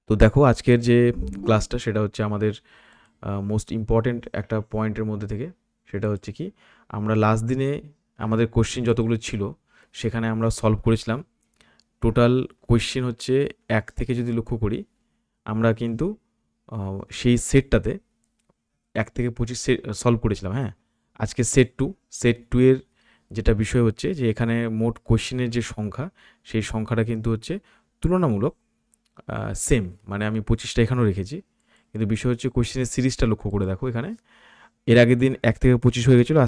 তো দেখো আজকের যে ক্লাসটা সেটা হচ্ছে আমাদের মোস্ট ইম্পর্টেন্ট একটা পয়েন্টের মধ্যে থেকে, সেটা হচ্ছে কি আমরা লাস্ট দিনে আমাদের কোশ্চেন যতগুলো ছিল সেখানে আমরা সলভ করেছিলাম। টোটাল কোশ্চেন হচ্ছে 1 থেকে যদি লক্ষ্য করি আমরা কিন্তু সেই সেটটাতে 1 থেকে 25 সেট সলভ করেছিলাম। হ্যাঁ, আজকে সেট টু এর যেটা বিষয় হচ্ছে যে এখানে মোট কোশ্চেনের যে সংখ্যা সেই সংখ্যাটা কিন্তু হচ্ছে তুলনামূলক সেম, মানে আমি 25টা এখানেও রেখেছি, কিন্তু বিষয় হচ্ছে কোশ্চেনের সিরিজটা লক্ষ্য করে দেখো। এখানে এর আগের দিন 1 থেকে 25 হয়ে গেছিলো,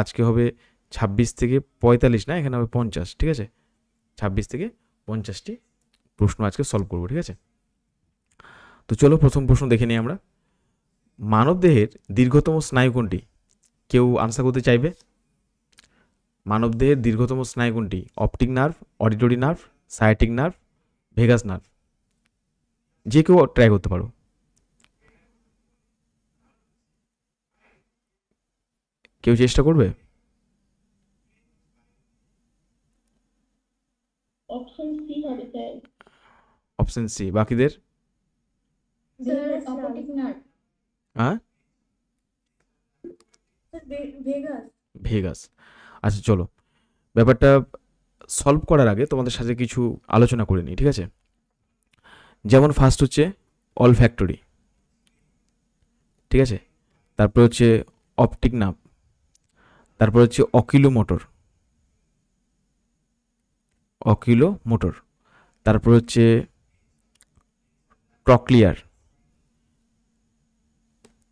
আজকে হবে 26 থেকে 45, না এখানে হবে 50। ঠিক আছে, 26 থেকে 50টি প্রশ্ন আজকে সলভ করবো। ঠিক আছে, তো চলো প্রথম প্রশ্ন দেখে নিই আমরা। মানবদেহের দীর্ঘতম স্নায়ু কোনটি? কেউ আনসার করতে চাইবে? মানবদেহের দীর্ঘতম স্নায়ু কোনটি? Optic nerve, auditory nerve, sciatic nerve, vagus nerve? যে কেউ ট্রাই করতে পারো। কেউ চেষ্টা করবে? অপশন সি হবে স্যার। Option C. বাকিদের? Sir optic nerve. হ্যাঁ, ভেগাস। ভেগাস। আচ্ছা চলো, ব্যাপারটা সলভ করার আগে তোমাদের সাথে কিছু আলোচনা করে নিই। ঠিক আছে, যেমন ফার্স্ট হচ্ছে অল ফ্যাক্টরি, ঠিক আছে, তারপর হচ্ছে অপটিক নার্ভ, তারপর হচ্ছে অকিলোমোটর, তারপর হচ্ছে ট্রক্লিয়ার,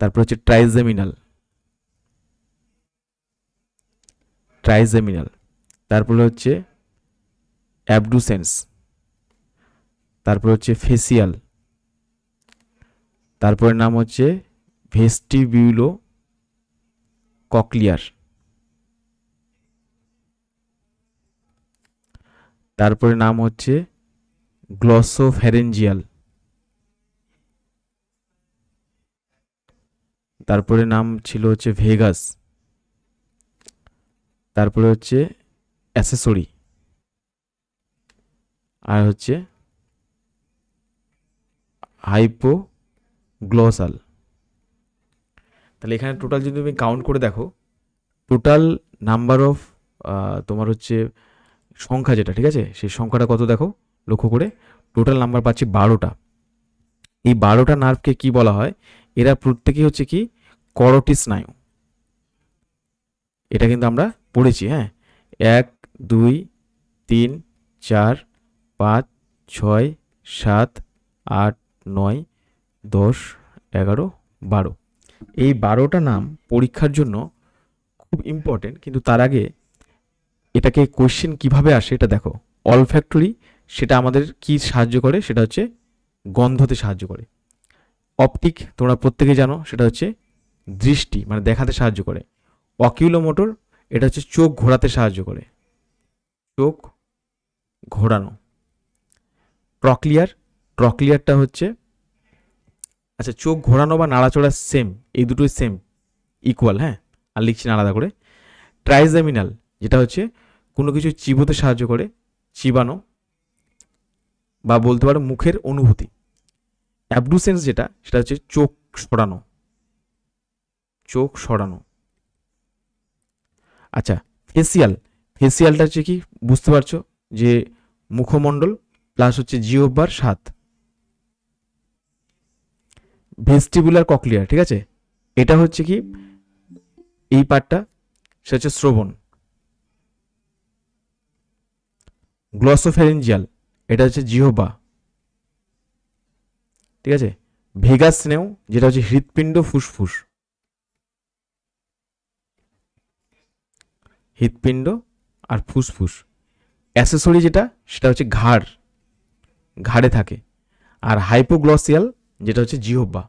তারপর হচ্ছে ট্রাইজেমিনাল, তারপরে হচ্ছে অ্যাবডুসেন্স, তারপর হচ্ছে ফেসিয়াল, তারপরের নাম হচ্ছে ভেস্টিবিউলো ককলিয়ার, তারপরে নাম হচ্ছে গ্লসোফ্যারেঞ্জিয়াল, তারপরে নাম ছিল হচ্ছে ভেগাস, তারপরে হচ্ছে অ্যাসেসরি, আর হচ্ছে হাইপোগ্লসাল। তাহলে এখানে টোটাল যদি তুমি কাউন্ট করে দেখো, টোটাল নাম্বার অফ তোমার হচ্ছে সংখ্যা যেটা, ঠিক আছে, সেই সংখ্যাটা কত দেখো লক্ষ্য করে। টোটাল নাম্বার পাচ্ছি 12টা। এই 12টা নার্ভকে কি বলা হয়? এরা প্রত্যেকেই হচ্ছে কি করোটি স্নায়ু। এটা কিন্তু আমরা পড়েছি। হ্যাঁ, 1 2 3 4 5 6 7 8 9 10 11 12। এই 12টা নাম পরীক্ষার জন্য খুব ইম্পর্টেন্ট, কিন্তু তার আগে এটাকে কোশ্চেন কিভাবে আসে এটা দেখো। অল ফ্যাক্টরি সেটা আমাদের কি সাহায্য করে? সেটা হচ্ছে গন্ধতে সাহায্য করে। অপটিক তোমরা প্রত্যেকে জানো, সেটা হচ্ছে দৃষ্টি মানে দেখাতে সাহায্য করে। অকিউলোমোটর এটা হচ্ছে চোখ ঘোরাতে সাহায্য করে, চোখ ঘোরানো। ট্রক্লিয়ারটা হচ্ছে, আচ্ছা চোখ ঘোরানো বা নাড়াচড়া সেম, এই দুটোই সেম, ইকুয়াল। হ্যাঁ, আর লিখছি না আলাদা করে। ট্রাইজেমিনাল যেটা হচ্ছে কোনো কিছু চিবোতে সাহায্য করে, চিবানো বা বলতে পারো মুখের অনুভূতি। অ্যাবডুসেন্স যেটা, সেটা হচ্ছে চোখ সরানো। আচ্ছা, ফেসিয়ালটা হচ্ছে কি বুঝতে পারছো, যে মুখমণ্ডল প্লাস হচ্ছে জিহ্বার স্বাদ। ভেস্টিবুলার ককলিয়ার, ঠিক আছে, এটা হচ্ছে কি এই পার্টটা, সেটা হচ্ছে শ্রবণ। গ্লসোফ্যারেঞ্জিয়াল এটা হচ্ছে জিহ্বা, ঠিক আছে। ভেগাস স্নেও যেটা হচ্ছে হৃৎপিণ্ড ফুসফুস, হৃৎপিণ্ড আর ফুসফুস। অ্যাসেসরি যেটা, সেটা হচ্ছে ঘাড়ে থাকে। আর হাইপোগ্লসিয়াল যেটা হচ্ছে জিহ্বা।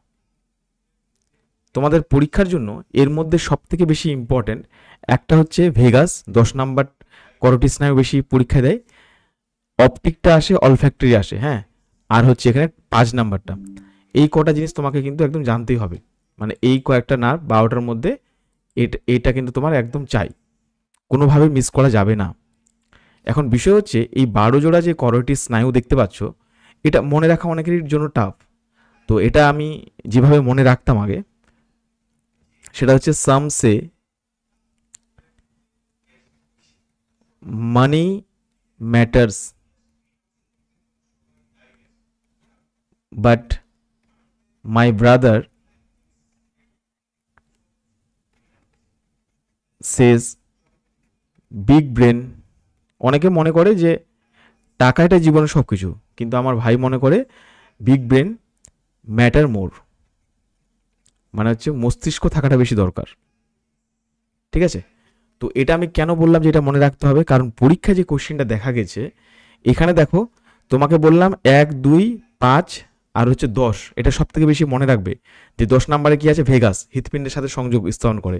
তোমাদের পরীক্ষার জন্য এর মধ্যে সব থেকে বেশি ইম্পর্টেন্ট একটা হচ্ছে ভেগাস, 10 নাম্বার করোটি স্নায়ু বেশি পরীক্ষা দেয়। অপটিকটা আসে, অলফ্যাক্টরি আসে। হ্যাঁ, আর হচ্ছে এখানে 5 নাম্বারটা। এই কটা জিনিস তোমাকে কিন্তু একদম জানতেই হবে, মানে এই কয়েকটা নার্ভ 12টার মধ্যে এটা কিন্তু তোমার একদম চাই, কোনোভাবে মিস করা যাবে না। এখন বিষয় হচ্ছে এই 12 জোড়া যে করোটি স্নায়ু দেখতে পাচ্ছ, এটা মনে রাখা অনেকের জন্য টাফ, তো এটা আমি যেভাবে মনে রাখতাম আগে সেটা হচ্ছে some say money matters but my brother says big brain. অনেকে মনে করে যে টাকাটা জীবনে সব কিছু, কিন্তু আমার ভাই মনে করে বিগ ব্রেন ম্যাটার মোর, মানে হচ্ছে মস্তিষ্ক থাকাটা বেশি দরকার। ঠিক আছে, তো এটা আমি কেন বললাম যে এটা মনে রাখতে হবে, কারণ পরীক্ষায় যে কোশ্চেনটা দেখা গেছে এখানে দেখো, তোমাকে বললাম 1, 2, 5 আর হচ্ছে 10, এটা সব থেকে বেশি মনে রাখবে যে 10 নম্বরে কি আছে, ভেগাস হৃৎপিণ্ডের সাথে সংযোগ স্থাপন করে,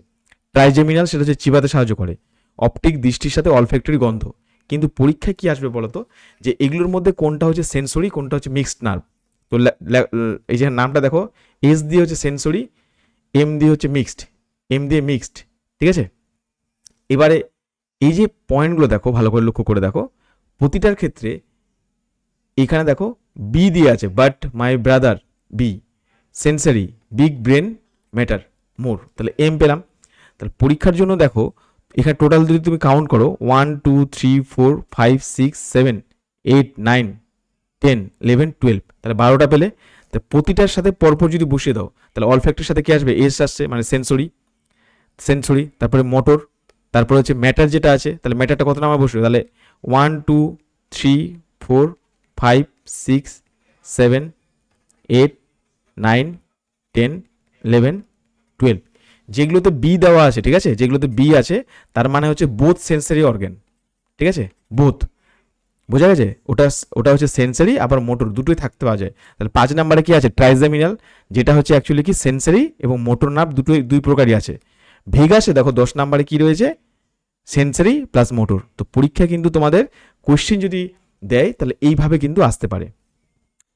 ট্রাইজেমিনাল সেটা হচ্ছে চিবাতে সাহায্য করে, অপটিক দৃষ্টির সাথে অলফ্যাক্টরি গন্ধ। কিন্তু পরীক্ষায় কি আসবে বলতো, যে এগুলোর মধ্যে কোনটা হচ্ছে সেন্সরি, কোনটা হচ্ছে মিক্সড নার্ভ। তো এই যে নামটা দেখো, এস দিয়ে হচ্ছে সেন্সরি, এম দিয়ে হচ্ছে মিক্সড, এম দিয়ে মিক্সড। ঠিক আছে, এবারে এই যে পয়েন্টগুলো দেখো, ভালো করে লক্ষ্য করে দেখো, প্রতিটার ক্ষেত্রে এখানে দেখো বি দিয়ে আছে, but my brother B, sensory, big brain matter more, তাহলে এম পেলাম। তাহলে পরীক্ষার জন্য দেখো এখানে টোটাল যদি তুমি কাউন্ট করো 1, 2, 3, 4, 5, 6, 7, 8, 9, 10, 11, 12, তাহলে 12টা পেলে। তাহলে প্রতিটার সাথে পরপর যদি বসিয়ে দাও তাহলে অলফ্যাক্টরির সাথে কি আসবে, এস আসছে, মানে সেন্সরি, সেন্সরি, তারপরে মোটর, তারপরে হচ্ছে ম্যাটার যেটা আছে, তাহলে ম্যাটারটা কত নামা বসবে, তাহলে 1, 2, 3, 4, 5, 6, 7, 8, 9, 10, 11, 12, যেগুলোতে বি দেওয়া আছে, ঠিক আছে, যেগুলোতে বি আছে তার মানে হচ্ছে বোথ সেন্সারি অর্গান। ঠিক আছে, বোথ, বোঝা গেছে, ওটা ওটা হচ্ছে সেন্সারি আবার মোটর দুটোই থাকতে পাওয়া যায়। তাহলে 5 নম্বরে কি আছে, ট্রাইজেমিনাল, যেটা হচ্ছে অ্যাকচুয়ালি কি সেন্সারি এবং মোটর নার্ভ দুটোই দুই প্রকারই আছে। ভেগাসে দেখো 10 নম্বরে কি রয়েছে, সেন্সারি প্লাস মোটর। তো পরীক্ষা কিন্তু তোমাদের কোশ্চেন যদি দেয় তাহলে এইভাবে কিন্তু আসতে পারে।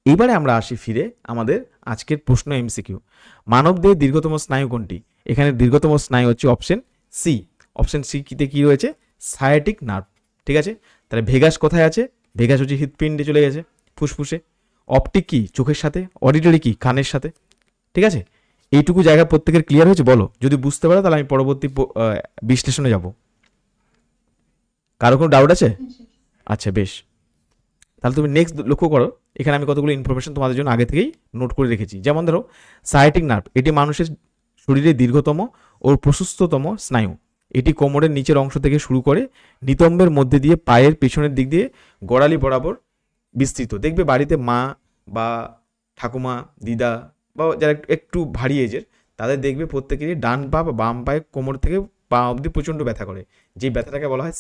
এইবারে আমরা আসি ফিরে আমাদের আজকের প্রশ্ন এমসিকিউ, মানবদেহের দীর্ঘতম স্নায়ু কোনটি? এখানে দীর্ঘতম স্নায়ু হচ্ছে অপশন সি। অপশন সি কিতে কি রয়েছে, সায়াটিক নার্ভ। ঠিক আছে, তাহলে ভেগাস কোথায় আছে, ভেগাস হচ্ছে হৃৎপিণ্ডে চলে গেছে, ফুসফুসে। অপটিক কি, চোখের সাথে। অডিটরি কি, কানের সাথে। ঠিক আছে, এইটুকু জায়গা প্রত্যেকের ক্লিয়ার হয়েছে বলো, যদি বুঝতে পারো তাহলে আমি পরবর্তী বিশ্লেষণে যাব। কারো কোনো ডাউট আছে? আচ্ছা বেশ, তাহলে তুমি নেক্সট লক্ষ্য করো, এখানে আমি কতগুলো ইনফরমেশন তোমাদের জন্য আগে থেকেই নোট করে রেখেছি। যেমন ধরো সায়াটিক নার্ভ, এটি মানুষের শরীরের দীর্ঘতম ও প্রশস্ততম স্নায়ু। এটি কোমরের নিচের অংশ থেকে শুরু করে নিতম্বের মধ্যে দিয়ে পায়ের পেছনের দিক দিয়ে গোড়ালি বরাবর বিস্তৃত। দেখবে বাড়িতে মা বা ঠাকুমা, দিদা বা যারা একটু ভারী এজের, তাদের দেখবে প্রত্যেকেরই ডান পা বা বাম পায়ে কোমর থেকে পা অবধি প্রচণ্ড ব্যথা করে, যেই ব্যথাটাকে বলা হয়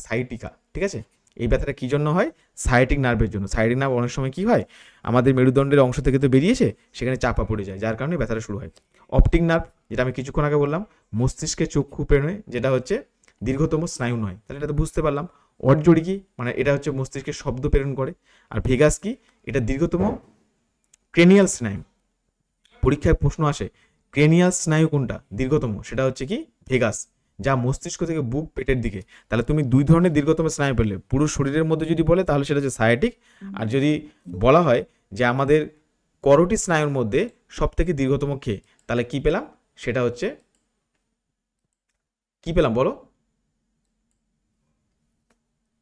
সাইটিকা। ঠিক আছে, এই ব্যথাটা কী জন্য হয়, সায়াটিক নার্ভের জন্য। সায়াটিক নার্ভ অনেক সময় কী হয়, আমাদের মেরুদণ্ডের অংশ থেকে তো বেরিয়েছে, সেখানে চাপা পড়ে যায়, যার কারণে ব্যথাটা শুরু হয়। অপটিক নার্ভ, যেটা আমি কিছুক্ষণ আগে বললাম, মস্তিষ্কে চক্ষু প্রেরণে, যেটা হচ্ছে দীর্ঘতম স্নায়ু নয়, তাহলে এটা তো বুঝতে পারলাম। অডজোড়ি কি, মানে এটা হচ্ছে মস্তিষ্কে শব্দ প্রেরণ করে। আর ভেগাস কি, এটা দীর্ঘতম ক্রেনিয়াল স্নায়ু। পরীক্ষায় প্রশ্ন আসে ক্রেনিয়াল স্নায়ু কোনটা দীর্ঘতম, সেটা হচ্ছে কি ভেগাস, যা মস্তিষ্ক থেকে বুক পেটের দিকে। তাহলে তুমি দুই ধরনের দীর্ঘতম স্নায়ু পেলে, পুরো শরীরের মধ্যে যদি বলে তাহলে সেটা হচ্ছে সায়াটিক, আর যদি বলা হয় যে আমাদের করোটি স্নায়ুর মধ্যে সব থেকে দীর্ঘতম কে, তাহলে কি পেলাম, সেটা হচ্ছে কি পেলাম বলো,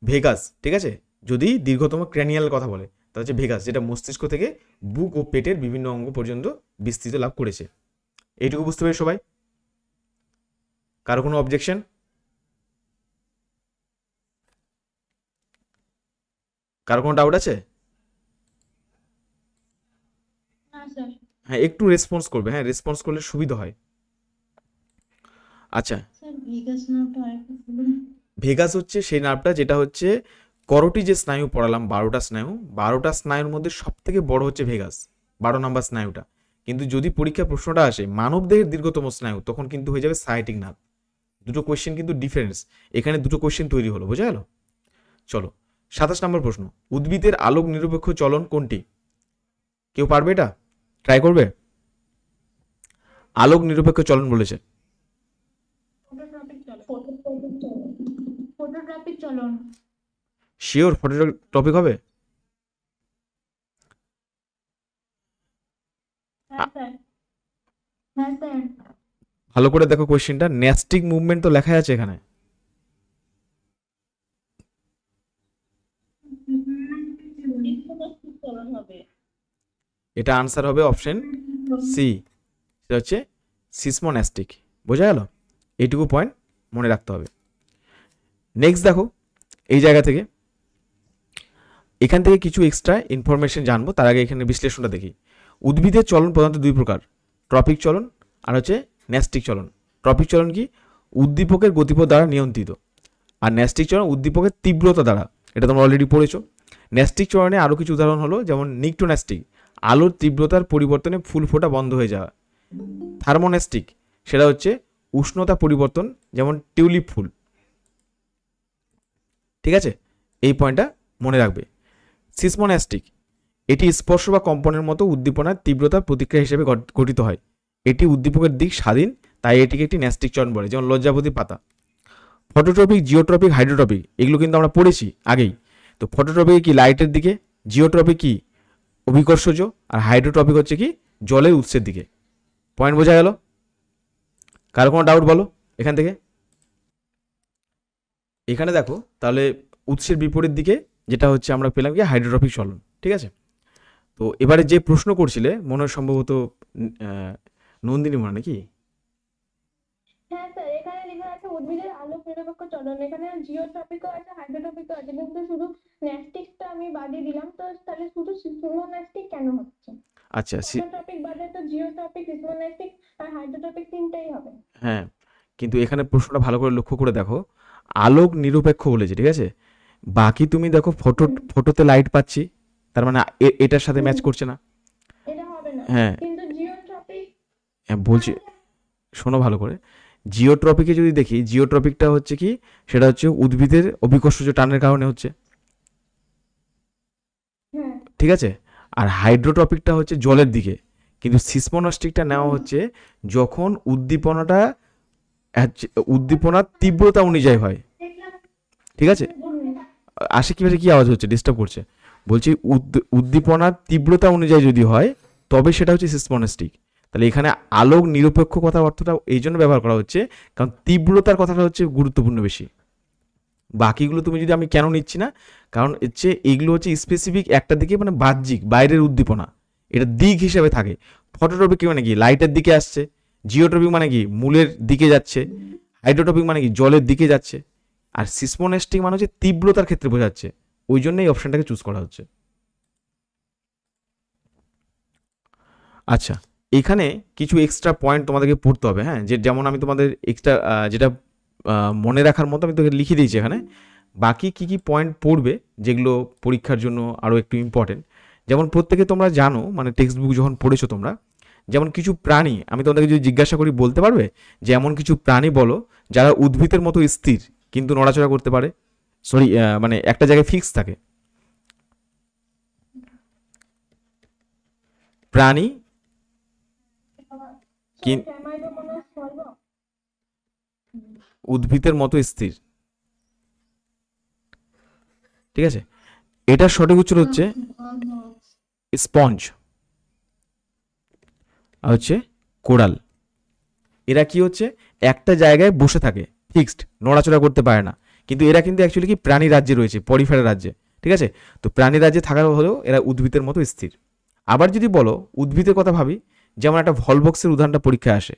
ভেগাস। ঠিক আছে, যদি দীর্ঘতম ক্র্যানিয়াল কথা বলে তাহলে হচ্ছে ভেগাস, যেটা মস্তিষ্ক থেকে বুক ও পেটের বিভিন্ন অঙ্গ পর্যন্ত বিস্তৃত লাভ করেছে। এইটুকু বুঝতে পারি সবাই? কারো কোনো অবজেকশন? কারো কোনো ডাউট আছে? না স্যার। হ্যাঁ একটু রেসপন্স করবে, হ্যাঁ রেসপন্স করলে সুবিধা হয়। আচ্ছা, স্যার ভেগাস নামটা আরেকটু বলুন। ভেগাস হচ্ছে সেই নার্ভটা যেটা হচ্ছে করোটি যে স্নায়ু পড়ালাম 12টা স্নায়ু, 12টা স্নায়ুর মধ্যে সব থেকে বড় হচ্ছে ভেগাস, 12 নম্বর স্নায়ুটা। কিন্তু যদি পরীক্ষা প্রশ্নটা আসে মানবদেহের দীর্ঘতম স্নায়ু, তখন কিন্তু হয়ে যাবে সায়াটিক নার্ভ। দুটো কোয়েশ্চেন কিন্তু ডিফারেন্স, এখানে দুটো কোয়েশ্চেন তৈরি হলো, বোঝা গেল? চলো 27 নম্বর প্রশ্ন, উদ্ভিদের আলোক নিরপেক্ষ চলন কোনটি? কেউ পারবে এটা, ট্রাই করবে? আলোক নিরপেক্ষ চলন বলেছে। ফটোট্রপিক চলন। ফটোট্রপিক চলন। শিওর ফটো টপিক হবে? হ্যাঁ স্যার। হ্যাঁ স্যার। ভালো করে দেখো কোয়েশ্চেনটা, ন্যাস্টিক মুভমেন্ট তো লেখা আছে এখানে। ইকোনমিক চলন হবে। এটা আনসার হবে অপশন সি, সেটা হচ্ছে সিসমোন্যাস্টিক। বোঝা গেল? এইটুকু পয়েন্ট মনে রাখতে হবে। নেক্সট দেখো, এই জায়গা থেকে এখান থেকে কিছু এক্সট্রা ইনফরমেশন জানবো, তার আগে এখানে বিশ্লেষণটা দেখি। উদ্ভিদের চলন প্রধানত দুই প্রকার, ট্রপিক চলন আর হচ্ছে ন্যাস্টিক চলন। ট্রপিক চলন কি? উদ্দীপকের গতিপথ দ্বারা নিয়ন্ত্রিত। আর ন্যাস্টিক চলন উদ্দীপকের তীব্রতা দ্বারা। এটা তোমরা অলরেডি পড়েছো। ন্যাস্টিক চলনে আরও কিছু উদাহরণ হলো, যেমন নিকটোন্যাস্টিক, আলোর তীব্রতার পরিবর্তনে ফুল ফোটা বন্ধ হয়ে যাওয়া। থার্মোন্যাস্টিক, সেটা হচ্ছে উষ্ণতা পরিবর্তন, যেমন টিউলিপ ফুল। ঠিক আছে, এই পয়েন্টটা মনে রাখবে। সিসমোন্যাস্টিক, এটি স্পর্শ বা কম্পনের মতো উদ্দীপনার তীব্রতার প্রতিক্রিয়া হিসেবে গঠিত হয়। এটি উদ্দীপকের দিক স্বাধীন, তাই এটিকে একটি ন্যাস্টিক চলন বলে, যেমন লজ্জাবতী পাতা। ফটোট্রপিক, জিওট্রপিক, হাইড্রোট্রপিক, এগুলো কিন্তু আমরা পড়েছি আগেই। তো ফটোট্রপিক কি? লাইটের দিকে। জিওট্রপিক কি? অভিকর্ষজ। আর হাইড্রোট্রপিক হচ্ছে কি? জলের উৎসের দিকে। পয়েন্ট বোঝা গেল? কারো কোনো ডাউট বলো এখান থেকে? এখানে দেখো তাহলে উৎসের বিপরীত দিকে যেটা হচ্ছে আমরা পেলাম কি? হাইড্রোট্রপিক চলন। ঠিক আছে, তো এবারে যে প্রশ্ন করছিলে মনে হয় সম্ভবত নন্দিনী মনে নাকি? হ্যাঁ স্যার, এখানে লেখা আছে উদ্ভিদের আলোক নিরপেক্ষ চলন। এখানে জিওট্রপিকও আছে, হাইড্রোট্রপিকও আছে, কিন্তু শুধু ন্যাস্টিকটা আমি বাদই দিলাম। তো তাহলে শুধু সিসমোন্যাস্টিক কেন হচ্ছে? আচ্ছা ফটোট্রপিক বাদে তো জিওট্রপিক, সিসমোন্যাস্টিক আর হাইড্রোট্রপিক তিনটেই হবে। হ্যাঁ, কিন্তু এখানে প্রশ্নটা ভালো করে লক্ষ্য করে দেখো, আলোক নিরপেক্ষ বলেছে। ঠিক আছে, বাকি তুমি দেখো ফটোতে লাইট পাচ্ছি, তার মানে এটার সাথে ম্যাচ করছে না। এটা হবে না। হ্যাঁ কিন্তু জিওট্রপিক হ্যাঁ, বলছি শোনো ভালো করে। জিওট্রপিকে যদি দেখি, জিওট্রপিকটা হচ্ছে কি? সেটা হচ্ছে উদ্ভিদের অভিকর্ষজ টানের কারণে হচ্ছে। হ্যাঁ। ঠিক আছে, আর হাইড্রোট্রপিকটা হচ্ছে জলের দিকে। কিন্তু সিসমোনাস্টিকটা নেওয়া হচ্ছে যখন উদ্দীপনার তীব্রতা অনুযায়ী হয়। ঠিক আছে, আশেপাশে কি আওয়াজ হচ্ছে? ডিস্টার্ব করছে। বলছি উদ্দীপনার তীব্রতা অনুযায়ী যদি হয় তবে সেটা হচ্ছে সিসমোনাস্টিক। তাহলে এখানে আলোক নিরপেক্ষ কথার অর্থটা এই জন্য ব্যবহার করা হচ্ছে কারণ তীব্রতার কথাটা হচ্ছে গুরুত্বপূর্ণ বেশি। বাকিগুলো তুমি যদি, আমি কেন নিচ্ছি না, কারণ হচ্ছে এইগুলো হচ্ছে স্পেসিফিক একটা দিকে, মানে বাহ্যিক বাইরের উদ্দীপনা, এটা দিক হিসেবে থাকে। ফটোট্রপিক মানে কি? লাইটের দিকে আসছে। জিওট্রপিক মানে কি? মূলের দিকে যাচ্ছে। হাইড্রোট্রপিক মানে কি? জলের দিকে যাচ্ছে। আর সিসমোনেস্টিক মানে হচ্ছে তীব্রতার ক্ষেত্রে বোঝাচ্ছে। ওই জন্য এই অপশনটাকে চুজ করা হচ্ছে। আচ্ছা, এখানে কিছু এক্সট্রা পয়েন্ট তোমাদেরকে পড়তে হবে। হ্যাঁ, যে যেমন আমি তোমাদের এক্সট্রা যেটা মনে রাখার মতো আমি তোকে লিখে দিয়েছি এখানে। বাকি কি কি পয়েন্ট পড়বে যেগুলো পরীক্ষার জন্য আরও একটু ইম্পর্টেন্ট, যেমন প্রত্যেকে তোমরা জানো, মানে টেক্সট বুক যখন পড়েছো তোমরা, যেমন কিছু প্রাণী, আমি তোমাদেরকে যদি জিজ্ঞাসা করি বলতে পারবে যে এমন কিছু প্রাণী বলো যারা উদ্ভিদের মতো স্থির কিন্তু নড়াচড়া করতে পারে? সরি, মানে একটা জায়গায় ফিক্স থাকে। প্রাণী কি- উদ্ভিদের মতো স্থির। ঠিক আছে, এটার সঠিক উত্তর হচ্ছে স্পঞ্জ আর হচ্ছে কোরাল। এরা কি হচ্ছে? একটা জায়গায় বসে থাকে, ফিক্সড, নড়াচড়া করতে পারে না। কিন্তু এরা কিন্তু অ্যাকচুয়ালি কি? প্রাণী রাজ্যে রয়েছে, পরিফেরা রাজ্যে। ঠিক আছে, তো প্রাণী রাজ্যে থাকার হলেও এরা উদ্ভিদের মতো স্থির। আবার যদি বলো উদ্ভিদের কথা ভাবি, যেমন একটা ভলবক্সের উদাহরণটা পরীক্ষায় আসে।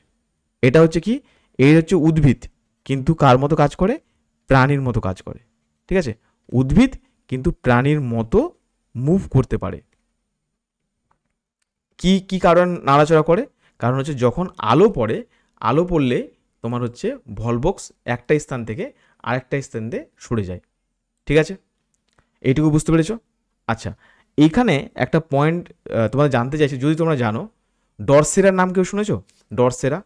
এটা হচ্ছে কি? এই হচ্ছে উদ্ভিদ, কিন্তু কার মতো কাজ করে? প্রাণীর মতো কাজ করে। ঠিক আছে, উদ্ভিদ কিন্তু প্রাণীর মতো মুভ করতে পারে। কি কি কারণ নাড়াচড়া করে? কারণ হচ্ছে যখন আলো পড়ে, আলো পড়লে তোমার হচ্ছে ভলবক্স একটা স্থান থেকে আরেকটা স্থানে সরে যায়। ঠিক আছে, এইটুকু বুঝতে পেরেছো? আচ্ছা, এইখানে একটা পয়েন্ট তোমরা জানতে চাইছো, যদি তোমরা জানো, ডরসেরার নাম কেউ শুনেছো? ডরসেরা,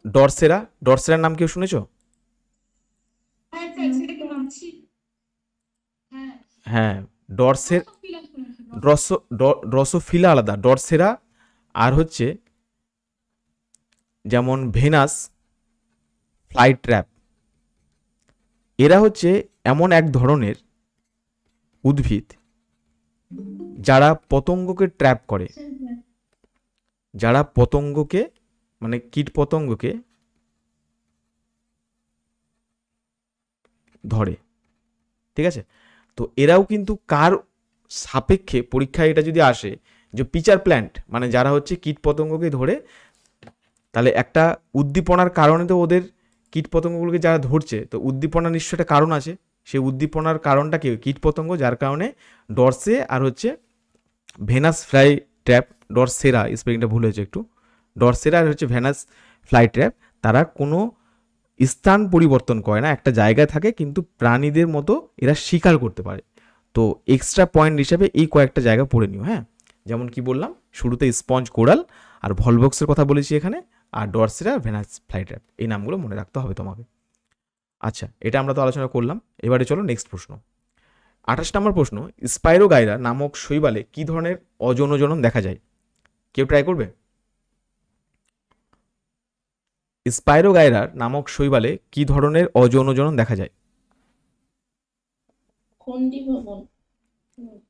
ডরসেরা, ডরসেরার নাম কেউ শুনেছো? হ্যাঁ, ডরসের ড্রসোফিলা আলাদা, ডরসেরা আর হচ্ছে যেমন ভেনাস ফ্লাইট ট্র্যাপ। এরা হচ্ছে এমন এক ধরনের উদ্ভিদ যারা পতঙ্গকে ট্র্যাপ করে, যারা পতঙ্গকে মানে কীট পতঙ্গকে ধরে, ঠিক আছে? তো এরাও কিন্তু কার সাপেক্ষে পরীক্ষায় এটা যদি আসে যে পিচার প্ল্যান্ট মানে যারা হচ্ছে কীট পতঙ্গকে ধরে, তাহলে একটা উদ্দীপনার কারণে তো ওদের কীট পতঙ্গগুলোকে যারা ধরছে, তো উদ্দীপনার নিশ্চয় একটা কারণ আছে। সেই উদ্দীপনার কারণটা কি? কীট পতঙ্গ, যার কারণে ডরসে আর হচ্ছে ভেনাস ফ্লাই ট্র্যাপ, ডরসেরা স্পেলিংটা ভুল হয়েছে একটু, ডরসেরা আর হচ্ছে ভেনাস ফ্লাই ট্র্যাপ, তারা কোনো স্থান পরিবর্তন করে না, একটা জায়গায় থাকে, কিন্তু প্রাণীদের মতো এরা শিকার করতে পারে। তো এক্সট্রা পয়েন্ট হিসাবে এই কয়েকটা জায়গা পড়ে নিও, হ্যাঁ? যেমন কি বললাম, শুরুতে স্পঞ্জ কোরাল আর ভলভক্সের কথা বলেছি এখানে, আর ডরসেরা ভেনাস ফ্লাই ট্র্যাপ, এই নামগুলো মনে রাখতে হবে তোমাকে। আচ্ছা, এটা আমরা তো আলোচনা করলাম। এবারে চলো নেক্সট প্রশ্ন, 28 নম্বর প্রশ্ন, স্পাইরোগাইরা নামক শৈবালে কি ধরনের অযৌনজনন দেখা যায়? কেউ ট্রাই করবে? স্পাইরোগাইরার নামক শৈবালে কি ধরনের অযৌনজনন দেখা যায়?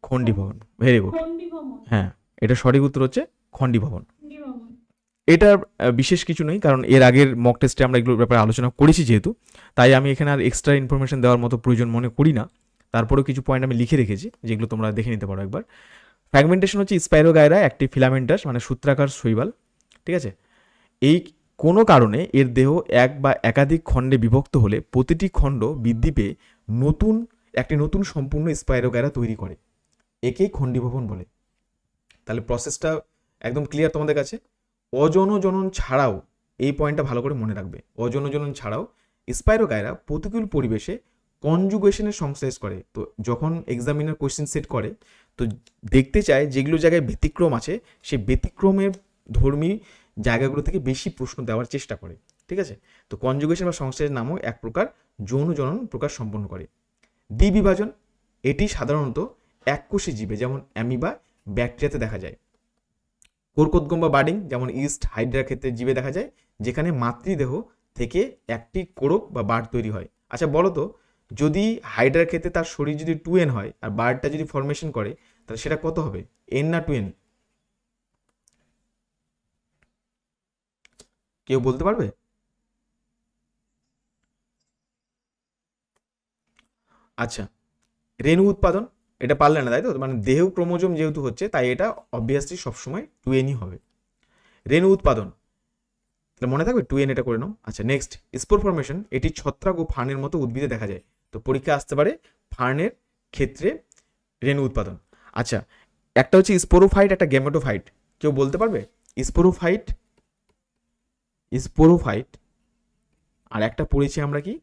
খণ্ডীভবন, ভেরি গুড। হ্যাঁ, এটা সঠিক উত্তর হচ্ছে খণ্ডীভবন। এটার বিশেষ কিছু নেই, কারণ এর আগের মক টেস্টে আমরা এগুলোর ব্যাপারে আলোচনা করেছি যেহেতু, তাই আমি এখানে আর এক্সট্রা ইনফরমেশন দেওয়ার মতো প্রয়োজন মনে করি না। তারপরেও কিছু পয়েন্ট আমি লিখে রেখেছি, যেগুলো তোমরা দেখে নিতে পারো একবার। ফ্র্যাগমেন্টেশন হচ্ছে স্পাইরোগাইরা একটি ফিলামেন্টাস মানে সূত্রাকার শৈবাল, ঠিক আছে? এই কোনো কারণে এর দেহ এক বা একাধিক খণ্ডে বিভক্ত হলে প্রতিটি খণ্ড বৃদ্ধি পেয়ে একটি নতুন সম্পূর্ণ স্পাইরোগাইরা তৈরি করে, একেই খণ্ডীভবন বলে। তাহলে প্রসেসটা একদম ক্লিয়ার তোমাদের কাছে। অযৌনজনন ছাড়াও, এই পয়েন্টটা ভালো করে মনে রাখবে, অযৌনজনন ছাড়াও স্পাইরোগাইরা প্রতিকূল পরিবেশে কনজুগেশনের সংশ্লেষ করে। তো যখন এক্সামিনার কোয়েশ্চেন সেট করে, তো দেখতে চায় যেগুলো জায়গায় ব্যতিক্রম আছে, সেই ব্যতিক্রমের ধর্মী জায়গাগুলো থেকে বেশি প্রশ্ন দেওয়ার চেষ্টা করে, ঠিক আছে? তো কনজুগেশন বা সংশ্লেষ নামক এক প্রকার যৌনজনন প্রকাশ সম্পন্ন করে। দ্বিবিভাজন, এটি সাধারণত এককোষী জীবে যেমন অ্যামিবা, ব্যাকটেরিয়াতে দেখা যায়। কোরকোদ্গম বা বার্ডিং যেমন ইস্ট, হাইড্রার ক্ষেত্রে জীবে দেখা যায়, যেখানে মাতৃদেহ থেকে একটি কোরক বা বার্ড তৈরি হয়। আচ্ছা বলো তো, যদি হাইড্রার ক্ষেত্রে তার শরীর যদি 2n হয় আর বার্ডটা যদি ফরমেশন করে, তাহলে সেটা কত হবে, n না 2n? কেউ বলতে পারবে? আচ্ছা, রেণু উৎপাদন, এটা পারলে না তাই তো, মানে দেহ ক্রোমোজোম যেহেতু হচ্ছে, তাই এটা অবভিয়াসলি সবসময় 2nই হবে। রেণু উৎপাদন, তাহলে মনে থাকবে 2n, এটা করে নাও। আচ্ছা নেক্সট, স্পোর ফরমেশন, এটি ছত্রাক ও ফার্নের মতো উদ্ভিদে দেখা যায়। তো পরীক্ষা আসতে পারে ফার্নের ক্ষেত্রে রেণু উৎপাদন। আচ্ছা, একটা হচ্ছে স্পোরোফাইট, একটা গ্যামেটোফাইট, কেউ বলতে পারবে? স্পোরোফাইট, স্পোরোফাইট, আর একটা পড়েছি আমরা কি,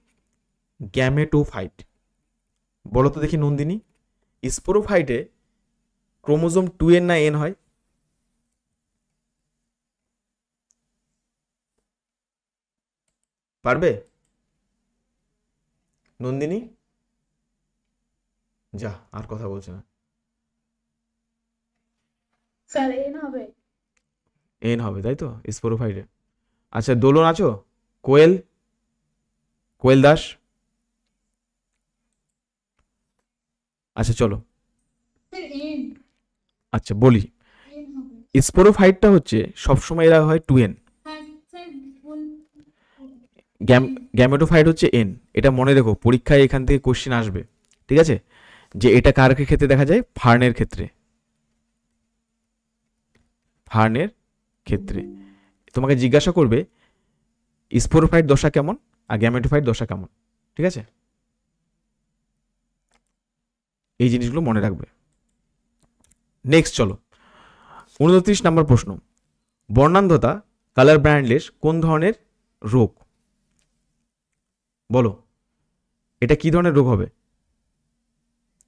গ্যামেটোফাইট। বলো তো দেখি নন্দিনী, স্পোরোফাইটে ক্রোমোজোম 2n না n হয়? পারবে নন্দিনী? যা, আর কথা বলছে না। স্যার এন হবে। এন হবে তাই তো স্পোরোফাইটে? আচ্ছা দোলন আছো? কোয়েল, কোয়েল দাস? আচ্ছা চলো, আচ্ছা বলি, স্পোরোফাইটটা হচ্ছে সবসময় এরা হয় 2n, গ্যামেটোফাইট হচ্ছে n। এটা মনে রেখো, পরীক্ষায় এখান থেকে কোশ্চেন আসবে, ঠিক আছে? যে এটা কার ক্ষেত্রে দেখা যায়, ফার্নের ক্ষেত্রে, ফার্নের ক্ষেত্রে তোমাকে জিজ্ঞাসা করবে স্পোরোফাইট দশা কেমন আর গ্যামেটোফাইট দশা কেমন, ঠিক আছে? এই জিনিসগুলো মনে রাখবে। নেক্সট চলো, 29 নম্বর প্রশ্ন, বর্ণান্ধতা কালার ব্লাইন্ডনেস কোন ধরনের রোগ? বলো, এটা কি ধরনের রোগ হবে?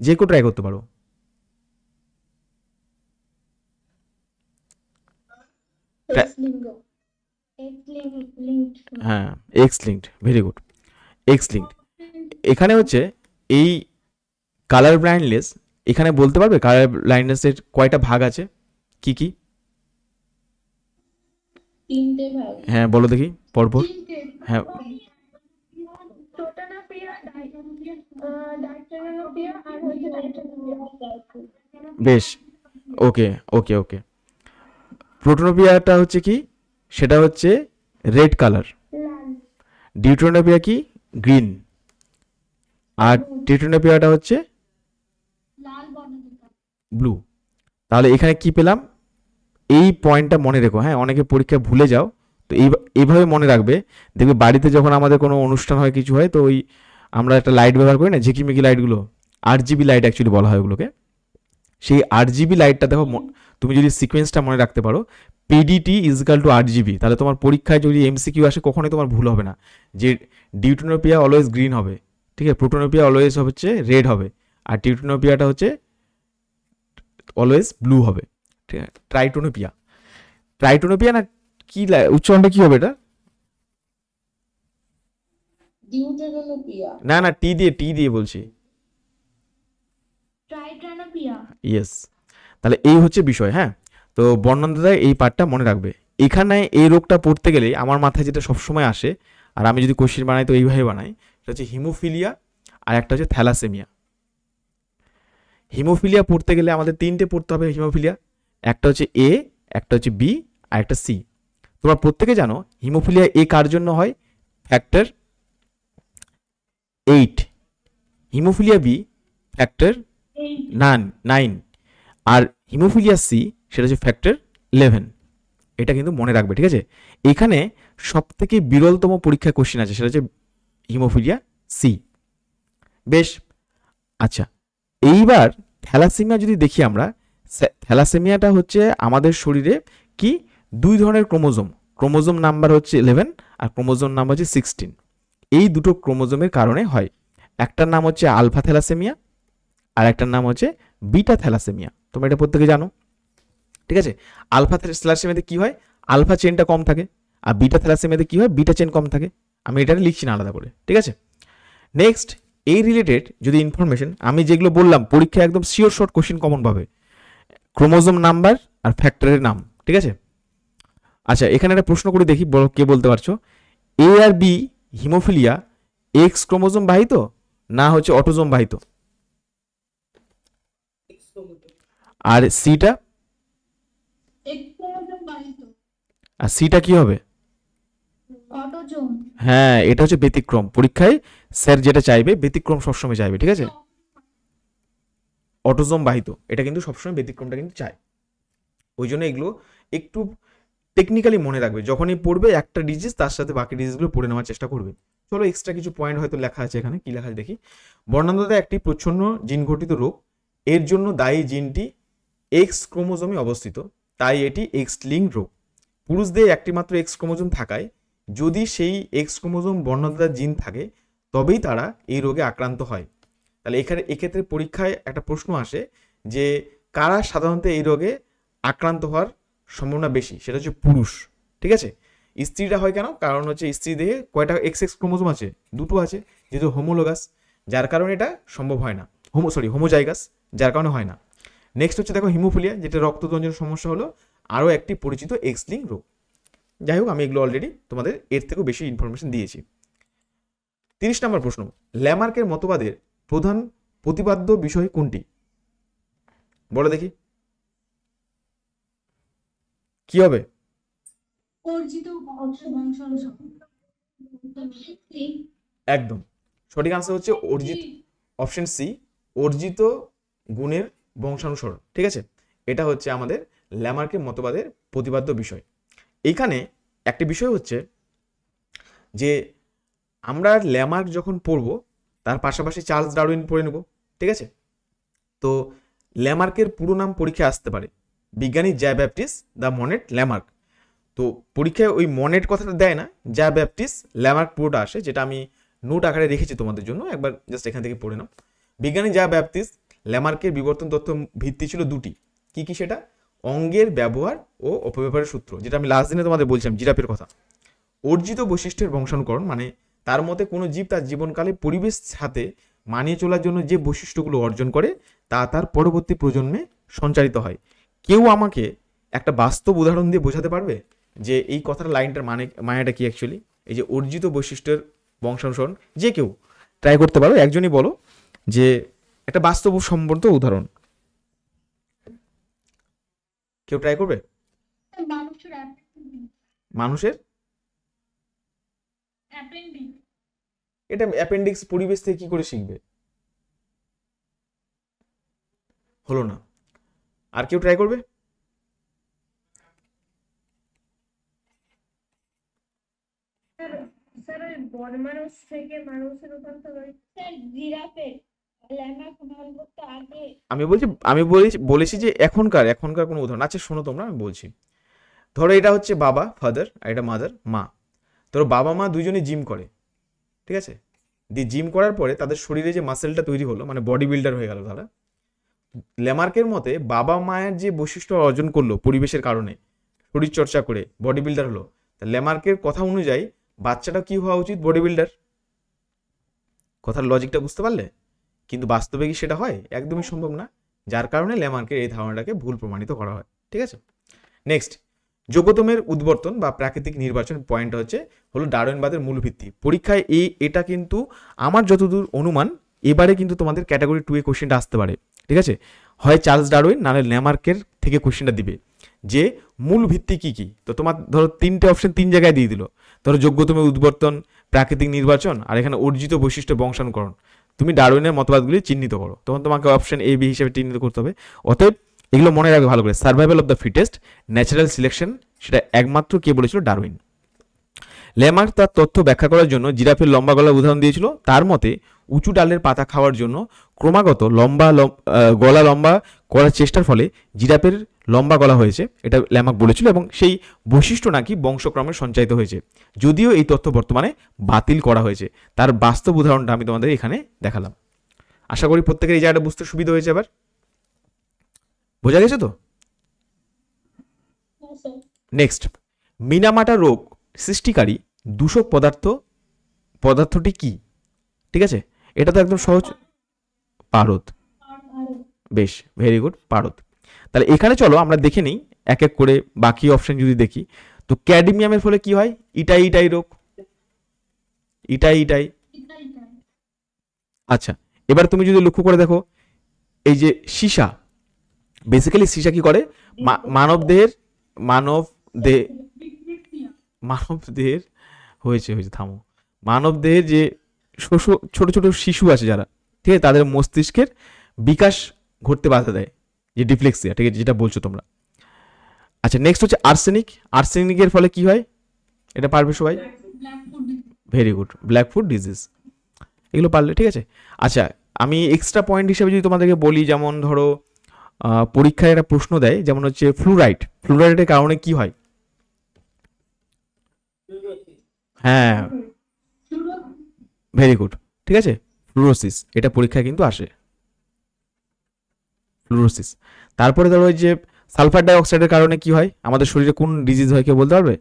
যে কেউ ট্রাই করতে পারো। হ্যাঁ, x linked, very good, x linked. এখানে হচ্ছে এই কালার ব্লাইন্ডনেস, এখানে বলতে পারবে কালার ব্লাইন্ডনেসের কয়টা ভাগ আছে, কি কি? তিনটে ভাগ। হ্যাঁ বলো দেখি পরপর। হ্যাঁ, টোটানোপিয়া, ডাইটেনোপিয়া আর হচ্ছে নাইট্রোজেন। বেশ, ওকে ওকে ওকে। প্রোটোনোপিয়াটা হচ্ছে কি, সেটা হচ্ছে রেড কালার, লাল। ডিউটেরোনোপিয়া কি গ্রিন, আর টেট্রানোপিয়াটা হচ্ছে লাল বর্ণবিকা। ব্লু। তাহলে এখানে কি পেলাম, এই পয়েন্টটা মনে রেখো, হ্যাঁ, অনেকে পরীক্ষা ভুলে যাও, তো এইভাবে মনে রাখবে। দেখবে বাড়িতে যখন আমাদের কোনো অনুষ্ঠান হয়, কিছু হয়, তো ওই আমরা একটা লাইট ব্যবহার করি না, ঝিকিমিকি লাইটগুলো, RGB লাইট অ্যাকচুয়ালি বলা হয় ওগুলোকে। সেই RGB লাইটটা দেখো, তুমি যদি সিকোয়েন্সটা মনে রাখতে পারো, PDT ইজকাল টু RGB, তাহলে তোমার পরীক্ষায় যদি MCQ আসে কখনোই তোমার ভুল হবে না, যে ডিউটেনোপিয়া অলওয়েজ গ্রিন হবে, ঠিক আছে, প্রোটোনোপিয়া অলওয়েজ হচ্ছে রেড হবে, আর টিউটোনোপিয়াটা হচ্ছে অলওয়েজ ব্লু হবে, ঠিক আছে। ট্রাইটোনোপিয়া, ট্রাইটোনোপিয়া না কি উচ্চারণটা কি হবে এটা? ডিউটেরোনোপিয়া। না না, টি দিয়ে বলছি। ট্রাইট্রানোপিয়া। ইয়েস। তাহলে এই হচ্ছে বিষয়, হ্যাঁ। তো বর্ণনাদায় এই পার্টটা মনে রাখবে। এখানে এই রোগটা পড়তে গেলেই আমার মাথায় যেটা সবসময় আসে, আর আমি যদি কোশ্চেন বানাই তো এইভাবে বানাই, সেটা হচ্ছে হিমোফিলিয়া, আর একটা হচ্ছে থ্যালাসেমিয়া। হিমোফিলিয়া পড়তে গেলে আমাদের তিনটে পড়তে হবে হিমোফিলিয়া, একটা হচ্ছে A, একটা হচ্ছে B, আর একটা C। তোমরা প্রত্যেকে জানো হিমোফিলিয়া A কার জন্য হয়, ফ্যাক্টর 8, হিমোফিলিয়া B ফ্যাক্টর 9, আর হিমোফিলিয়া C সেটা হচ্ছে ফ্যাক্টর 11। এটা কিন্তু মনে রাখবে, ঠিক আছে। এখানে সব থেকে বিরলতম পরীক্ষা কোশ্চেন আছে, সেটা হচ্ছে হিমোফিলিয়া C। বেশ, আচ্ছা, এইবার থ্যালাসেমিয়া যদি দেখি আমরা, থ্যালাসেমিয়াটা হচ্ছে আমাদের শরীরে কি দুই ধরনের ক্রোমোজোম, ক্রোমোজোম নাম্বার হচ্ছে 11 আর ক্রোমোজোম নাম্বার হচ্ছে 16। এই দুটো ক্রোমোজোমের কারণে হয়। একটার নাম হচ্ছে আলফা থ্যালাসেমিয়া, আর একটার নাম হচ্ছে বিটা থ্যালাসেমিয়া। তোমরা এটা প্রত্যেকে জানো, ঠিক আছে। আলফা থ্যালাসেমিয়াতে কি হয়, আলফা চেনটা কম থাকে, আর বিটা থ্যালাসেমিয়াতে কি হয়, বিটা চেন কম থাকে। আমি এটা লিখছি না আলাদা করে, ঠিক আছে। নেক্সট, এই রিলেটেড যদি ইনফরমেশন আমি যেগুলো বললাম, পরীক্ষায় একদম শিওর শর্ট কোশ্চেন কমন পাবে, ক্রোমোজোম নাম্বার আর ফ্যাক্টরের নাম, ঠিক আছে। আচ্ছা, এখানে একটা প্রশ্ন করে দেখি, বলো কে বলতে পারছো। A আর B হিমোফিলিয়া এক্স ক্রোমোজোম বাহিত না হচ্ছে অটোজোম বাহিত, আর সিটা, এক্স ক্রোমোজোম বাহিত। আর সিটা কি হবে? অটোজোম। হ্যাঁ, এটা হচ্ছে ব্যতিক্রম। পরীক্ষায় স্যার যেটা চাইবে, ব্যতিক্রম সবসময় চাইবে, ঠিক আছে। অটোজোম বাহিত, এটা কিন্তু সবসময় ব্যতিক্রমটা কিন্তু চায়। ওই জন্য এগুলো একটু টেকনিক্যালি মনে রাখবে, যখনই পড়বে একটা ডিজিজ তার সাথে বাকি ডিজিজগুলো পড়ে নেওয়ার চেষ্টা করবে। চলো, এক্সট্রা কিছু পয়েন্ট হয়তো লেখা আছে এখানে, কি লেখা আছে দেখি। বর্ণান্ধতা একটি প্রচ্ছন্ন জিন ঘটিত রোগ, এর জন্য দায়ী জিনটি এক্স ক্রোমোজোমে অবস্থিত, তাই এটি এক্স লিঙ্ক রোগ। পুরুষদের একটি মাত্র এক্স ক্রোমোজোম থাকায় যদি সেই এক্স ক্রোমোজোম বর্ণান্ধতার জিন থাকে, তবেই তারা এই রোগে আক্রান্ত হয়। তাহলে এক্ষেত্রে পরীক্ষায় একটা প্রশ্ন আসে যে কারা সাধারণত এই রোগে আক্রান্ত হওয়ার সম্ভাবনা বেশি, সেটা হচ্ছে পুরুষ, ঠিক আছে। স্ত্রীরা হয় কেন, কারণ হচ্ছে স্ত্রী দেহে কয়টা এক্স ক্রোমোজোম আছে, দুটো আছে, যেহেতু হোমোলোগাস, যার কারণে এটা সম্ভব হয় না, হোমোজাইগাস, যার কারণে হয় না। নেক্সট হচ্ছে দেখো হিমোফিলিয়া, যেটা রক্ততঞ্জনের সমস্যা হলো আরও একটি পরিচিত এক্স লিঙ্ক রোগ। যাই হোক, আমি এগুলো অলরেডি তোমাদের এর থেকেও বেশি ইনফরমেশন দিয়েছি। 30 নম্বর প্রশ্ন, ল্যামার্কের মতবাদের প্রধান প্রতিপাদ্য বিষয় কোনটি? বলো দেখি কি হবে। অর্জিত বংশানুসরণ। একদম সঠিক আনসার হচ্ছে অর্জিত, অপশন সি, অর্জিত গুণের বংশানুসরণ, ঠিক আছে। এটা হচ্ছে আমাদের ল্যামার্কের মতবাদের প্রতিপাদ্য বিষয়। এইখানে একটি বিষয় হচ্ছে যে আমরা ল্যামার্ক যখন পড়ব, তার পাশাপাশি চার্লস ডারউইন পড়ে নেব, ঠিক আছে। তো ল্যামার্কের পুরো নাম পরীক্ষায় আসতে পারে, বিজ্ঞানী জ্যা ব্যাপটিস্ট দ্য মনেট ল্যামার্ক। তো পরীক্ষায় ওই মনেট কথাটা দেয় না, জ্যা ব্যাপটিস্ট ল্যামার্ক পুরোটা আসে, যেটা আমি নোট আকারে রেখেছি তোমাদের জন্য, একবার জাস্ট এখান থেকে পড়ে নাও। বিজ্ঞানী জ্যা ব্যাপটিস্ট ল্যামার্কের বিবর্তন তত্ত্ব ভিত্তি ছিল দুটি, কি কি সেটা, অঙ্গের ব্যবহার ও অপব্যবহারের সূত্র, যেটা আমি লাস্ট দিনে তোমাদের বলছিলাম জিরাফের কথা। অর্জিত বৈশিষ্ট্যের বংশানুকরণ, মানে তার মতে কোনো জীব তার জীবনকালে পরিবেশ সাথে মানিয়ে চলার জন্য যে বৈশিষ্ট্যগুলো অর্জন করে তা তার পরবর্তী প্রজন্মে সঞ্চারিত হয়। কেউ আমাকে একটা বাস্তব উদাহরণ দিয়ে বোঝাতে পারবে যে এই কথার লাইনটার মানেটা কি অ্যাকচুয়ালি? এই যে অর্জিত বৈশিষ্ট্যের বংশানুসরণ, যে কেউ ট্রাই করতে পারো, একজনই বলো যে একটা বাস্তবসম্মত উদাহরণ, কেউ ট্রাই করবে? মানুষের মানুষের অ্যাপেন্ডিক্স। এটা অ্যাপেন্ডিক্স পরিবেশ থেকে কি করে শিখবে? হলো না। আর কেউ ট্রাই করবে? স্যার ওই বড় মানুষ থেকে মানুষের রূপান্তর হয় স্যার জিরাফের ল্যাঙ্গা প্রমাণ করতে আগে। আমি বলেছি যে এখনকার কোনো উদাহরণ। আচ্ছা শোনো তোমরা, আমি বলছি। ধরো এটা হচ্ছে বাবা, ফাদার, আর এটা মাদার, মা। ধরো বাবা মা দুইজনে জিম করে, ঠিক আছে? দিয়ে জিম করার পরে তাদের শরীরে যে মাসেলটা তৈরি হলো, মানে বডি বিল্ডার হয়ে গেল তারা। ল্যামার্কের মতে বাবা মায়ের যে বৈশিষ্ট্য অর্জন করলো পরিবেশের কারণে, শরীর চর্চা করে বডি বিল্ডার হলো, তা ল্যামার্কের কথা অনুযায়ী বাচ্চাটা কি হওয়া উচিত? Body builder. কথার লজিকটা বুঝতে পারলে? কিন্তু বাস্তবে কি সেটা হয়? একদমই সম্ভব না। যার কারণে ল্যামার্কের এই ধারণাটাকে ভুল প্রমাণিত করা হয়, ঠিক আছে? নেক্সট, যোগ্যতমের উদ্বর্তন বা প্রাকৃতিক নির্বাচন পয়েন্টটা হলো ডারউইনবাদের মূল ভিত্তি। পরীক্ষায় এটা কিন্তু আমার যতদূর অনুমান এবারে কিন্তু তোমাদের ক্যাটাগরি 2 এ কোশ্চেনটা আসতে পারে, ঠিক আছে? হয় চার্লস ডারউইন নাহলে ল্যামার্কের থেকে কোশ্চেনটা দিবে যে মূল ভিত্তি কি কি। তো তোমার ধরো 3টে অপশন 3 জায়গায় দিয়ে দিল। ধরো যোগ্যতমের উদ্বর্তন, প্রাকৃতিক নির্বাচন, আর এখানে অর্জিত বৈশিষ্ট্য বংশানুকরণ। তুমি ডারউইনের মতবাদগুলি চিহ্নিত করো, তখন তোমাকে অপশন এ বি হিসেবে চিহ্নিত করতে হবে। অতএব এগুলো মনে রাখবে ভালো করে। Survival of the fittest, natural selection, সেটা একমাত্র কে বলেছিল? ডারউইন। ল্যামার্ক তার তথ্য ব্যাখ্যা করার জন্য জিরাফের লম্বা গলার উদাহরণ দিয়েছিল। তার মতে উঁচু ডালের পাতা খাওয়ার জন্য ক্রমাগত গলা লম্বা করার চেষ্টার ফলে জিরাফের লম্বা গলা হয়েছে, এটা ল্যামার্ক বলেছিল, এবং সেই বৈশিষ্ট্য নাকি বংশক্রমে সঞ্চারিত হয়েছে। যদিও এই তথ্য বর্তমানে বাতিল করা হয়েছে। তার বাস্তব উদাহরণটা আমি তোমাদের এখানে দেখালাম। আশা করি প্রত্যেকের এই জায়গাটা বুঝতে সুবিধা হয়েছে। এবার বোঝা গেছে তো? হ্যাঁ স্যার। নেক্সট, মিনামাটা রোগ সৃষ্টিকারী দূষক পদার্থটি কি? ঠিক আছে, এটা তো একদম সহজ। পারদ। বেশ, ভেরি গুড, পারদ। তাহলে এখানে চলো আমরা দেখে নিই এক এক করে বাকি অপশন যদি দেখি। তো ক্যাডমিয়ামের ফলে কি হয়? ইটাই রোগ। ইটাই। আচ্ছা, এবার তুমি যদি লক্ষ্য করে দেখো, এই যে সীসা, বেসিক্যালি সীসা কি করে? মানব দেহের হয়েছে থামো। মানব দেহের যে ছোট ছোট শিশু আছে যারা, ঠিক আছে, তাদের মস্তিষ্কের বিকাশ ঘটতে বাধা দেয়, যে ডিফ্লেক্সিয়া, ঠিক আছে, যেটা বলছো তোমরা। আচ্ছা, নেক্সট হচ্ছে আর্সেনিকের ফলে কি হয়? এটা পারবে সবাই? Very good, black foot disease. এগুলো পারলে, ঠিক আছে। আচ্ছা, আমি এক্সট্রা পয়েন্ট হিসেবে যদি তোমাদেরকে বলি, যেমন ধরো পরীক্ষায় একটা প্রশ্ন দেয়, যেমন হচ্ছে ফ্লুরাইডের কারণে কি হয়? হ্যাঁ, ভেরি গুড, ঠিক আছে, ফ্লুরোসিস। এটা পরীক্ষায় কিন্তু আসে, ফ্লুরোসিস। তারপরে ধরো ওই যে সালফার ডাই অক্সাইডের কারণে কি হয়? আমাদের শরীরে কোন ডিজিজ হয় কেউ বলতে পারবে?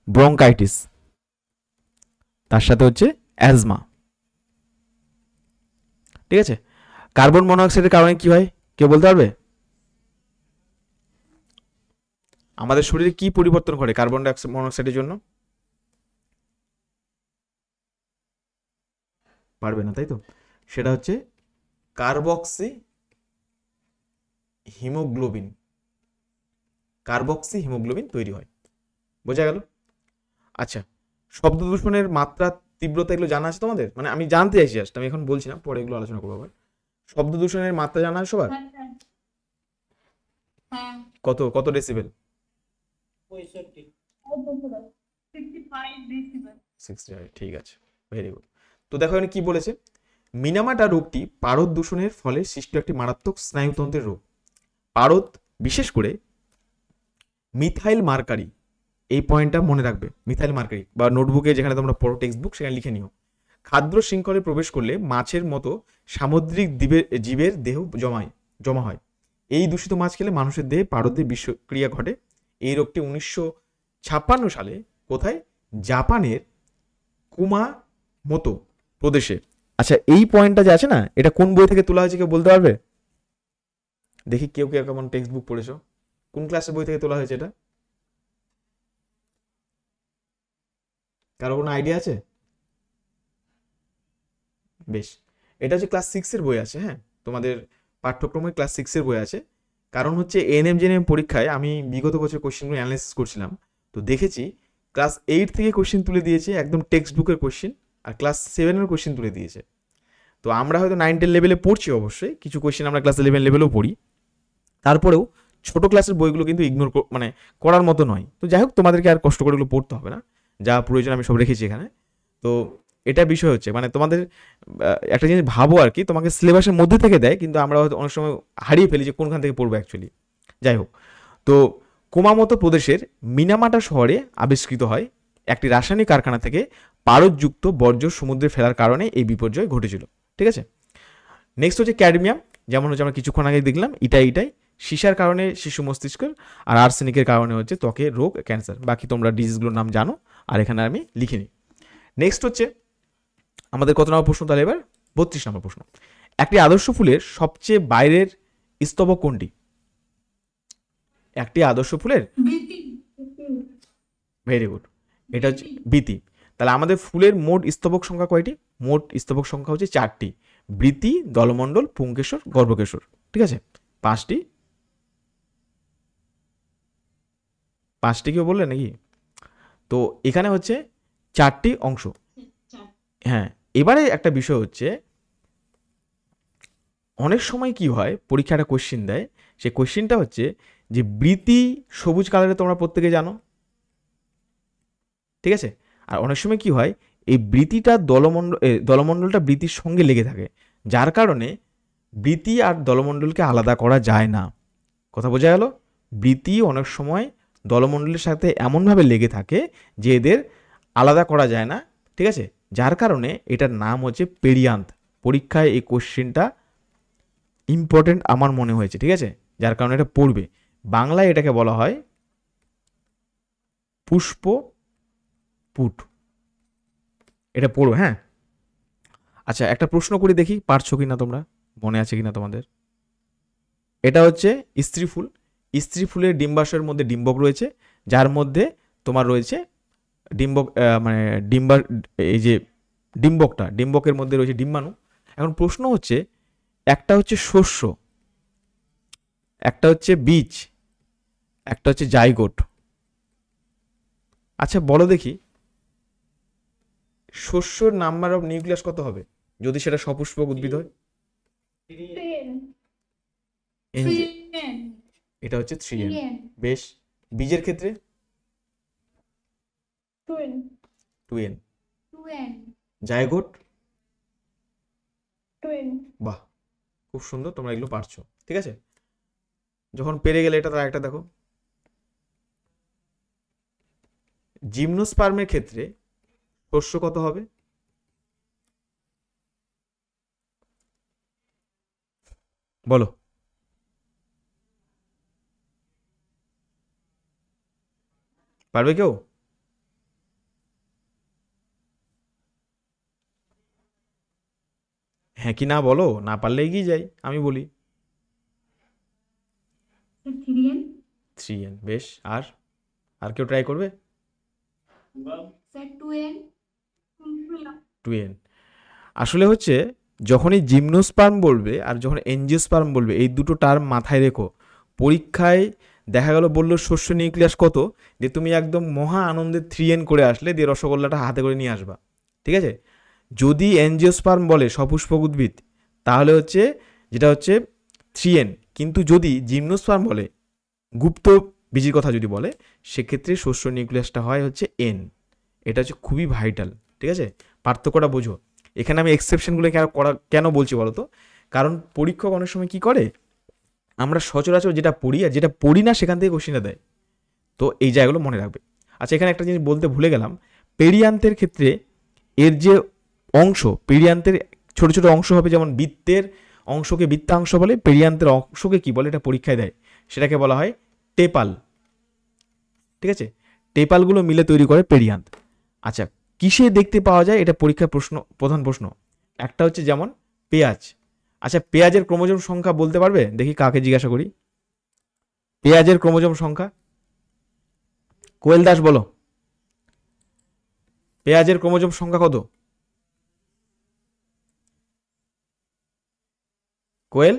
ব্রঙ্কাইটিস। তার সাথে হচ্ছে অ্যাজমা, ঠিক আছে। কার্বন মনোঅক্সাইডের কারণে কি হয় কেউ বলতে পারবে? আমাদের শরীরে কি পরিবর্তন ঘটে কার্বন মনোঅক্সাইডের জন্য? পারবে না, তাই তো। সেটা হচ্ছে কার্বক্সি হিমোগ্লোবিন তৈরি হয়। বোঝা গেল? আচ্ছা, শব্দ দূষণের মাত্রা, তীব্রতা, এগুলো জানা আছে তোমাদের? মানে আমি জানতে চাইছি জাস্ট, আমি এখন বলছি না, পরে এগুলো আলোচনা করবো আবার। শব্দ দূষণের মাত্রা জানা আছে সবার? কত কত ডেসিবেল? 65, ঠিক আছে, ভেরি গুড। তো দেখো এখানে কি বলেছে, মিনামাটা রোগটি পারদ দূষণের ফলে সৃষ্ট একটি মারাত্মক স্নায়ুতন্ত্রের রোগ। পারদ, বিশেষ করে মিথাইল মার্কারি, এই পয়েন্টটা মনে রাখবে, মিথাইল মার্কারি, বা নোটবুকে যেখানে তোমরা পড়ো টেক্সট বুক, সেখানে লিখে নিও। খাদ্য শৃঙ্খলে প্রবেশ করলে মাছের মতো সামুদ্রিক জীবের দেহ জমা হয়। এই দূষিত মাছ খেলে মানুষের দেহে পারদের বিষক্রিয়া ঘটে। এই রোগটি 1956 সালে কোথায়? জাপানের কুমামোতো প্রদেশে। আচ্ছা, এই পয়েন্টটা যে আছে না, এটা কোন বই থেকে তোলা হয়েছে কেউ বলতে পারবে? দেখি কেউ কেমন টেক্সট বুক পড়েছো, কোন ক্লাসের বই থেকে তোলা হয়েছে এটা? কারো কোনো আইডিয়া আছে? বেশ, এটা হচ্ছে ক্লাস 6-এর বই আছে, হ্যাঁ, তোমাদের পাঠ্যক্রমে ক্লাস 6-এর বই আছে। কারণ হচ্ছে এএনএম জেএনএম পরীক্ষায় আমি বিগত বছর কোশ্চেনগুলো অ্যানালাইসিস করছিলাম, তো দেখেছি ক্লাস 8 থেকে কোশ্চেন তুলে দিয়েছে, একদম টেক্সট বুকের কোশ্চেন, আর ক্লাস 7-এর কোশ্চেন তুলে দিয়েছে। তো আমরা হয়তো 9-10 লেভেলে পড়ছি, অবশ্যই কিছু কোশ্চেন আমরা ক্লাস 11 লেভেলেও পড়ি, তারপরেও ছোট ক্লাসের বইগুলো কিন্তু ইগনোর মানে করার মতো নয়। তো যাই হোক, তোমাদেরকে আর কষ্ট করে এগুলো পড়তে হবে না, যা প্রয়োজন আমি সব রেখেছি এখানে। তো এটা বিষয় হচ্ছে মানে তোমাদের একটা জিনিস ভাবো আর কি, তোমাকে সিলেবাসের মধ্যে থেকে দেয়, কিন্তু আমরা হয়তো অনেক সময় হারিয়ে ফেলি যে কোনখান থেকে পড়বো অ্যাকচুয়ালি। যাই হোক, তো কুমামোতো প্রদেশের মিনামাটা শহরে আবিষ্কৃত হয় একটি রাসায়নিক কারখানা থেকে পারদযুক্ত বর্জ্য সমুদ্রে ফেলার কারণে এই বিপর্যয় ঘটেছিল। ঠিক আছে, নেক্সট হচ্ছে ক্যাডমিয়াম, যেমন হচ্ছে আমরা কিছুক্ষণ আগে দেখলাম ইটাই সীসার কারণে শিশু মস্তিষ্কের, আর আর্সেনিকের কারণে হচ্ছে ত্বকের রোগ, ক্যান্সার। বাকি তোমরা ডিজিজগুলোর নাম জানো, আর এখানে আমি লিখিনি। নেক্সট হচ্ছে আমাদের কত নম্বর প্রশ্ন তাহলে এবার? 32 নম্বর প্রশ্ন। একটি আদর্শ ফুলের সবচেয়ে বাইরের স্তবক কোনটি? একটি আদর্শ ফুলের, ভেরি গুড, এটা হচ্ছে বৃতি। তাহলে আমাদের ফুলের মোট স্তবক সংখ্যা কয়টি? মোট স্তবক সংখ্যা হচ্ছে 4টি, বৃতি, দলমণ্ডল, পুংকেশর, গর্ভকেশর। ঠিক আছে, 5টি কেউ বললে নাকি? তো এখানে হচ্ছে 4টি অংশ। হ্যাঁ, এবারে একটা বিষয় হচ্ছে অনেক সময় কি হয়, পরীক্ষাটা কোশ্চেন দেয়, সেই কোশ্চেনটা হচ্ছে যে বৃতি সবুজ কালারে তোমরা প্রত্যেকে জানো, ঠিক আছে, আর অনেক সময় কি হয় এই বৃতিটা দলমণ্ডলটা বৃতির সঙ্গে লেগে থাকে, যার কারণে বৃতি আর দলমণ্ডলকে আলাদা করা যায় না। কথা বোঝা গেল? বৃতি অনেক সময় দলমণ্ডলের সাথে এমনভাবে লেগে থাকে যে এদের আলাদা করা যায় না। ঠিক আছে, যার কারণে এটার নাম হচ্ছে পেরিয়ান্থ। পরীক্ষায় এই কোশ্চেনটা ইম্পর্টেন্ট আমার মনে হয়েছে, ঠিক আছে, যার কারণে এটা পড়বে। বাংলায় এটাকে বলা হয় পুষ্পপুট, এটা পড়ো, হ্যাঁ। আচ্ছা, একটা প্রশ্ন করি, দেখি পারছো কিনা তোমরা, মনে আছে কিনা তোমাদের। এটা হচ্ছে স্ত্রী ফুল। স্ত্রী ফুলের ডিম্বাশয়ের মধ্যে ডিম্বক রয়েছে, যার মধ্যে তোমার রয়েছে ডিম্বক, মানে এই যে ডিম্বকের মধ্যে রয়েছে ডিম্বাণু। এখন প্রশ্ন হচ্ছে, একটা হচ্ছে শস্য, একটা হচ্ছে বীজ, একটা হচ্ছে জাইগোট। আচ্ছা বলো দেখি, শস্যর নাম্বার অফ নিউক্লিয়াস কত হবে যদি সেটা সপুষ্পক উদ্ভিদ হয়? 10 এটা হচ্ছে 3n। বেশ, বীজের ক্ষেত্রে 2n, জাইগোট 2n। বাহ, খুব সুন্দর, তোমরা এগুলো পারছো। ঠিক আছে, যখন পেরে গেলে এটা, তার একটা দেখো, জিমনোস্পার্মের ক্ষেত্রে শস্য কত হবে? বলো, পারবে কেউ? হ্যাঁ কি না বলো, না পারলে এগিয়ে যাই, আমি বলি 3n। বেশ, আর আর কেউ ট্রাই করবে? 2n। আসলে হচ্ছে যখনই জিমনোস্পার্ম বলবে আর যখন এনজিওস্পার্ম বলবে, এই দুটো টার্ম মাথায় রেখো। পরীক্ষায় দেখা গেল বললো শস্য নিউক্লিয়াস কত, যে তুমি একদম মহা আনন্দে 3n করে আসলে, দিয়ে রসগোল্লাটা হাতে করে নিয়ে আসবা। ঠিক আছে, যদি এনজিওস্পার্ম বলে সপুষ্পক উদ্ভিদ, তাহলে হচ্ছে যেটা হচ্ছে 3n, কিন্তু যদি জিমনোস্পার্ম বলে, গুপ্ত বীজের কথা যদি বলে, সেক্ষেত্রে শস্য নিউক্লিয়াসটা হয় হচ্ছে n। এটা হচ্ছে খুবই ভাইটাল। ঠিক আছে, পার্থক্যটা বোঝো। এখানে আমি এক্সেপশনগুলো কেন বলছি বলো তো, কারণ পরীক্ষক অনেক সময় কি করে, আমরা সচরাচর যেটা পড়ি আর যেটা পড়ি না সেখান থেকে কোশ্চেনটা দেয়, তো এই জায়গাগুলো মনে রাখবে। আচ্ছা, এখানে একটা জিনিস বলতে ভুলে গেলাম, পেরিয়ান্তের ক্ষেত্রে এর যে অংশ, পেরিয়ান্তের ছোট ছোট অংশ হবে, যেমন বৃত্তের অংশকে বৃত্তাংশ বলে, পেরিয়ান্তের অংশকে কি বলে এটা পরীক্ষায় দেয়, সেটাকে বলা হয় টেপাল। ঠিক আছে, টেপালগুলো মিলে তৈরি করে পেরিয়ান্ত। আচ্ছা, কিসে দেখতে পাওয়া যায়, এটা পরীক্ষার প্রধান প্রশ্ন। একটা হচ্ছে যেমন পেঁয়াজ। আচ্ছা, পেঁয়াজের ক্রোমোজোম সংখ্যা বলতে পারবে? দেখি কাকে জিজ্ঞাসা করি, পেঁয়াজের ক্রোমোজোম সংখ্যা। কোয়েল দাস বলো, পেঁয়াজের ক্রোমোজোম সংখ্যা কত? কোয়েল,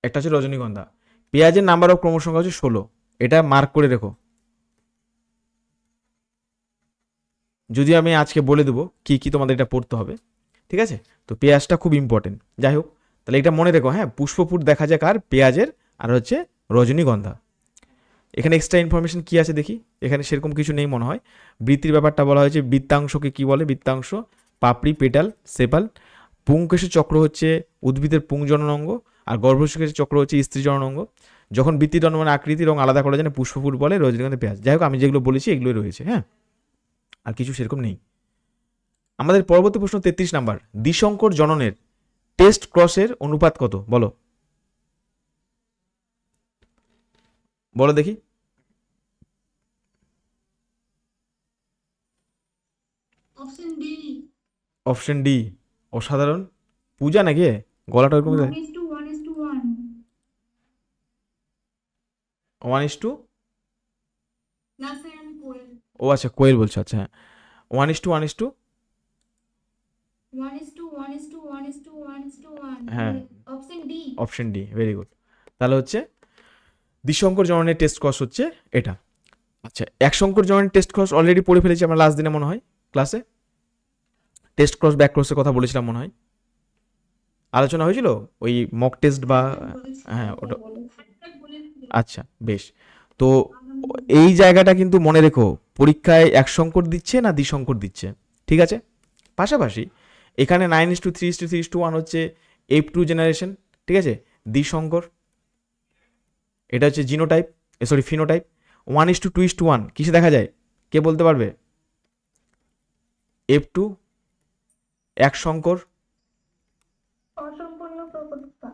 একটা হচ্ছে রজনীগন্ধা। পেঁয়াজের নাম্বার অফ ক্রোমোসোম হচ্ছে 16, এটা মার্ক করে রেখো। যদি আমি আজকে বলে দেবো কি কি তোমাদের এটা পড়তে হবে, ঠিক আছে? তো পেঁয়াজটা খুব ইম্পর্টেন্ট। যাই হোক, তাহলে এটা মনে রেখো, হ্যাঁ, পুষ্পপুট দেখা যায় কার? পেঁয়াজের, আর হচ্ছে রজনীগন্ধা। এখানে এক্সট্রা ইনফরমেশন কি আছে দেখি, এখানে সেরকম কিছু নেই মনে হয়। বৃত্তির ব্যাপারটা বলা হয়েছে, বৃত্তাংশকে কি বলে? বৃত্তাংশ, পাপড়ি, পেটাল, সেপাল। পুংকেশী চক্র হচ্ছে উদ্ভিদের পুংজনন অঙ্গ, আর গর্ভকেশী চক্র হচ্ছে স্ত্রী জনন অঙ্গ। যখন বৃত্তি মানে আকৃতি রং আলাদা করা যায় না, পুষ্পপুট বলে, রজনীগন্ধা, পেঁয়াজ। যাই হোক, আমি যেগুলো বলেছি এগুলোই রয়েছে, হ্যাঁ, আর কিছু সেরকম নেই। আমাদের পরবর্তী প্রশ্ন 33 নাম্বার, দ্বিসংকর জননের টেস্ট ক্রসের অনুপাত কত? বলো, বলো দেখি। Option D. অপশন ডি, অসাধারণ। পূজা নাকি গলাটা ওরকম? 1:1:1। 1:, না স্যার, আমি কোয়েল। ও আচ্ছা, কোয়েল বলছো, আচ্ছা, হ্যাঁ, 1:1:, 1:1:1:1:1। হ্যাঁ, option D. Option D, very good. তাহলে হচ্ছে দ্বিসংকর জননের টেস্ট ক্রস হচ্ছে এটা। আচ্ছা, এক সংকর জননের টেস্ট ক্রস অলরেডি পড়ে ফেলেছি আমরা লাস্ট দিনে মনে হয় ক্লাসে। টেস্ট ক্রস ব্যাক ক্রসের কথা বলেছিলাম মনে হয়, আলোচনা হয়েছিল ওই মক টেস্ট বা, হ্যাঁ ওটা, আচ্ছা বেশ। তো এই জায়গাটা কিন্তু মনে রেখো, পরীক্ষায় এক সংকর দিচ্ছে না দ্বিসংকর দিচ্ছে, ঠিক আছে? পাশাপাশি এখানে 9:3:3:1 হচ্ছে F2 জেনারেশন, ঠিক আছে? দ্বিসংকর, এটা হচ্ছে জিনোটাইপ, সরি ফিনোটাইপ। 1:2:1 কিসে দেখা যায়? কে বলতে পারবে? F2 এক সংকর, অসম্পূর্ণ প্রকটতা।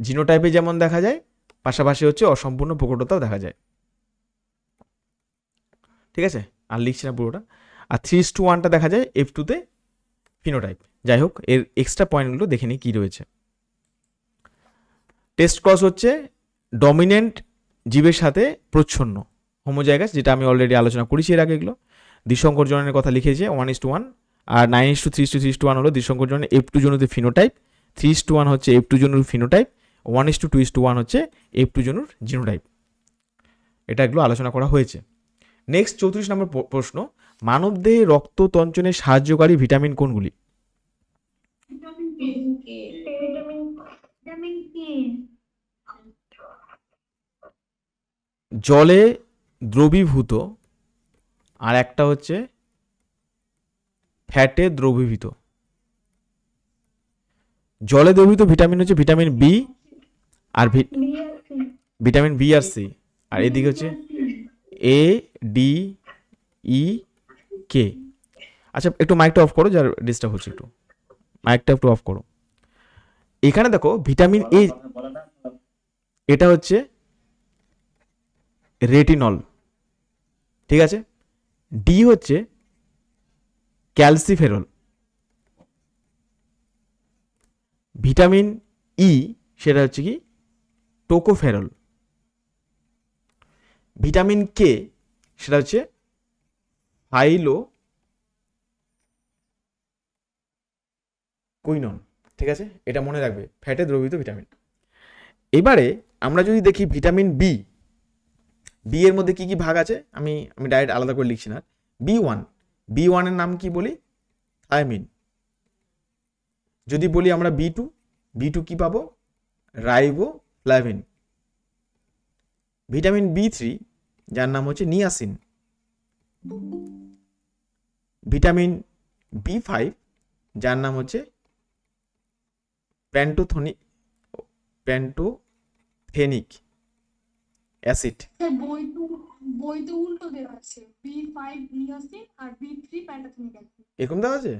জিনোটাইপে যেমন দেখা যায়, পাশাপাশি হচ্ছে অসম্পূর্ণ প্রকটতাও দেখা যায়, ঠিক আছে? আর লিখছি না পুরোটা। আর 3:1টা দেখা যায় F2তে ফিনোটাইপ। যাই হোক, এর এক্সট্রা পয়েন্টগুলো দেখে নিই কী রয়েছে। টেস্ট ক্রস হচ্ছে ডমিনেন্ট জীবের সাথে প্রচ্ছন্ন হোমোজাইগাস, যেটা আমি অলরেডি আলোচনা করেছি এর আগে। এগুলো দ্বিসংকর জননের কথা লিখেছে 1:1, আর 9:3:3:1 হলো দ্বিসংকর জননের F2 জনুতে ফিনোটাইপ, 3:1 হচ্ছে F2 জনুর ফিনোটাইপ, 1:2:1 হচ্ছে F2 জনুর জিনোটাইপ। এটা এগুলো আলোচনা করা হয়েছে। নেক্সট 34 নম্বর প্রশ্ন, মানবদেহে রক্ত তঞ্চনে সাহায্যকারী ভিটামিন কোনগুলি? Vitamin K. Vitamin K. জলে দ্রবীভূত, আর একটা হচ্ছে ফ্যাটে দ্রবীভূত। জলে দ্রবীভূত ভিটামিন হচ্ছে ভিটামিন বি, আর ভিটামিন বি আর সি, আর এদিকে হচ্ছে এ ডি ই কে। আচ্ছা, একটু মাইকটা অফ করো, যার ডিস্টার্ব হচ্ছে, একটু মাইকটা একটু অফ করো। এখানে দেখো ভিটামিন এ, এটা হচ্ছে রেটিনল, ঠিক আছে? ডি হচ্ছে ক্যালসিফেরল। ভিটামিন ই সেটা হচ্ছে কি টোকোফেরল। ভিটামিন কে সেটা হচ্ছে ফাইলো কুইনন, ঠিক আছে? এটা মনে রাখবে, ফ্যাটে দ্রবীভূত ভিটামিন। এবারে আমরা যদি দেখি ভিটামিন বি, বি এর মধ্যে কি কি ভাগ আছে, আমি ডাইরেক্ট আলাদা করে লিখছি না। বি ওয়ান এর নাম কি বলি? থায়ামিন। যদি বলি আমরা বি টু কি পাবো? রাইবোফ্লাভিন। ভিটামিন বি3 যার নাম হচ্ছে নিয়াসিন। ভিটামিন বি5 যার নাম হচ্ছে প্যান্টোথেনিক অ্যাসিড। বইতে উল্টো দেওয়া আছে, B5 নিয়াসিন আর B3 প্যান্টোথেনিক অ্যাসিড। এরকম দেওয়া আছে?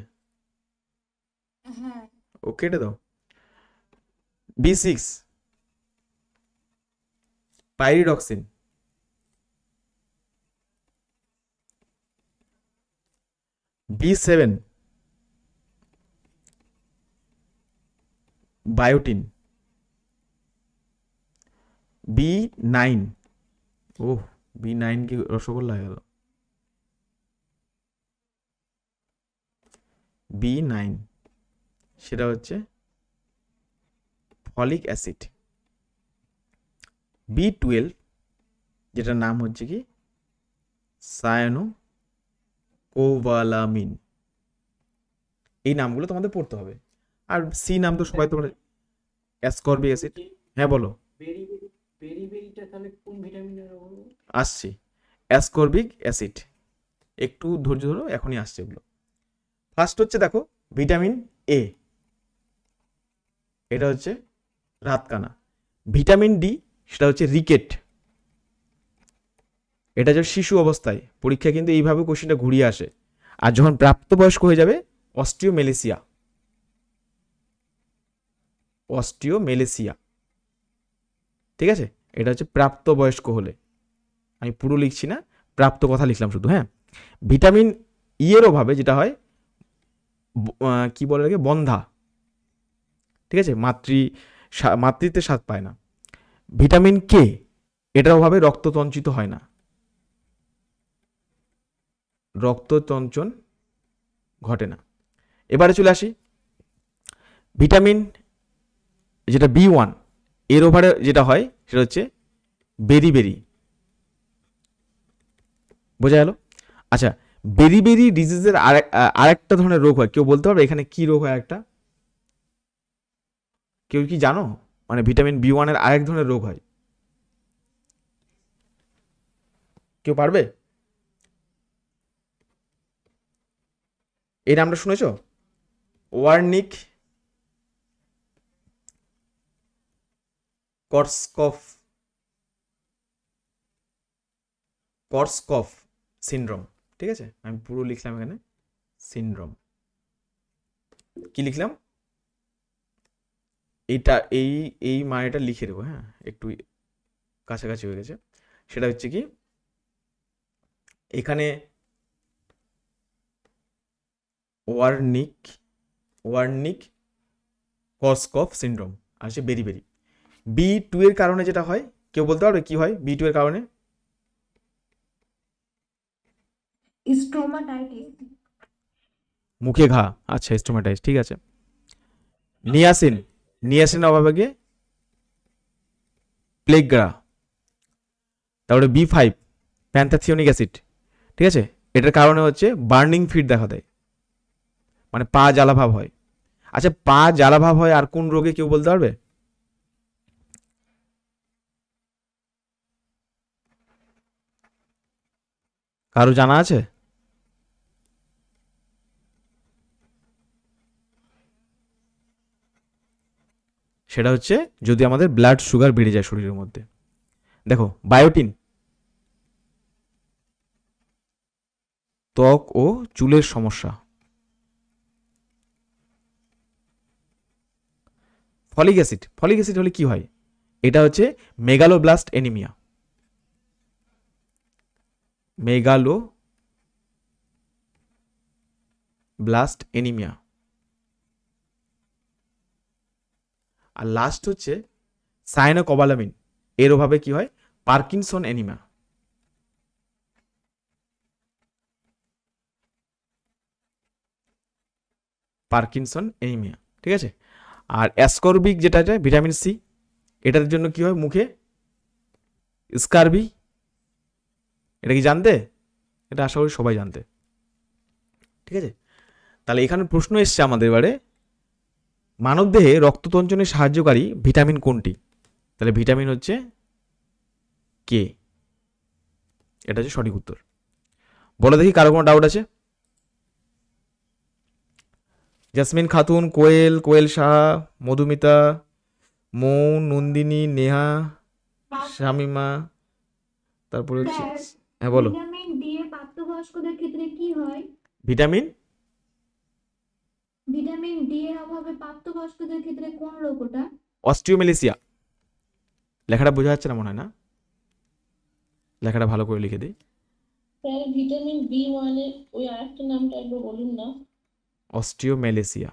হ্যাঁ। ও কেটে দাও। বি6 পাইরিডক্সিন। বি7 বায়োটিন। বি9, ওহ বি9 কি রসগোল্লা হয়ে গেল। B9 সেটা হচ্ছে ফলিক অ্যাসিড। B12 যেটার নাম হচ্ছে কি সায়ানোকোবালামিন। এই নামগুলো তোমাদের পড়তে হবে। আর সি নাম তো সবাই তোমরা, অ্যাসকর্বিক অ্যাসিড। হ্যাঁ বলো। বেরিবেরিটা তাহলে কোন ভিটামিনের হলো? আসছি, অ্যাসকর্বিক অ্যাসিড, একটু ধৈর্য ধরো, এখনই আসছে এগুলো। ফার্স্ট হচ্ছে দেখো ভিটামিন এ, এটা হচ্ছে রাতকানা। ভিটামিন ডি সেটা হচ্ছে রিকেট, এটা হচ্ছে শিশু অবস্থায়, পরীক্ষায় কিন্তু এইভাবে কোশ্চেনটা ঘুরিয়ে আসে। আর যখন প্রাপ্তবয়স্ক হয়ে যাবে অস্টিওমেলেসিয়া, অস্টিওমেলেসিয়া, ঠিক আছে। এটা হচ্ছে প্রাপ্তবয়স্ক হলে, আমি পুরো লিখছি না, প্রাপ্ত কথা লিখলাম শুধু। হ্যাঁ, ভিটামিন ই এর অভাবে যেটা হয় কি বলে লাগে বন্ধা, ঠিক আছে, মাতৃত্বের স্বাদ পায় না। ভিটামিন কে এটার অভাবে রক্ত তঞ্চিত হয় না, রক্ততঞ্চন ঘটে না। এবারে চলে আসি ভিটামিন যেটা B1 এর ওভারে যেটা হয় সেটা হচ্ছে বেরিবেরি, বোঝা গেল। আচ্ছা, বেরিবেরি ডিজিজের আরেকটা ধরনের রোগ হয়, কেউ বলতে পারবে এখানে কি রোগ হয়? একটা কেউ কি জানো? মানে ভিটামিন B1 এর আরেক ধরনের রোগ হয়, কেউ পারবে? এই নামটা শুনেছো? ওয়ার্নিক করসকফ সিনড্রোম, ঠিক আছে। আমি পুরো লিখলাম এখানে সিনড্রোম। কি লিখলাম? এইটা এই মানেটা লিখে দেবো, হ্যাঁ, একটু কাছাকাছি হয়ে গেছে। সেটা হচ্ছে কি এখানে ওয়ার্নিক করসকফ সিনড্রোম আর হচ্ছে বেরিবেরি। B2 এর কারণে যেটা হয়, কেউ বলতে পারবে কি হয় B2 এর কারণে? স্টোমাটাইটিস। মুখে ঘা, আচ্ছা, স্টোমাটাইটিস, ঠিক আছে। নিয়াসিন অভাবে গিয়ে প্লেগরা। তারপরে B5 প্যান্থাথিওনিক অ্যাসিড, ঠিক আছে, এটার কারণে হচ্ছে বার্নিং ফিট দেখা দেয়, মানে পা জ্বালাভাব হয়। আচ্ছা, পা জ্বালাভাব হয় আর কোন রোগে কেউ বলতে পারবে? কারো জানা আছে? সেটা হচ্ছে যদি আমাদের ব্লাড সুগার বেড়ে যায় শরীরের মধ্যে। দেখো বায়োটিন ত্বক ও চুলের সমস্যা। ফলিক অ্যাসিড হলে কি হয়? এটা হচ্ছে মেগালোব্লাস্ট এনিমিয়া, আর লাস্ট হচ্ছে সায়ানোকোবালামিন, এর অভাবে কি হয়? পার্কিনসন এনিমিয়া, ঠিক আছে। আর অ্যাসকর্বিক যেটা ভিটামিন সি, এটার জন্য কি হয়? মুখে স্কারবি। এটা কি জানতে? এটা আশা করি সবাই জানতে, ঠিক আছে। তাহলে এখানে প্রশ্ন এসছে আমাদের এবারে, মানবদেহে রক্ততঞ্চনে সাহায্যকারী ভিটামিন কোনটি? তাহলে ভিটামিন হচ্ছে কে, এটা হচ্ছে সঠিক উত্তর। বলে দেখি কারো কোনো ডাউট আছে? জাসমিন খাতুন, কোয়েল সাহা, মধুমিতা, মৌ, নন্দিনী, নেহা, শামিমা, তারপরে হচ্ছে, হ্যাঁ বলো। ভিটামিন ডি এর প্রাপ্তবয়স্কদের ক্ষেত্রে কি হয়? ভিটামিন ডি এর অভাবে প্রাপ্তবয়স্কদের ক্ষেত্রে কোন রোগ ওটা? অস্টিওমেলেসিয়া। লেখাটা বোঝা যাচ্ছে না মনে হয়, না? লেখাটা ভালো করে লিখে দিই। স্যার ভিটামিন B1 এর ওই আরেকটা নামটা একবার বলুন না। অস্টিওমেলেসিয়া,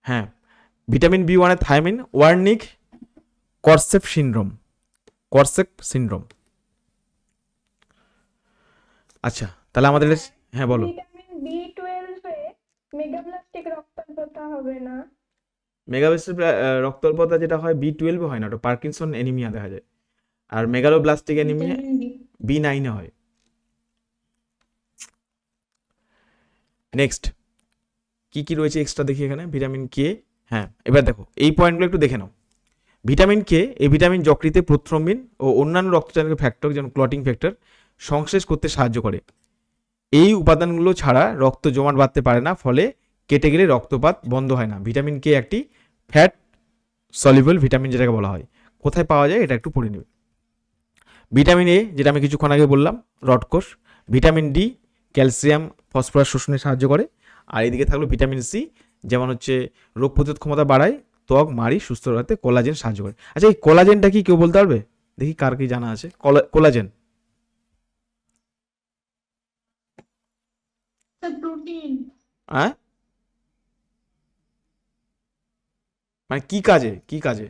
হ্যাঁ। ভিটামিন B1 এর থায়ামিন ওয়ার্নিক করসেপ সিনড্রোম। আচ্ছা, তাহলে আমাদের হ্যাঁ বলো। ভিটামিন B12 এ মেগাপ্লাস্টিক রক্তাল্পতা হবে না। মেগাবেসের রক্তাল্পতা যেটা হয় B12 হয় না, ওটা পার্কিনসন অ্যানিমিয়া দেখা যায়। আর মেগালোব্লাস্টিক অ্যানিমিয়া B9 এ হয়। নেক্সট কি কি রয়েছে এক্সট্রা দেখি এখানে। ভিটামিন কে, হ্যাঁ এবার দেখো এই পয়েন্টগুলো একটু দেখে নাও। ভিটামিন কে, এই ভিটামিন যকৃতে প্রথ্রম্বিন ও অন্যান্য রক্তচালক ফ্যাক্টর যেমন ক্লটিং ফ্যাক্টর সংশ্লেষ করতে সাহায্য করে। এই উপাদানগুলো ছাড়া রক্ত জমাট বাঁধতে পারে না, ফলে কেটে গেলে রক্তপাত বন্ধ হয় না। ভিটামিন কে একটি ফ্যাট সলিবল ভিটামিন যেটাকে বলা হয়। কোথায় পাওয়া যায় এটা একটু পড়ে নেবে। ভিটামিন এ যেটা আমি কিছুক্ষণ আগে বললাম রডকোষ। ভিটামিন ডি ক্যালসিয়াম ফসফরাস শোষণে সাহায্য করে। আর এদিকে থাকলো ভিটামিন সি, যেমন হচ্ছে রোগ প্রতিরোধ ক্ষমতা বাড়ায়, ত্বক মাড়ি সুস্থ রাখতে কোলাজেন সাহায্য করে। আচ্ছা এই কোলাজেনটা কি কেউ বলতে পারবে? দেখি কার কি জানা আছে। Collagen protein. হ্যাঁ মানে কি কাজে, কি কাজে?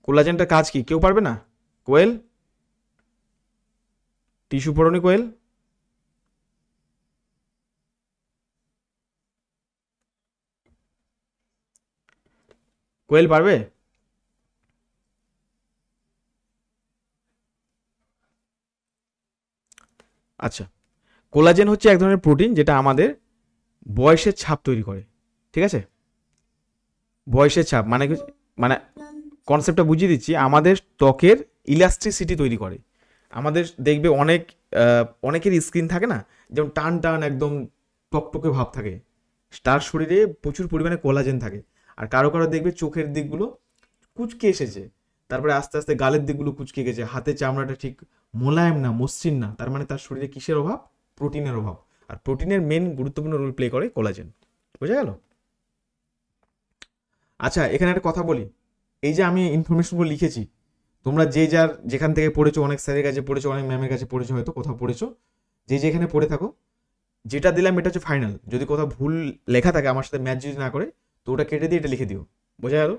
কোলাজেনটা কাজ কি কেউ পারবে না? কোয়েল, টিস্যু পড়নি কোয়েল? কোয়েল পারবে? আচ্ছা, কোলাজেন হচ্ছে এক ধরনের প্রোটিন যেটা আমাদের বয়সের ছাপ তৈরি করে। ঠিক আছে, বয়সের ছাপ মানে মানে কনসেপ্টটা বুঝিয়ে দিচ্ছি। আমাদের ত্বকের ইলাস্ট্রিসিটি তৈরি করে। আমাদের দেখবে অনেকের স্কিন থাকে না, যেমন টান টান একদম টকটকে ভাব থাকে, তার শরীরে প্রচুর পরিমাণে কোলাজেন থাকে। আর কারো কারো দেখবে চোখের দিকগুলো কুচকে এসেছে, তারপরে আস্তে আস্তে গালের দিকগুলো কুচকে গেছে, হাতে চামড়াটা ঠিক মোলায়েম না, মসৃণ না, তার মানে তার শরীরে কিসের অভাব? প্রোটিনের অভাব। আর প্রোটিনের মেন গুরুত্বপূর্ণ রোল প্লে করে কোলাজেন। বোঝা গেল? আচ্ছা এখানে একটা কথা বলি, এই যে আমি ইনফরমেশনগুলো লিখেছি, তোমরা যে যার যেখান থেকে পড়েছো, অনেক স্যারের কাছে পড়েছো, অনেক ম্যামের কাছে পড়েছো, হয়তো কোথাও পড়েছো, যে যেখানে পড়ে থাকো, যেটা দিলাম এটা হচ্ছে ফাইনাল। যদি কোথাও ভুল লেখা থাকে আমার সাথে ম্যাচ যদি না করে, তো ওটা কেটে দিয়ে এটা লিখে দিও। বোঝা গেল?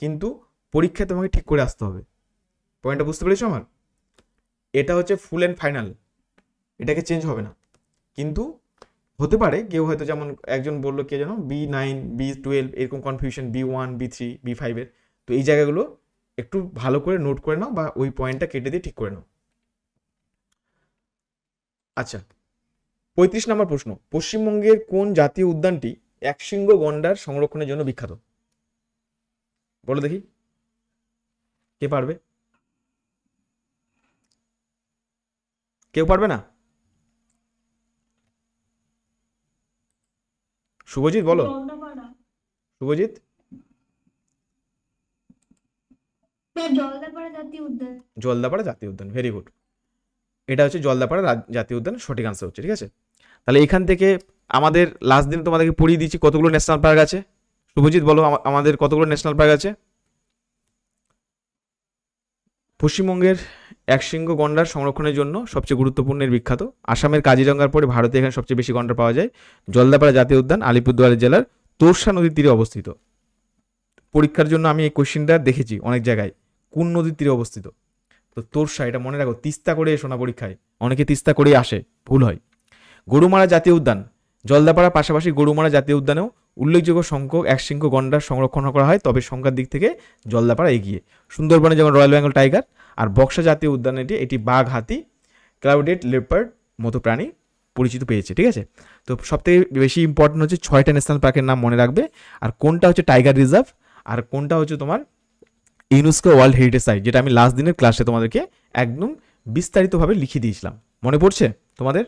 কিন্তু পরীক্ষায় তোমাকে ঠিক করে আসতে হবে। পয়েন্টটা বুঝতে পেরেছো আমার? এটা হচ্ছে ফুল অ্যান্ড ফাইনাল, এটাকে চেঞ্জ হবে না। কিন্তু হতে পারে কেউ হয়তো, যেমন একজন বললো কে যেন B9 B12 এরকম কনফিউশন, B1 B3 B5 এর, তো এই জায়গাগুলো একটু ভালো করে নোট করে নাও বা ওই পয়েন্টটা কেটে দিয়ে ঠিক করে নাও। আচ্ছা 35 নম্বর প্রশ্ন, পশ্চিমবঙ্গের কোন জাতীয় উদ্যানটি একশৃঙ্গ গন্ডার সংরক্ষণের জন্য বিখ্যাত? বলো দেখি, কে পারবে? কেউ পারবে না? শুভজিৎ বলো। জলদাপাড়া। শুভজিৎ জলদাপাড়া জাতীয় উদ্যান। জলদাপাড়া জাতীয় উদ্যান, ভেরি গুড। এটা হচ্ছে জলদাপাড়া জাতীয় উদ্যান, সঠিক আনসার হচ্ছে। ঠিক আছে, তাহলে এখান থেকে আমাদের লাস্ট দিন তোমাদেরকে পড়িয়ে দিচ্ছি কতগুলো ন্যাশনাল পার্ক আছে। শুভজিৎ বলো আমাদের কতগুলো ন্যাশনাল পার্ক আছে? পশ্চিমবঙ্গের একশৃঙ্গ গন্ডার সংরক্ষণের জন্য সবচেয়ে গুরুত্বপূর্ণ বিখ্যাত। আসামের কাজিরঙ্গার পরে ভারতে এখানে সবচেয়ে বেশি গন্ডার পাওয়া যায়। জলদাপাড়া জাতীয় উদ্যান আলিপুরদুয়ার জেলার তোরসা নদীর তীরে অবস্থিত। পরীক্ষার জন্য আমি এই কোশ্চেনটা দেখেছি অনেক জায়গায়, কোন নদীর তীরে অবস্থিত? তো তোরসা, এটা মনে রাখো। তিস্তা করে এসো না পরীক্ষায়, অনেকে তিস্তা করেই আসে, ভুল হয়। গরুমারা জাতীয় উদ্যান, জলদাপাড়ার পাশাপাশি গরুমারা জাতীয় উদ্যানেও উল্লেখযোগ্য সংখ্যক একশৃঙ্গ গন্ডার সংরক্ষণ করা হয়, তবে সংখ্যার দিক থেকে জলদাপাড়া এগিয়ে। সুন্দরবনে যেমন রয়্যাল বেঙ্গল টাইগার, আর বক্সা জাতীয় উদ্যান এটি বাঘ, হাতি, ক্লাউডেড লেপার্ড মতো প্রাণী পরিচিত পেয়েছে। ঠিক আছে, তো সবথেকে বেশি ইম্পর্টেন্ট হচ্ছে 6টা ন্যাশনাল পার্কের নাম মনে রাখবে, আর কোনটা হচ্ছে টাইগার রিজার্ভ, আর কোনটা হচ্ছে তোমার ইউনেস্কো ওয়ার্ল্ড হেরিটেজ সাইট, যেটা আমি লাস্ট দিনের ক্লাসে তোমাদেরকে একদম বিস্তারিতভাবে লিখে দিয়েছিলাম। মনে পড়ছে তোমাদের?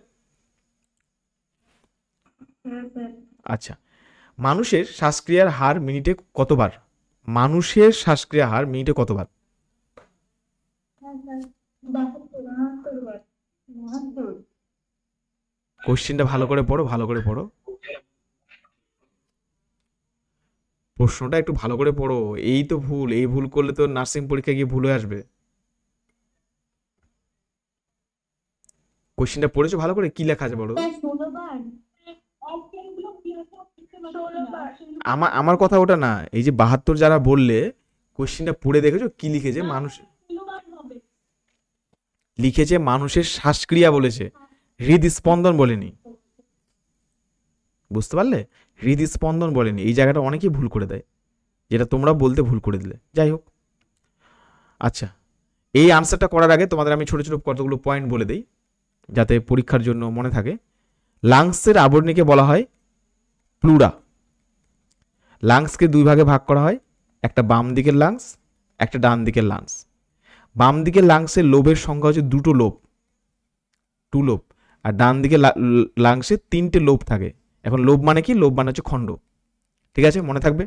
আচ্ছা, মানুষের শ্বাসক্রিয়ার হার মিনিটে কতবার? মানুষের শ্বাসক্রিয়া হার মিনিটে কতবার? কোশ্চেনটা ভালো করে পড়ো, ভালো করে পড়ো, প্রশ্নটা একটু ভালো করে পড়ো। এই তো ভুল, এই ভুল করলে তো নার্সিং পরীক্ষায় গিয়ে ভুল হয়ে আসবে। কোশ্চেনটা পড়েছো ভালো করে? কি লেখা আছে বলো? 16বার। আমার কথা ওটা না, এই যে 72 যারা বললে কোশ্চেনটা পড়ে দেখেছো কি লিখেছে? মানুষ লিখেছে মানুষের শ্বাসক্রিয়া বলেছে, হৃদস্পন্দন বলেনি। বুঝতে পারলে? হৃদস্পন্দন বলেনি। এই জায়গাটা অনেকেই ভুল করে দেয়, যেটা তোমরা বলতে ভুল করে দিলে। যাই হোক, আচ্ছা, এই আনসারটা করার আগে তোমাদের আমি ছোট ছোট কতগুলো পয়েন্ট বলে দিই, যাতে পরীক্ষার জন্য মনে থাকে। লাংসের আবরণীকে বলা হয় প্লুরা। লাংসকে দুই ভাগে ভাগ করা হয়, একটা বাম দিকের লাংস, একটা ডান দিকের লাংস। বাম দিকের লাংসের লোবের সংখ্যা হচ্ছে দুটো লোব, 2 লোব, আর ডান দিকে লাংসে 3টে লোব থাকে। এখন লোব মানে কি? লোব মানে হচ্ছে খণ্ড। ঠিক আছে, মনে থাকবে।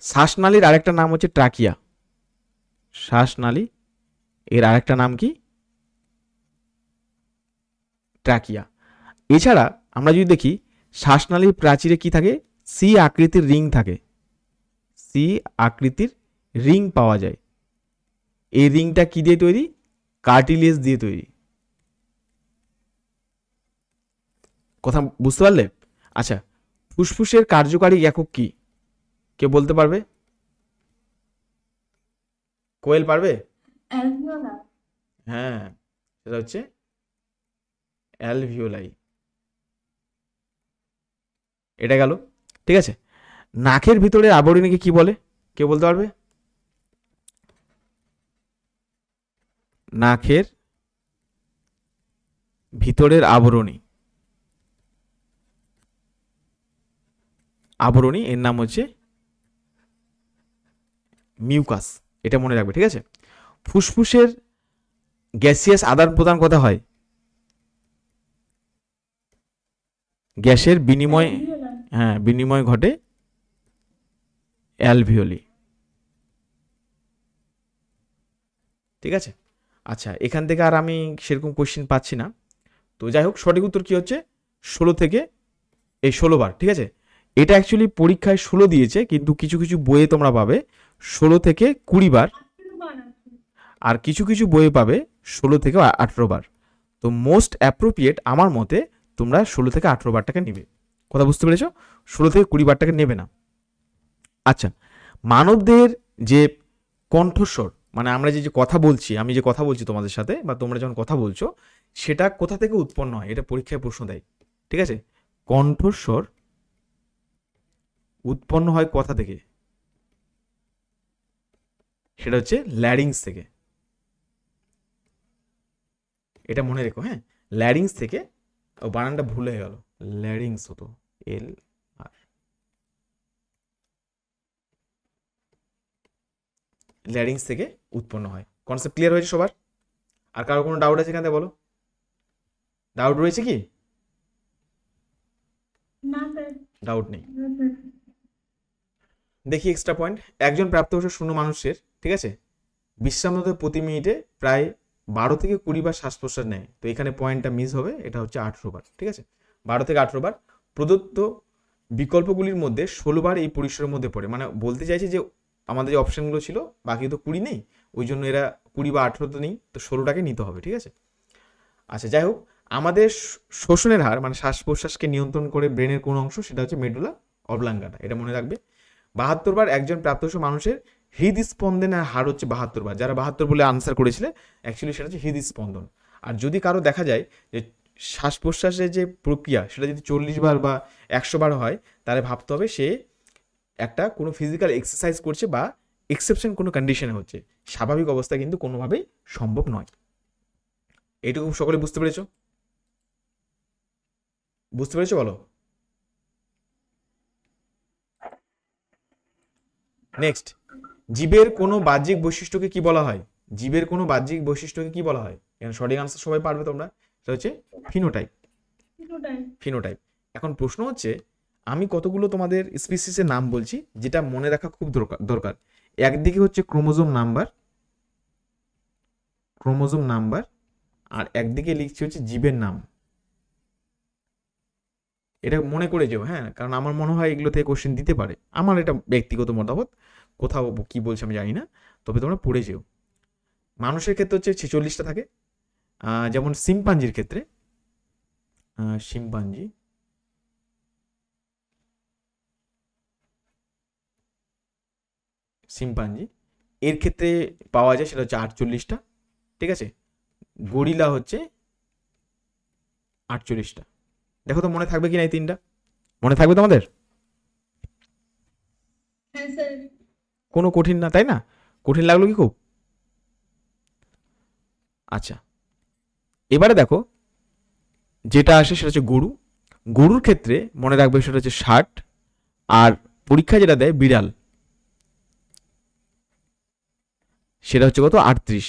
শ্বাসনালীর আরেকটা নাম হচ্ছে ট্রাকিয়া। শ্বাসনালী এর আরেকটা নাম কি? ট্রাকিয়া। এছাড়া আমরা যদি দেখি শ্বাসনালীর প্রাচীরে কি থাকে? সি আকৃতির রিং থাকে। সি আকৃতির রিং পাওয়া যায়। এই রিংটা কি দিয়ে তৈরি? কার্টিলেজ দিয়ে তৈরি। কথা বুঝতে পারলে? আচ্ছা, ফুসফুসের কার্যকারী একক কি? কে বলতে পারবে? কোয়েল পারবে? অ্যালভিওলার। হ্যাঁ, সেটা হচ্ছে অ্যালভিওলাই। এটা গেল। ঠিক আছে, নাকের ভিতরে আবরণীকে কি বলে? কে বলতে পারবে? নাকের ভিতরের আবরণী, আবরণী এর নাম হচ্ছে মিউকাস। এটা মনে রাখবে। ঠিক আছে, ফুসফুসের গ্যাসিয়াস আদান প্রদান কথা হয়, গ্যাসের বিনিময়, অ্যালভিওলার। হ্যাঁ, বিনিময় ঘটে অ্যালভিওলি। ঠিক আছে, আচ্ছা, এখান থেকে আর আমি সেরকম কোশ্চেন পাচ্ছি না। তো যাই হোক, সঠিক উত্তর কি হচ্ছে? 16 বার। ঠিক আছে, এটা অ্যাকচুয়ালি পরীক্ষায় 16 দিয়েছে, কিন্তু কিছু কিছু বইয়ে তোমরা পাবে 16 থেকে 20 বার, আর কিছু কিছু বইয়ে পাবে 16 থেকে 18 বার। তো মোস্ট অ্যাপ্রোপ্রিয়েট আমার মতে তোমরা 16 থেকে 18 বারটাকে নেবে। কথা বুঝতে পেরেছো? 16 থেকে 20 বারটাকে নেবে না। আচ্ছা, মানবদেহের যে কণ্ঠস্বর, মানে আমরা যে কথা বলছি, আমি যে কথা বলছি তোমাদের সাথে, বা তোমরা যখন কথা বলছো, সেটা কোথা থেকে উৎপন্ন হয়? এটা পরীক্ষায় প্রশ্ন দেয়। ঠিক আছে, কণ্ঠস্বর উৎপন্ন হয় কথা থেকে? সেটা হচ্ছে ল্যারিংস থেকে। এটা মনে রেখো, হ্যাঁ, ল্যারিংস থেকে। ও বানানটা ভুল হয়ে গেল, ল্যারিংস হতো এল আর। ল্যারিংস থেকে উৎপন্ন হয়। কনসেপ্ট ক্লিয়ার হয়েছে সবার? আর কারো কোনো ডাউট আছে এখানে? বলো, ডাউট রয়েছে কি? না স্যার। ডাউট নেই। দেখি এক্সট্রা পয়েন্ট। একজন প্রাপ্তবয়স্ক শূন্য মানুষের, ঠিক আছে, বিশ্রামরত প্রতি মিনিটে প্রায় 12 থেকে 20 বার শ্বাস প্রশ্বাস নেয়। তো এখানে পয়েন্টটা মিস হবে, এটা হচ্ছে 18 বার। ঠিক আছে, 12 থেকে 18 বার। প্রদত্ত বিকল্পগুলির মধ্যে 16 বার এই পরিসরের মধ্যে পড়ে। মানে বলতে চাইছে যে আমাদের যে অপশানগুলো ছিল, বাকি তো 20 নেই, ওই জন্য এরা 20 বা 18 তো নেই, তো 16টাকে নিতে হবে। ঠিক আছে, আচ্ছা, যাই হোক, আমাদের শ্বসনের হার, মানে শ্বাস প্রশ্বাসকে নিয়ন্ত্রণ করে ব্রেনের কোন অংশ? সেটা হচ্ছে মেডুলা অবলাঙ্গাটা। এটা মনে রাখবে। 72 বার একজন প্রাপ্তবয়স্ক মানুষের হৃদস্পন্দনের হার হচ্ছে 72 বার। যারা 72 বলে আনসার করেছিলে, অ্যাকচুয়ালি সেটা হচ্ছে হৃদস্পন্দন। আর যদি কারো দেখা যায় যে শ্বাস প্রশ্বাসের যে প্রক্রিয়া, সেটা যদি 40 বার বা 100 বার হয়, তাহলে ভাবতে হবে সে একটা কোনো ফিজিক্যাল এক্সারসাইজ করছে বা এক্সেপশন কোনো কন্ডিশনে হচ্ছে। স্বাভাবিক অবস্থায় কিন্তু কোনোভাবেই সম্ভব নয়। এইটুকু সকলে বুঝতে পেরেছো? বুঝতে পেরেছো? বলো। নেক্সট, জীবের কোনো বাহ্যিক বৈশিষ্ট্যকে কি বলা হয়? জীবের কোনো বাহ্যিক বৈশিষ্ট্যকে কি বলা হয়? এখানে সঠিক আনসার সবাই পারবে তোমরা। সেটা হচ্ছে ফিনোটাইপ। ফিনোটাইপ। এখন প্রশ্ন হচ্ছে, আমি কতগুলো তোমাদের স্পিসিসের নাম বলছি, যেটা মনে রাখা খুব দরকার। একদিকে হচ্ছে ক্রোমোজোম নাম্বার, আর একদিকে লিখছি হচ্ছে জীবের নাম। এটা মনে করে যেও, হ্যাঁ, কারণ আমার মনে হয় এগুলো থেকে কোশ্চেন দিতে পারে। আমার এটা ব্যক্তিগত মতামত, কোথাও কি বলছে আমি জানি না, তবে তোমরা পড়ে যেও। মানুষের ক্ষেত্রে হচ্ছে 46টা থাকে, যেমন শিম্পাঞ্জির ক্ষেত্রে, শিম্পাঞ্জি এর ক্ষেত্রে পাওয়া যায় সেটা হচ্ছে 48টা। ঠিক আছে, গরিলা হচ্ছে 48টা। দেখো তো মনে থাকবে কি না এই তিনটা, মনে থাকবে তোমাদের? হ্যাঁ স্যার। কোনো কঠিন না, তাই না? কঠিন লাগলো কি খুব? আচ্ছা, এবারে দেখো যেটা আসে সেটা হচ্ছে গরু। গরুর ক্ষেত্রে মনে রাখবে সেটা হচ্ছে 60, আর পরীক্ষা যেটা দেয় বিড়াল সেটা হচ্ছে কত, 38।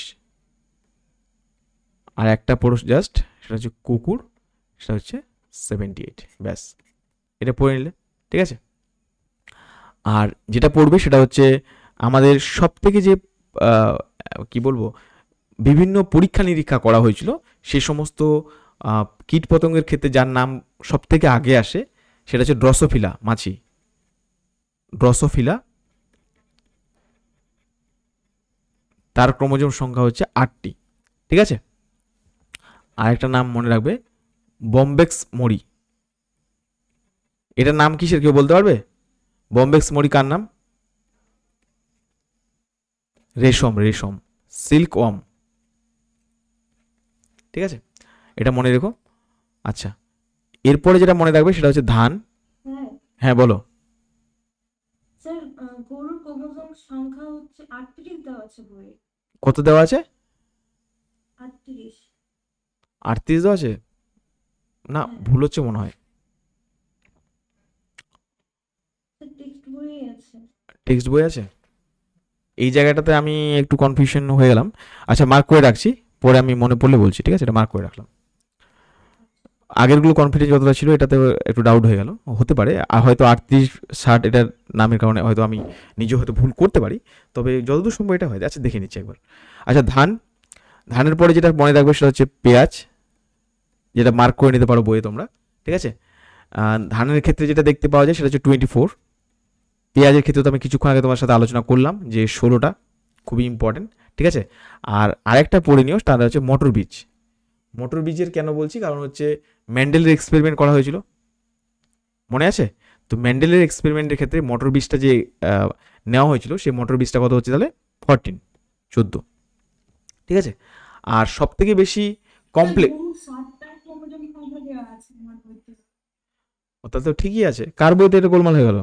আর একটা পড়ো জাস্ট, সেটা হচ্ছে কুকুর, সেটা হচ্ছে 78। ব্যাস, এটা পড়ে নিলে ঠিক আছে। আর যেটা পড়বে সেটা হচ্ছে আমাদের সব থেকে যে কি বলবো, বিভিন্ন পরীক্ষা নিরীক্ষা করা হয়েছিল সেই সমস্ত কীট পতঙ্গের ক্ষেত্রে যার নাম সব থেকে আগে আসে সেটা হচ্ছে ড্রসোফিলা মাছি। ড্রসোফিলা, তার ক্রোমোজোম সংখ্যা হচ্ছে 8টি। ঠিক আছে। আরেকটা নাম মনে রাখবে, বম্বেক্স মরি। এটার নাম কিসের কেউ বলতে পারবে? বম্বেক্স মরি কার নাম? রেশম, রেশম, সিল্ক ওয়ার্ম। ঠিক আছে, এটা মনে রেখো। আচ্ছা, এরপরে যেটা মনে রাখবে সেটা হচ্ছে ধান। হ্যাঁ হ্যাঁ বলো। স্যার, গরুর ক্রোমোজোম সংখ্যা হচ্ছে 38 দেওয়া আছে বইয়ে। কত দেওয়া আছে? 38। 38 দেওয়া আছে? না, হ্যাঁ ভুল হচ্ছে মনে হয়। স্যার, টেক্সট বইয়ে আছে। টেক্সট বই আছে? এই জায়গাটাতে আমি একটু কনফিউশন হয়ে গেলাম। আচ্ছা, মার্ক করে রাখছি, পরে আমি মনে পড়লে বলছি। ঠিক আছে, এটা মার্ক করে রাখলাম। আগেরগুলো কনফিডেন্স যতটা ছিল এটাতে একটু ডাউট হয়ে গেল, হতে পারে। আর হয়তো 38-60 এটার নামের কারণে হয়তো আমি নিজে হয়তো ভুল করতে পারি, তবে যতদূর সম্ভব এটা হয়। আচ্ছা, দেখে নিচ্ছি একবার। আচ্ছা, ধান। ধানের পরে যেটা মনে রাখবে সেটা হচ্ছে পেঁয়াজ, যেটা মার্ক করে নিতে পারো বইয়ে তোমরা। ঠিক আছে। ধানের ক্ষেত্রে যেটা দেখতে পাওয়া যায় সেটা হচ্ছে 24। পেঁয়াজের ক্ষেত্রে তো আমি কিছুক্ষণ আগে তোমার সাথে আলোচনা করলাম যে 16টা, খুবই ইম্পর্টেন্ট। ঠিক আছে। আর আরেকটা পড়ে নিও, তার হচ্ছে মটর বীজ। মটর বীজের কেন বলছি, কারণ হচ্ছে ম্যান্ডেলের এক্সপেরিমেন্ট করা হয়েছিল, মনে আছে? তো ম্যান্ডেলের এক্সপেরিমেন্টের ক্ষেত্রে মটর বীজটা যে নেওয়া হয়েছিল সেই মটর বীজটা কত হচ্ছে তাহলে 14। ঠিক আছে। আর সব থেকে বেশি কমপ্লেক্স, গরুর 60টা ক্রোমোজোম সংখ্যা দেওয়া আছে আমার বইতে। তাহলে তো ঠিকই আছে। কার বইতে এটা গোলমাল হয়ে গেল?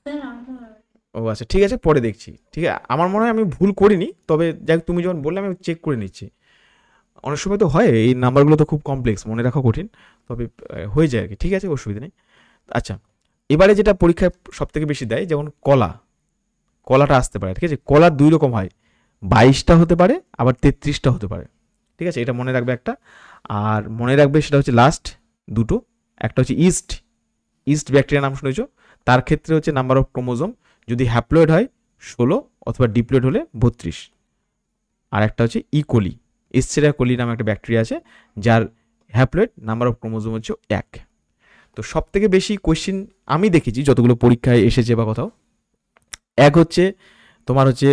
স্যার আমার। ও আচ্ছা, ঠিক আছে, পরে দেখছি। ঠিক আছে, আমার মনে হয় আমি ভুল করিনি, তবে যাই হোক, তুমি যখন বললে আমি চেক করে নিচ্ছি। অনেক সময় তো হয়, এই নাম্বারগুলো তো খুব কমপ্লেক্স, মনে রাখা কঠিন, তবে হয়ে যায় আর কি। ঠিক আছে, অসুবিধা নেই। আচ্ছা, এবারে যেটা পরীক্ষায় সব থেকে বেশি দেয়, যেমন কলা, কলাটা আসতে পারে। ঠিক আছে, কলা দুই রকম হয়, 22টা হতে পারে, আবার 33টা হতে পারে। ঠিক আছে, এটা মনে রাখবে একটা। আর মনে রাখবে সেটা হচ্ছে লাস্ট দুটো, একটা হচ্ছে ইস্ট। ইস্ট ব্যাকটেরিয়া নাম শুনেছো? তার ক্ষেত্রে হচ্ছে নাম্বার অফ ক্রোমোজোম যদি হ্যাপ্লয়েড হয় 16, অথবা ডিপ্লয়েড হলে 32। আর একটা হচ্ছে ইকোলি, এসচেরিয়া কোলি নামে একটা ব্যাকটেরিয়া আছে, যার হ্যাপ্লয়েড নাম্বার অফ ক্রোমোজোম হচ্ছে 1। তো সব থেকে বেশি কোয়েশ্চিন আমি দেখেছি যতগুলো পরীক্ষায় এসেছে বা কোথাও, এক হচ্ছে তোমার হচ্ছে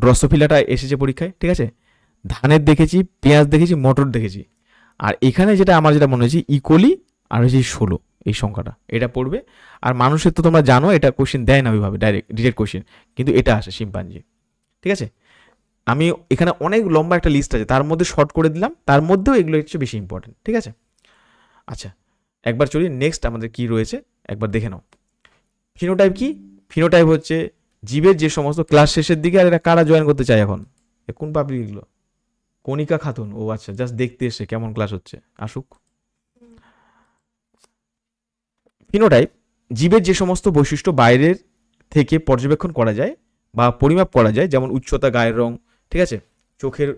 ড্রসোফিলাটা এসেছে পরীক্ষায়। ঠিক আছে, ধানের দেখেছি, পেঁয়াজ দেখেছি, মটর দেখেছি। আর এখানে যেটা আমার যেটা মনে হয়েছে ইকোলি, আর হচ্ছে 16, এই সংখ্যাটা এটা পড়বে। আর মানুষের তো তোমরা জানো এটা কোশ্চেন দেয় না ওইভাবে ডিরেক্ট কোশ্চেন, কিন্তু এটা আসে শিম্পাঞ্জি। ঠিক আছে, আমি এখানে অনেক লম্বা একটা লিস্ট আছে, তার মধ্যে শর্ট করে দিলাম, তার মধ্যেও এগুলো হচ্ছে বেশি ইম্পর্টেন্ট। ঠিক আছে। আচ্ছা, একবার চলি নেক্সট আমাদের কি রয়েছে একবার দেখে নাও। ফিনোটাইপ কি? ফিনোটাইপ হচ্ছে জীবের যে সমস্ত ক্লাস শেষের দিকে, আর এটা কারা জয়েন করতে চায় এখন? কোন পাবলিক এগুলো? কণিকা খাতুন, ও আচ্ছা, জাস্ট দেখতে এসে কেমন ক্লাস হচ্ছে, আসুক। ফিনোটাইপ জীবের যে সমস্ত বৈশিষ্ট্য বাইরের থেকে পর্যবেক্ষণ করা যায় বা পরিমাপ করা যায়, যেমন উচ্চতা, গায়ের রং, ঠিক আছে, চোখের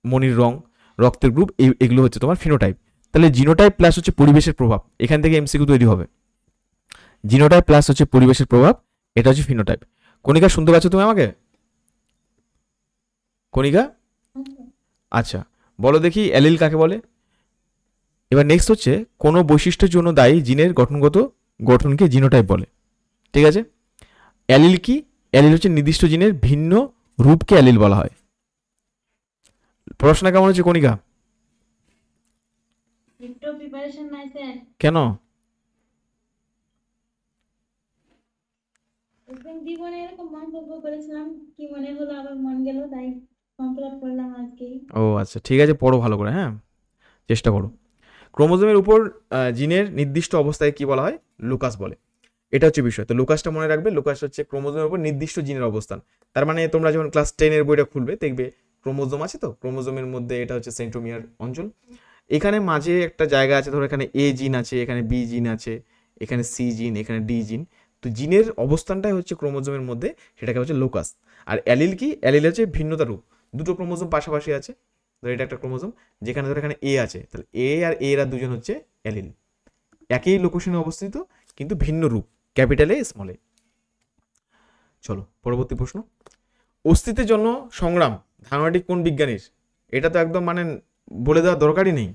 মনির রং, রক্তের গ্রুপ, এগুলো হচ্ছে তোমার ফিনোটাইপ। তাহলে জিনোটাইপ প্লাস হচ্ছে পরিবেশের প্রভাব, এখান থেকে এমসিকিউ তৈরি হবে। জিনোটাইপ প্লাস হচ্ছে পরিবেশের প্রভাব, এটা হচ্ছে ফিনোটাইপ। কণিকা, শুনতে পাচ্ছ তুমি আমাকে? কণিকা, আচ্ছা, বলো দেখি অ্যালিল কাকে বলে? এবার নেক্সট হচ্ছে কোনো বৈশিষ্ট্যের জন্য দায়ী জিনের গঠনকে জিনোটাইপ বলে। ঠিক আছে। অ্যালিল কি? অ্যালিল হচ্ছে নির্দিষ্ট জিনের ভিন্ন রূপকে অ্যালিল বলা হয়। পড়াশোনা কেমন হচ্ছে কণিকা? একটু প্রিপারেশন নাই স্যার। কেন? ওপেন জীবনের এরকম মন্তব্য করেছিলাম, কি মনে হলো আবার মন গেল, তাই ফর্ম ফিল আপ করলাম আজকেই। ও আচ্ছা, ঠিক আছে, পড়ো ভালো করে, হ্যাঁ, চেষ্টা করো। ক্রোমোজোমের উপর জিনের নির্দিষ্ট অবস্থায় কি বলা হয়? লোকাস বলে। এটা হচ্ছে বিষয়। তো লোকাসটা মনে রাখবে, লোকাস হচ্ছে ক্রোমোজোমের উপর নির্দিষ্ট জিনের অবস্থান। তার মানে তোমরা যখন ক্লাস 10 বইটা খুলবে দেখবে ক্রোমোজোম আছে, তো ক্রোমোজোমের মধ্যে এটা হচ্ছে সেন্ট্রোমিয়ার অঞ্চল। এখানে মাঝে একটা জায়গা আছে, ধরো এখানে এ জিন আছে, এখানে বি জিন আছে, এখানে সি জিন, এখানে ডি জিন। তো জিনের অবস্থানটাই হচ্ছে ক্রোমোজোমের মধ্যে, সেটাকে হচ্ছে লোকাস। আর অ্যালিল কি? অ্যালিল হচ্ছে ভিন্নতা রূপ। দুটো ক্রোমোজোম পাশাপাশি আছে, ধরো এটা একটা ক্রোমোজোম, যেখানে ধরো এখানে এ আছে, তাহলে এ আর এ এরা দুজন হচ্ছে অ্যালিল। একই লোকেশনে অবস্থিত কিন্তু ভিন্ন রূপ, ক্যাপিটাল এ স্মল এ। চলো পরবর্তী প্রশ্ন। অস্তিত্বের জন্য সংগ্রাম ধারণাটি কোন বিজ্ঞানীর? এটা তো একদম মানে বলে দেওয়ার দরকারই নেই,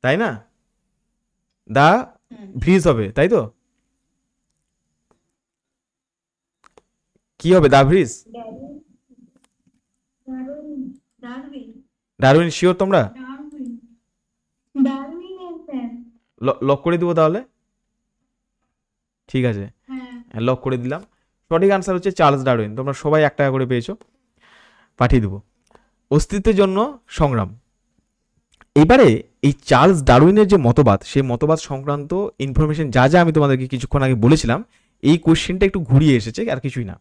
তাই না? দা ভ্রিজ হবে, তাই তো? কি হবে? দা Vries, Darwin. Darwin. Darwin sure তোমরা? ডারউইন। ডারউইনের ফ্যান। লক করে দিব তাহলে, ঠিক আছে, হ্যাঁ লক করে দিলাম। সঠিক আনসার হচ্ছে চার্লস ডারউইন। তোমরা সবাই 1 টাকা করে পেয়েছো, পাঠিয়ে দেবো। অস্তিত্বের জন্য সংগ্রাম। এবারে এই চার্লস ডারউইনের যে মতবাদ, সেই মতবাদ সংক্রান্ত ইনফরমেশন যা যা আমি তোমাদেরকে কিছুক্ষণ আগে বলেছিলাম, এই কোশ্চেনটা একটু ঘুরিয়ে এসেছে, আর কিছুই না।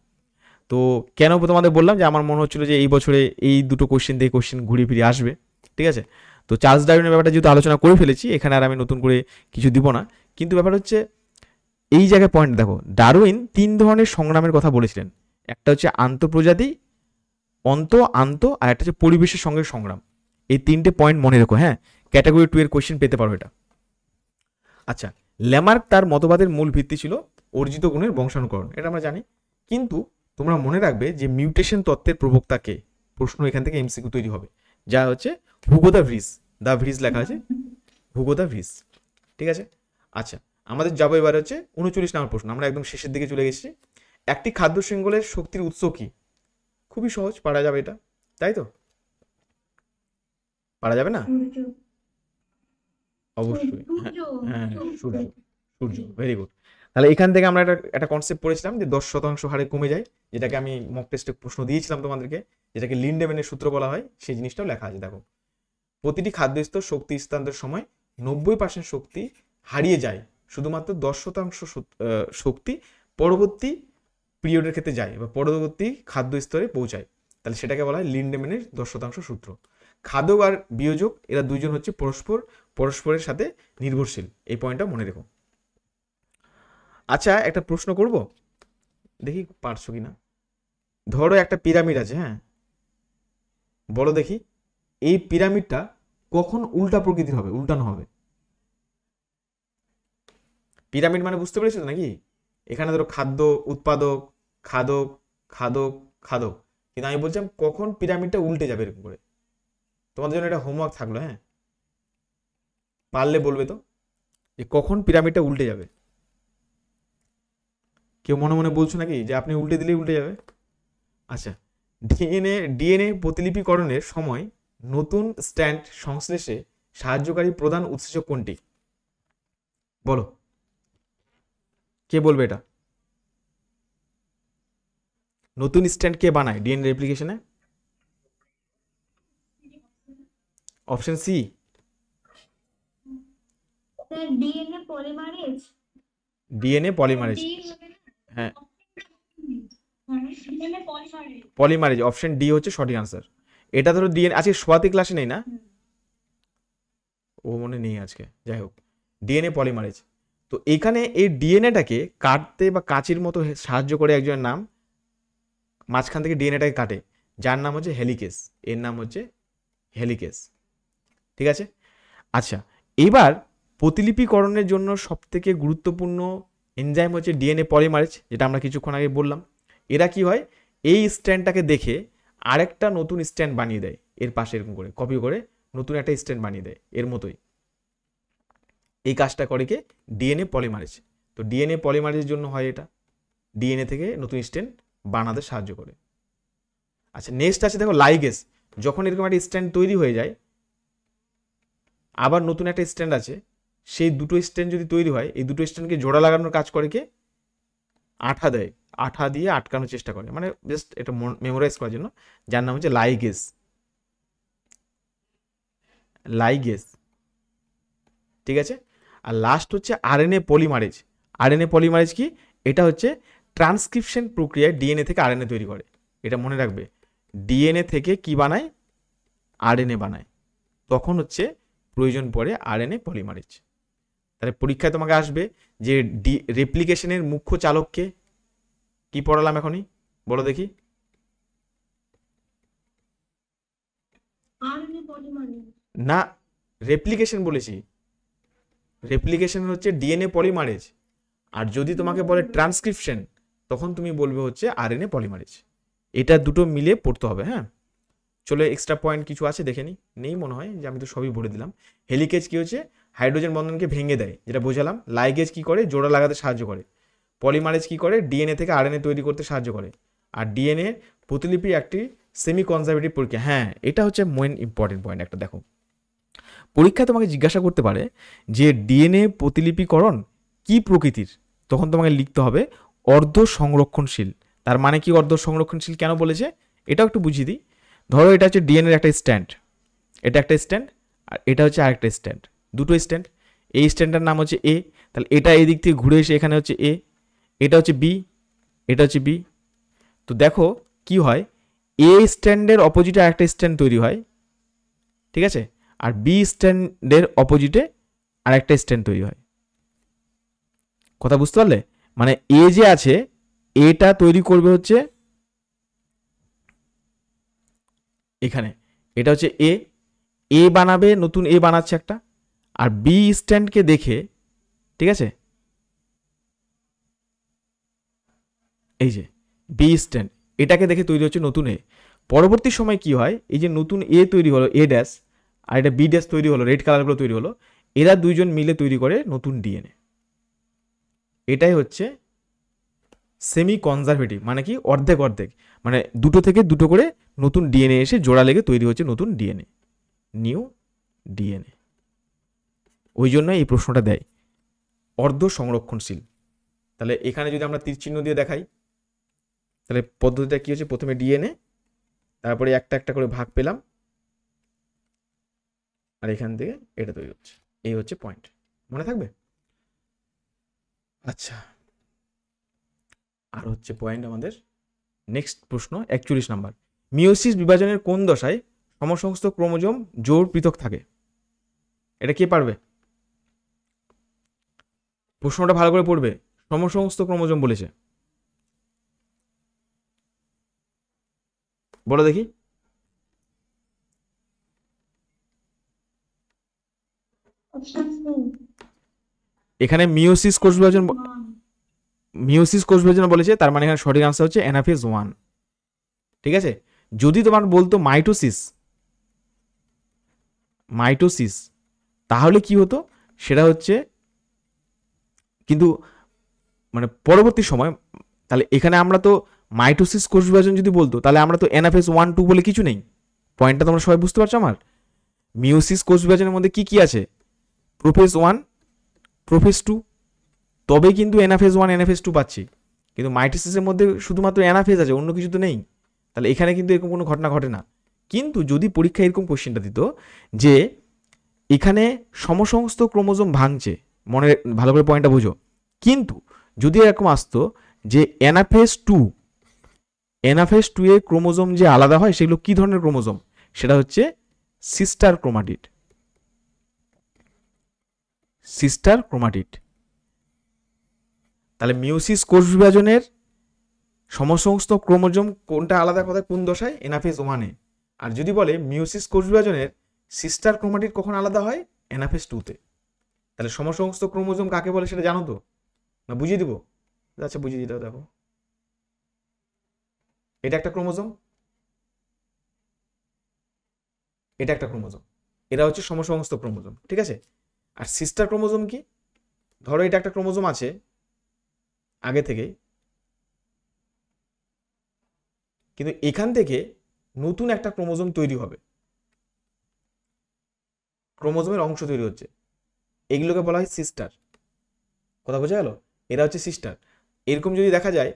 তো কেন তোমাদের বললাম যে আমার মনে হচ্ছিল যে এই বছরে এই দুটো কোশ্চেন থেকে কোশ্চেন ঘুরিয়ে ফিরে আসবে, ঠিক আছে? তো চার্লস ডারউইনের ব্যাপারটা যেহেতু আলোচনা করে ফেলেছি, এখানে আর আমি নতুন করে কিছু দিব না। কিন্তু ব্যাপার হচ্ছে এই জায়গায় পয়েন্ট দেখো, ডারউইন 3 ধরনের সংগ্রামের কথা বলেছিলেন। একটা হচ্ছে আন্তঃপ্রজাতি, আন্ত, আর একটা হচ্ছে পরিবেশের সঙ্গে সংগ্রাম। এই 3টে পয়েন্ট মনে রেখো, হ্যাঁ, ক্যাটাগরি 2 এর কোশ্চেন পেতে পারো এটা। আচ্ছা, ল্যামার্ক তার মতবাদের মূল ভিত্তি ছিল অর্জিত গুণের বংশানুকরণ, এটা আমরা জানি। কিন্তু তোমরা মনে রাখবে যে মিউটেশন তত্ত্বের প্রবক্তা কে? প্রশ্ন এখান থেকে এমসিকিউ তৈরি হবে, যা হচ্ছে হুগো দা ভ্রিজ। দা ভ্রিজ লেখা আছে, হুগো দা ভ্রিজ, ঠিক আছে? আচ্ছা, আমাদের যাবো এবার হচ্ছে 39 নম্বর প্রশ্ন। আমরা একদম শেষের দিকে চলে গেছি। একটি খাদ্য শৃঙ্খলের শক্তির উৎস কি? খুবই সহজ, পারা যাবে এটা, তাই তো? পারা যাবে না? সূর্য। অবশ্যই, হ্যাঁ, সূর্য। হ্যাঁ, সূর্য, সূর্য, ভেরি গুড। তাহলে এখান থেকে আমরা একটা কনসেপ্ট পড়েছিলাম যে 10% হারে কমে যায়, যেটাকে আমি মক টেস্টে প্রশ্ন দিয়েছিলাম তোমাদেরকে, যেটাকে লিন্ডেম্যানের সূত্র বলা হয়, সেই জিনিসটাও লেখা আছে। দেখো, প্রতিটি খাদ্যস্তর শক্তি স্থানান্তরের সময় 90% শক্তি হারিয়ে যায়, শুধুমাত্র 10% শক্তি পরবর্তী পিরিয়ডের ক্ষেত্রে যায় বা পরবর্তী খাদ্য স্তরে পৌঁছায়। তাহলে সেটাকে বলা হয় লিন্ডেম্যানের 10% সূত্র। খাদক আর বিয়োজক এরা দুইজন হচ্ছে পরস্পরের সাথে নির্ভরশীল, এই পয়েন্টটা মনে রেখো। আচ্ছা, একটা প্রশ্ন করব, দেখি পারছো কিনা। ধরো একটা পিরামিড আছে, হ্যাঁ, বলো দেখি এই পিরামিডটা কখন উল্টা প্রকৃতির হবে, উল্টানো হবে? পিরামিড মানে বুঝতে পেরেছো তো নাকি? এখানে ধরো খাদ্য উৎপাদক, খাদক, খাদক, খাদক, কিন্তু আমি বলছিলাম কখন পিরামিডটা উল্টে যাবে এরকম করে। তোমাদের জন্য এটা হোমওয়ার্ক থাকলো, হ্যাঁ, পারলে বলবে তো যে কখন পিরামিডটা উল্টে যাবে। কেউ মনে মনে বলছো নাকি যে আপনি উল্টে দিলেই উল্টে যাবে? আচ্ছা, ডিএনএ প্রতিলিপিকরণের সময় নতুন স্ট্র্যান্ড সংশ্লেষে সাহায্যকারী প্রধান উৎসেচক কোনটি? বলো, কে বলবে এটা? নতুন স্ট্র্যান্ড কে বানায় ডিএনএ রেপ্লিকেশনে? Option C, sir DNA polymerase. DNA polymerase. হ্যাঁ, DNA polymerase. Polymerase, option D হচ্ছে সঠিক আনসার। এটা ধরো ডিএনএ আজকে সোয়াতি ক্লাসে নেই না, ও মনে নেই আজকে, যাই হোক, ডিএনএ পলিমারেজ। তো এখানে এই ডিএনএটাকে কাটতে বা কাঁচির মতো সাহায্য করে একজনের নাম, মাঝখান থেকে ডিএনএটাকে কাটে, যার নাম হচ্ছে হেলিকেস। এর নাম হচ্ছে হেলিকেস, ঠিক আছে? আচ্ছা, এইবার প্রতিলিপিকরণের জন্য সবথেকে গুরুত্বপূর্ণ এনজাইম হচ্ছে ডিএনএ পলিমারেজ, যেটা আমরা কিছুক্ষণ আগে বললাম। এরা কি হয়, এই স্ট্র্যান্ডটাকে দেখে আরেকটা নতুন স্ট্র্যান্ড বানিয়ে দেয়, এর পাশে এরকম করে কপি করে নতুন একটা স্ট্র্যান্ড বানিয়ে দেয় এর মতোই। এই কাজটা করে কে? DNA polymerase. তো ডিএনএ পলিমারেজের জন্য হয় এটা, ডিএনএ থেকে নতুন স্ট্র্যান্ড বানাতে সাহায্য করে। আচ্ছা, নেক্সট আছে দেখো লাইগেস। যখন এরকম একটা স্ট্র্যান্ড তৈরি হয়ে যায়, আবার নতুন একটা স্ট্র্যান্ড আছে, সেই দুটো স্ট্র্যান্ড যদি তৈরি হয়, এই দুটো স্ট্র্যান্ডকে জোড়া লাগানোর কাজ করে কে? আঠা দেয়, আঠা দিয়ে আটকানোর চেষ্টা করে, মানে জাস্ট এটা মেমোরাইজ করার জন্য, যার নাম হচ্ছে লাইগেজ। লাইগেজ, ঠিক আছে। আর লাস্ট হচ্ছে আরএনএ পলিমারেজ। আরএনএ পলিমারেজ কি? এটা হচ্ছে ট্রান্সক্রিপশন প্রক্রিয়ায় ডিএনএ থেকে আরএনএ তৈরি করে। এটা মনে রাখবে, ডিএনএ থেকে কি বানায়? আরএনএ বানায়। তখন হচ্ছে প্রয়োজন পড়ে আরএনএ পলিমারেজ। তাহলে পরীক্ষায় তোমাকে আসবে যে রেপ্লিকেশনের মুখ্য চালককে কি পড়ালাম এখনই, বলো দেখি। RNA polymerase. না, রেপ্লিকেশন বলেছি। রেপ্লিকেশন হচ্ছে ডিএনএ পলিমারেজ। আর যদি তোমাকে বলে ট্রান্সক্রিপশন, তখন তুমি বলবে হচ্ছে আরএনএ পলিমারেজ। এটা দুটো মিলে পড়তে হবে, হ্যাঁ। চলে এক্সট্রা পয়েন্ট কিছু আছে দেখে নি, নেই মনে হয়, যে আমি তো সবই বলে দিলাম। হেলিকেজ কি হচ্ছে? হাইড্রোজেন বন্ধনকে ভেঙে দেয়, যেটা বোঝালাম। লাইগেজ কি করে? জোড়া লাগাতে সাহায্য করে। পলিমারেজ কি করে? ডিএনএ থেকে আরএনএ তৈরি করতে সাহায্য করে। আর ডিএনএ প্রতিলিপি একটি সেমি কনজারভেটিভ প্রক্রিয়া। হ্যাঁ, এটা হচ্ছে মেইন ইম্পর্টেন্ট পয়েন্ট একটা। দেখো, পরীক্ষায় তোমাকে জিজ্ঞাসা করতে পারে যে ডিএনএ প্রতিলিপিকরণ কি প্রকৃতির, তখন তোমাকে লিখতে হবে অর্ধ সংরক্ষণশীল। তার মানে কি অর্ধ সংরক্ষণশীল কেন বলেছে এটাও একটু বুঝিয়ে দিই। ধরো এটা হচ্ছে ডিএনএর একটা স্ট্যান্ড, এটা একটা স্ট্যান্ড, আর এটা হচ্ছে আরেকটা স্ট্যান্ড, দুটো স্ট্যান্ড। এই স্ট্যান্ডটার নাম হচ্ছে এ, তাহলে এটা এই দিক থেকে ঘুরে এসে এখানে হচ্ছে এ, এটা হচ্ছে বি, এটা হচ্ছে বি। তো দেখো কি হয়, এ স্ট্যান্ডের অপোজিটে আরেকটা স্ট্যান্ড তৈরি হয়, ঠিক আছে। আর বি স্ট্যান্ডের অপোজিটে আরেকটা স্ট্যান্ড তৈরি হয়। কথা বুঝতে পারলে? মানে এ যে আছে, এটা তৈরি করবে হচ্ছে এখানে, এটা হচ্ছে এ, এ বানাবে, নতুন এ বানাচ্ছে একটা। আর বি স্ট্যান্ডকে দেখে, ঠিক আছে, এই যে বি স্ট্যান্ড, এটাকে দেখে তৈরি হচ্ছে নতুন এ। পরবর্তী সময় কি হয়, এই যে নতুন এ তৈরি হলো, এ ড্যাশ, আর এটা বি ড্যাশ তৈরি হলো, রেড কালারগুলো তৈরি হলো, এরা দুইজন মিলে তৈরি করে নতুন ডিএনএ। এটাই হচ্ছে সেমি কনজারভেটিভ, মানে কি অর্ধেক অর্ধেক, মানে দুটো থেকে দুটো করে নতুন ডিএনএ এসে জোড়া লেগে তৈরি হচ্ছে নতুন ডিএনএ, নিউ ডিএনএ। ওই জন্য এই প্রশ্নটা দেয় অর্ধ সংরক্ষণশীল। তাহলে এখানে যদি আমরা তীর চিহ্ন দিয়ে দেখাই, তাহলে পদ্ধতিটা কি হচ্ছে, প্রথমে ডিএনএ, তারপরে একটা একটা করে ভাগ পেলাম, আর এখান থেকে এটা তৈরি হচ্ছে। এই হচ্ছে পয়েন্ট, মনে থাকবে? আচ্ছা, আর হচ্ছে পয়েন্ট আমাদের নেক্সট প্রশ্ন 41 নাম্বার। মিওসিস বিভাজনের কোন দশায় সমসমস্ত ক্রোমোজোম জোড় পৃথক থাকে? এটা কে পারবে? প্রশ্নটা ভালো করে পড়বে। সমসমস্ত ক্রোমোজোম বলেছে, বলো দেখি। Option C. এখানে মিওসিস কোষ বিভাজন, মিওসিস কোষ বিভাজন বলেছে, তার মানে এখানে সঠিক আনসার হচ্ছে অ্যানাফেজ 1, ঠিক আছে। যদি তোমার বলতো মাইটোসিস, মাইটোসিস, তাহলে কি হতো সেটা হচ্ছে কিন্তু মানে পরবর্তী সময়। তাহলে এখানে আমরা তো মাইটোসিস কোষ বিভাজন যদি বলতো, তাহলে আমরা তো এনাফেজ 1 2 বলে কিছু নেই। পয়েন্টটা তোমরা সবাই বুঝতে পারছো আমার? মিওসিস কোষ বিভাজনের মধ্যে কি কি আছে? প্রোফেজ 1, প্রোফেজ 2, তবে কিন্তু এনাফেজ 1 এনাফেজ 2 পাচ্ছি। কিন্তু মাইটোসিসের মধ্যে শুধুমাত্র এনাফেজ আছে, অন্য কিছু তো নেই। তাহলে এখানে কিন্তু এরকম কোনো ঘটনা ঘটে না। কিন্তু যদি পরীক্ষায় এরকম কোশ্চেনটা দিত যে এখানে সমসমস্ত ক্রোমোজোম ভাঙছে, মনে ভালো করে পয়েন্টটা বুঝো, কিন্তু যদি এরকম আসতো যে এনাফেজ 2, এনাফেজ 2 এর ক্রোমোজোম যে আলাদা হয়, সেগুলো কি ধরনের ক্রোমোজোম? সেটা হচ্ছে সিস্টার ক্রোমাটিড, সিস্টার ক্রোমাটিড। তাহলে মিওসিস কোষ বিভাজনের সমসমস্ত ক্রোমোজোম কোনটা আলাদা, কথা কোন দশায়? এনাফেজ 1 এ। আর যদি বলে মিওসিস কোষ বিভাজনের সিস্টার ক্রোমাটিড কখন আলাদা হয়? এনাফেজ 2 তে। তাহলে সমসমস্ত ক্রোমোজোম কাকে বলে সেটা জানো তো, না বুঝিয়ে দিব? আচ্ছা বুঝিয়ে দিতে, দেখো এটা একটা ক্রোমোজোম, এটা একটা ক্রোমোজোম, এরা হচ্ছে সমসমস্ত ক্রোমোজোম, ঠিক আছে। আর সিস্টার ক্রোমোজোম কি? ধরো এটা একটা ক্রোমোজোম আছে আগে থেকেই, কিন্তু এখান থেকে নতুন একটা ক্রোমোজোম তৈরি হবে, ক্রোমোজোমের অংশ তৈরি হচ্ছে, এগুলোকে বলা হয় সিস্টার। কথা বোঝা গেল? এরা হচ্ছে সিস্টার। এরকম যদি দেখা যায়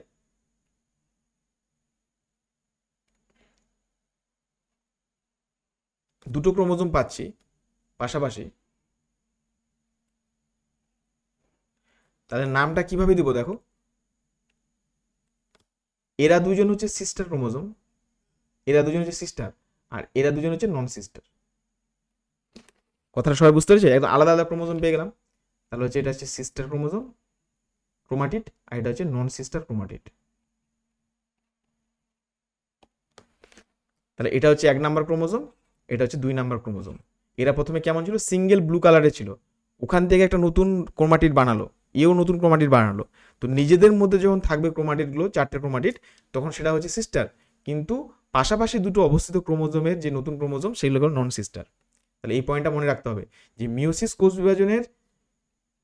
দুটো ক্রোমোজোম পাচ্ছি পাশাপাশি, তাহলে নামটা কিভাবে দিব দেখো, এরা দুজন হচ্ছে সিস্টার ক্রোমোজোম, এরা দুজন হচ্ছে সিস্টার, আর এরা দুজন হচ্ছে নন সিস্টার। কথাটা সবাই বুঝতে পেরেছে? একদম আলাদা আলাদা ক্রোমোজোম পেয়ে গেলাম। তাহলে হচ্ছে এটা হচ্ছে সিস্টার ক্রোমোজোম ক্রোমাটিড, আর এটা হচ্ছে নন সিস্টার ক্রোমাটিড। তাহলে এটা হচ্ছে 1 নাম্বার ক্রোমোজোম, এটা হচ্ছে 2 নাম্বার ক্রোমোজোম। এরা প্রথমে কেমন ছিল? সিঙ্গেল ব্লু কালারে ছিল, ওখান থেকে একটা নতুন ক্রোমাটিড বানালো, এও নতুন ক্রোমাটিড বানালো। তো নিজেদের মধ্যে যখন থাকবে ক্রোমাটিডগুলো, 4টে ক্রোমাটিড, তখন সেটা হচ্ছে সিস্টার, কিন্তু পাশাপাশি দুটো অবস্থিত ক্রোমোজোমের যে নতুন ক্রোমোজোম সেগুলো হলো নন সিস্টার। তাহলে এই পয়েন্টটা মনে রাখতে হবে যে মিওসিস কোষ বিভাজনের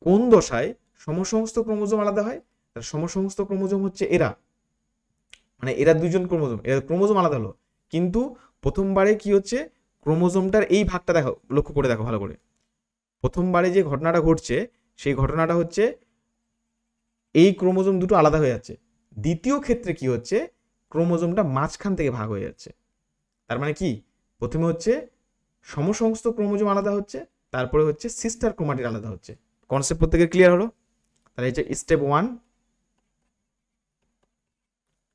কোন দশায় সমসমস্ত ক্রোমোজোম আলাদা হয়। তার সমসমস্ত ক্রোমোজোম হচ্ছে এরা, মানে এরা দুজন ক্রোমোজোম, এরা ক্রোমোজোম আলাদা হলো, কিন্তু প্রথমবারে কি হচ্ছে, ক্রোমোজোমটার এই ভাগটা দেখো, লক্ষ্য করে দেখো ভালো করে। প্রথমবারে যে ঘটনাটা ঘটছে সেই ঘটনাটা হচ্ছে এই ক্রোমোজোম দুটো আলাদা হয়ে যাচ্ছে। দ্বিতীয় ক্ষেত্রে কি হচ্ছে, ক্রোমোজোমটা মাঝখান থেকে ভাগ হয়ে যাচ্ছে। তার মানে কি, প্রথমে হচ্ছে সমসমস্ত ক্রোমোজোম আলাদা হচ্ছে, তারপরে হচ্ছে সিস্টার ক্রোমাটিড আলাদা হচ্ছে। কনসেপ্ট প্রত্যেকের ক্লিয়ার হলো? তাহলে হচ্ছে স্টেপ 1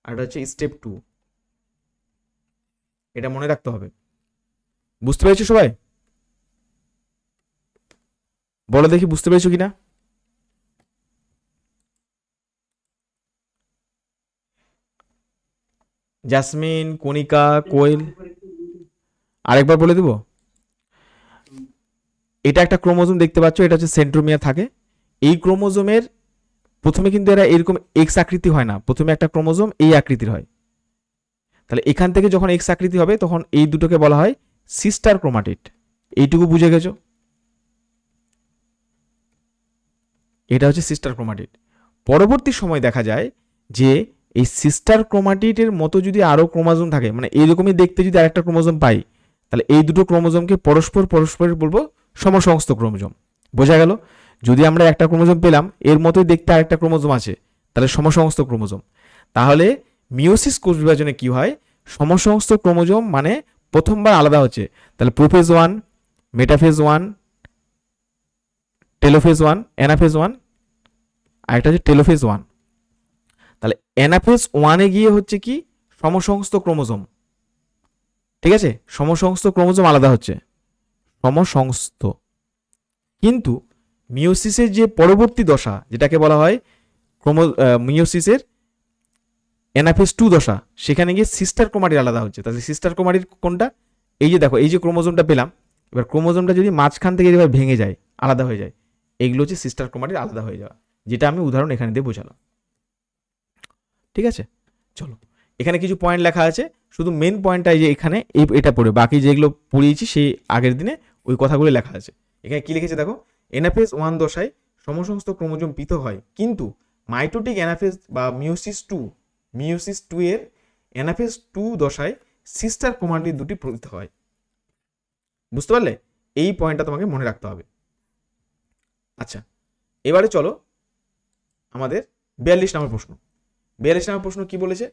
আর এটা হচ্ছে স্টেপ 2, এটা মনে রাখতে হবে। বুঝতে পেরেছো সবাই? বলো দেখি বুঝতে পেরেছো কিনা। জাসমিন, কণিকা, কোয়েল, আরেকবার বলে দেবো। এটা একটা ক্রোমোজোম দেখতে পাচ্ছ, এটা হচ্ছে সেন্ট্রোমিয়ার থাকে। এই ক্রোমোজোমের প্রথমে কিন্তু এরা এরকম এক্স আকৃতি হয় না, প্রথমে একটা ক্রোমোজোম এই আকৃতির হয়। তাহলে এখান থেকে যখন এক্স আকৃতি হবে তখন এই দুটোকে বলা হয় সিস্টার ক্রোমাটিড। এইটুকু বুঝে গেছো? এটা হচ্ছে সিস্টার ক্রোমাটিড। পরবর্তী সময় দেখা যায় যে এই সিস্টার ক্রোমাটিডের মতো যদি আরো ক্রোমোজোম থাকে, মানে এইরকমই দেখতে যদি আরেকটা ক্রোমোজোম পাই, তাহলে এই দুটো ক্রোমোজোমকে পরস্পরের বলবো সমসমস্ত ক্রোমোজোম। বোঝা গেল? যদি আমরা একটা ক্রোমোজোম পেলাম এর মতোই দেখতে আরেকটা ক্রোমোজোম আছে, তাহলে সমসমস্ত ক্রোমোজোম। তাহলে মিওসিস কোষ বিভাজনে কি হয়, সমসমস্ত ক্রোমোজোম মানে প্রথমবার আলাদা হচ্ছে। তাহলে প্রোফেজ 1, মেটাফেজ 1, টেলোফেজ 1, অ্যানাফেজ 1, আর একটা হচ্ছে টেলোফেজ 1। তাহলে অ্যানাফেজ 1-এ গিয়ে হচ্ছে কি, সমসমস্ত ক্রোমোজোম, ঠিক আছে, সমসমস্ত ক্রোমোজোম আলাদা হচ্ছে, সমসমস্ত। কিন্তু মিওসিসের যে পরবর্তী দশা, যেটাকে বলা হয় মিওসিসের অ্যানাফেজ 2 দশা, সেখানে গিয়ে সিস্টার ক্রোমাটিড আলাদা হচ্ছে। তাহলে সিস্টার ক্রোমাটিড কোনটা? এই যে দেখো, এই যে ক্রোমোজোমটা পেলাম, এবার ক্রোমোজোমটা যদি মাঝখান থেকে এবার ভেঙে যায়, আলাদা হয়ে যায়, এগুলো হচ্ছে সিস্টার ক্রোমাটিড আলাদা হয়ে যাওয়া, যেটা আমি উদাহরণ এখানে দিয়ে বোঝালাম। ঠিক আছে, চলো এখানে কিছু পয়েন্ট লেখা আছে, শুধু মেন পয়েন্টটা যে এখানে এটা পড়ে, বাকি যেগুলো পড়িয়েছি সেই আগের দিনে ওই কথাগুলো লেখা আছে। এখানে কি লিখেছে দেখো, এনাফেজ 1 দশায় সমসমস্ত ক্রোমোজোম পৃথক হয়, কিন্তু মাইটোটিক অ্যানাফেজ বা মিওসিস 2 এর অ্যানাফেজ 2 দশায় সিস্টার ক্রোমাটিড দুটি পৃথক হয়। বুঝতে পারলে? এই পয়েন্টটা তোমাকে মনে রাখতে হবে। আচ্ছা, এবারে চলো আমাদের 42 নম্বর প্রশ্ন। 42 নম্বর প্রশ্ন কি বলেছে,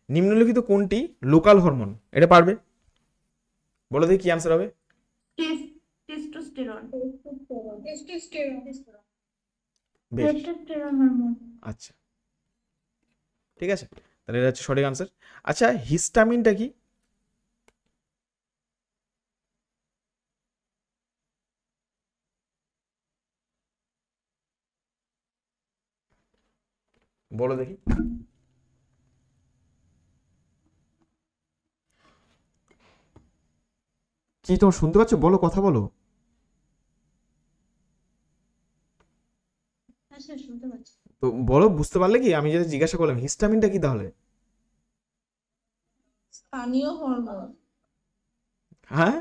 নিম্নলিখিত কোনটি লোকাল হরমোন? এটা পারবে? বলো দেখি কি আনসার হবে। টেস্টোস্টেরন। বেশ, টেস্টোস্টেরন হরমোন। আচ্ছা ঠিক আছে, তাহলে এটা হচ্ছে সঠিক আনসার। আচ্ছা, হিস্টামিনটা কি? বলো দেখি। কি তোমার শুনতে পাচ্ছ? বলো, কথা বলো। হ্যাঁ স্যার, শুনতে পাচ্ছি। তো বলো, বুঝতে পারলে কি? আমি যেটা জিজ্ঞাসা করলাম হিস্টামিনটা কি তাহলে? স্থানীয় হরমোন। হ্যাঁ,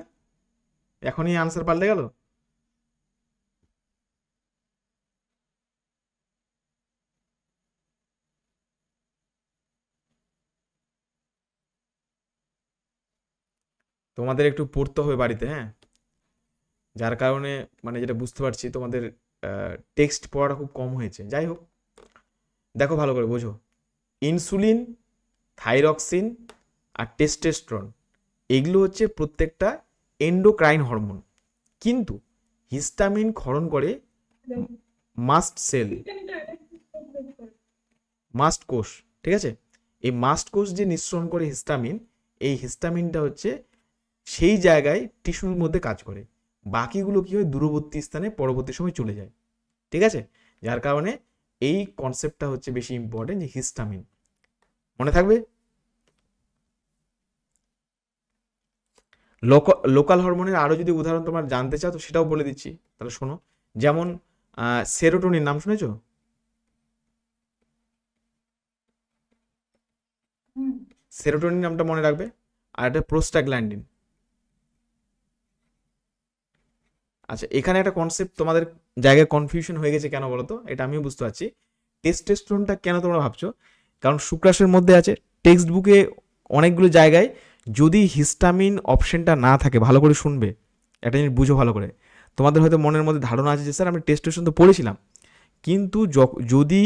এখনই আনসার পাল্টে গেল। তোমাদের একটু পড়তে হবে বাড়িতে, হ্যাঁ, যার কারণে মানে যেটা বুঝতে পারছি তোমাদের টেক্সট পড়াটা খুব কম হয়েছে। যাই হোক, দেখো ভালো করে বোঝো, ইনসুলিন, থাইরক্সিন আর টেস্টোস্টেরন এগুলো হচ্ছে প্রত্যেকটা এন্ডোক্রাইন হরমোন, কিন্তু হিস্টামিন ক্ষরণ করে মাস্ট সেল, মাস্ট কোষ, ঠিক আছে? এই মাস্ট কোষ যে নিঃসরণ করে হিস্টামিন, এই হিস্টামিনটা হচ্ছে সেই জায়গায় টিস্যুর মধ্যে কাজ করে, বাকিগুলো কি হয় দূরবর্তী স্থানে পরবর্তী সময় চলে যায়, ঠিক আছে? যার কারণে এই কনসেপ্টটা হচ্ছে বেশি ইম্পর্টেন্ট, যে হিস্টামিন মনে থাকবে। লোকাল হরমোনের আরো যদি উদাহরণ তোমার জানতে চাও তো সেটাও বলে দিচ্ছি, তাহলে শোনো। যেমন সেরোটোনিন নাম শুনেছো? সেরোটোনিন নামটা মনে রাখবে। আর একটা প্রোস্টাগ্ল্যান্ডিন। আচ্ছা, এখানে একটা কনসেপ্ট তোমাদের জায়গায় কনফিউশন হয়ে গেছে কেন বলো তো, এটা আমিও বুঝতে পারছি। টেস্টোস্টেরনটা কেন তোমরা ভাবছো, কারণ শুক্রাণুর মধ্যে আছে, টেক্সট বুকে অনেকগুলো জায়গায় যদি হিস্টামিন অপশনটা না থাকে, ভালো করে শুনবে, একটা জিনিস বুঝো ভালো করে। তোমাদের হয়তো মনের মধ্যে ধারণা আছে যে স্যার আমি টেস্টোস্টেরন তো পড়েছিলাম, কিন্তু যদি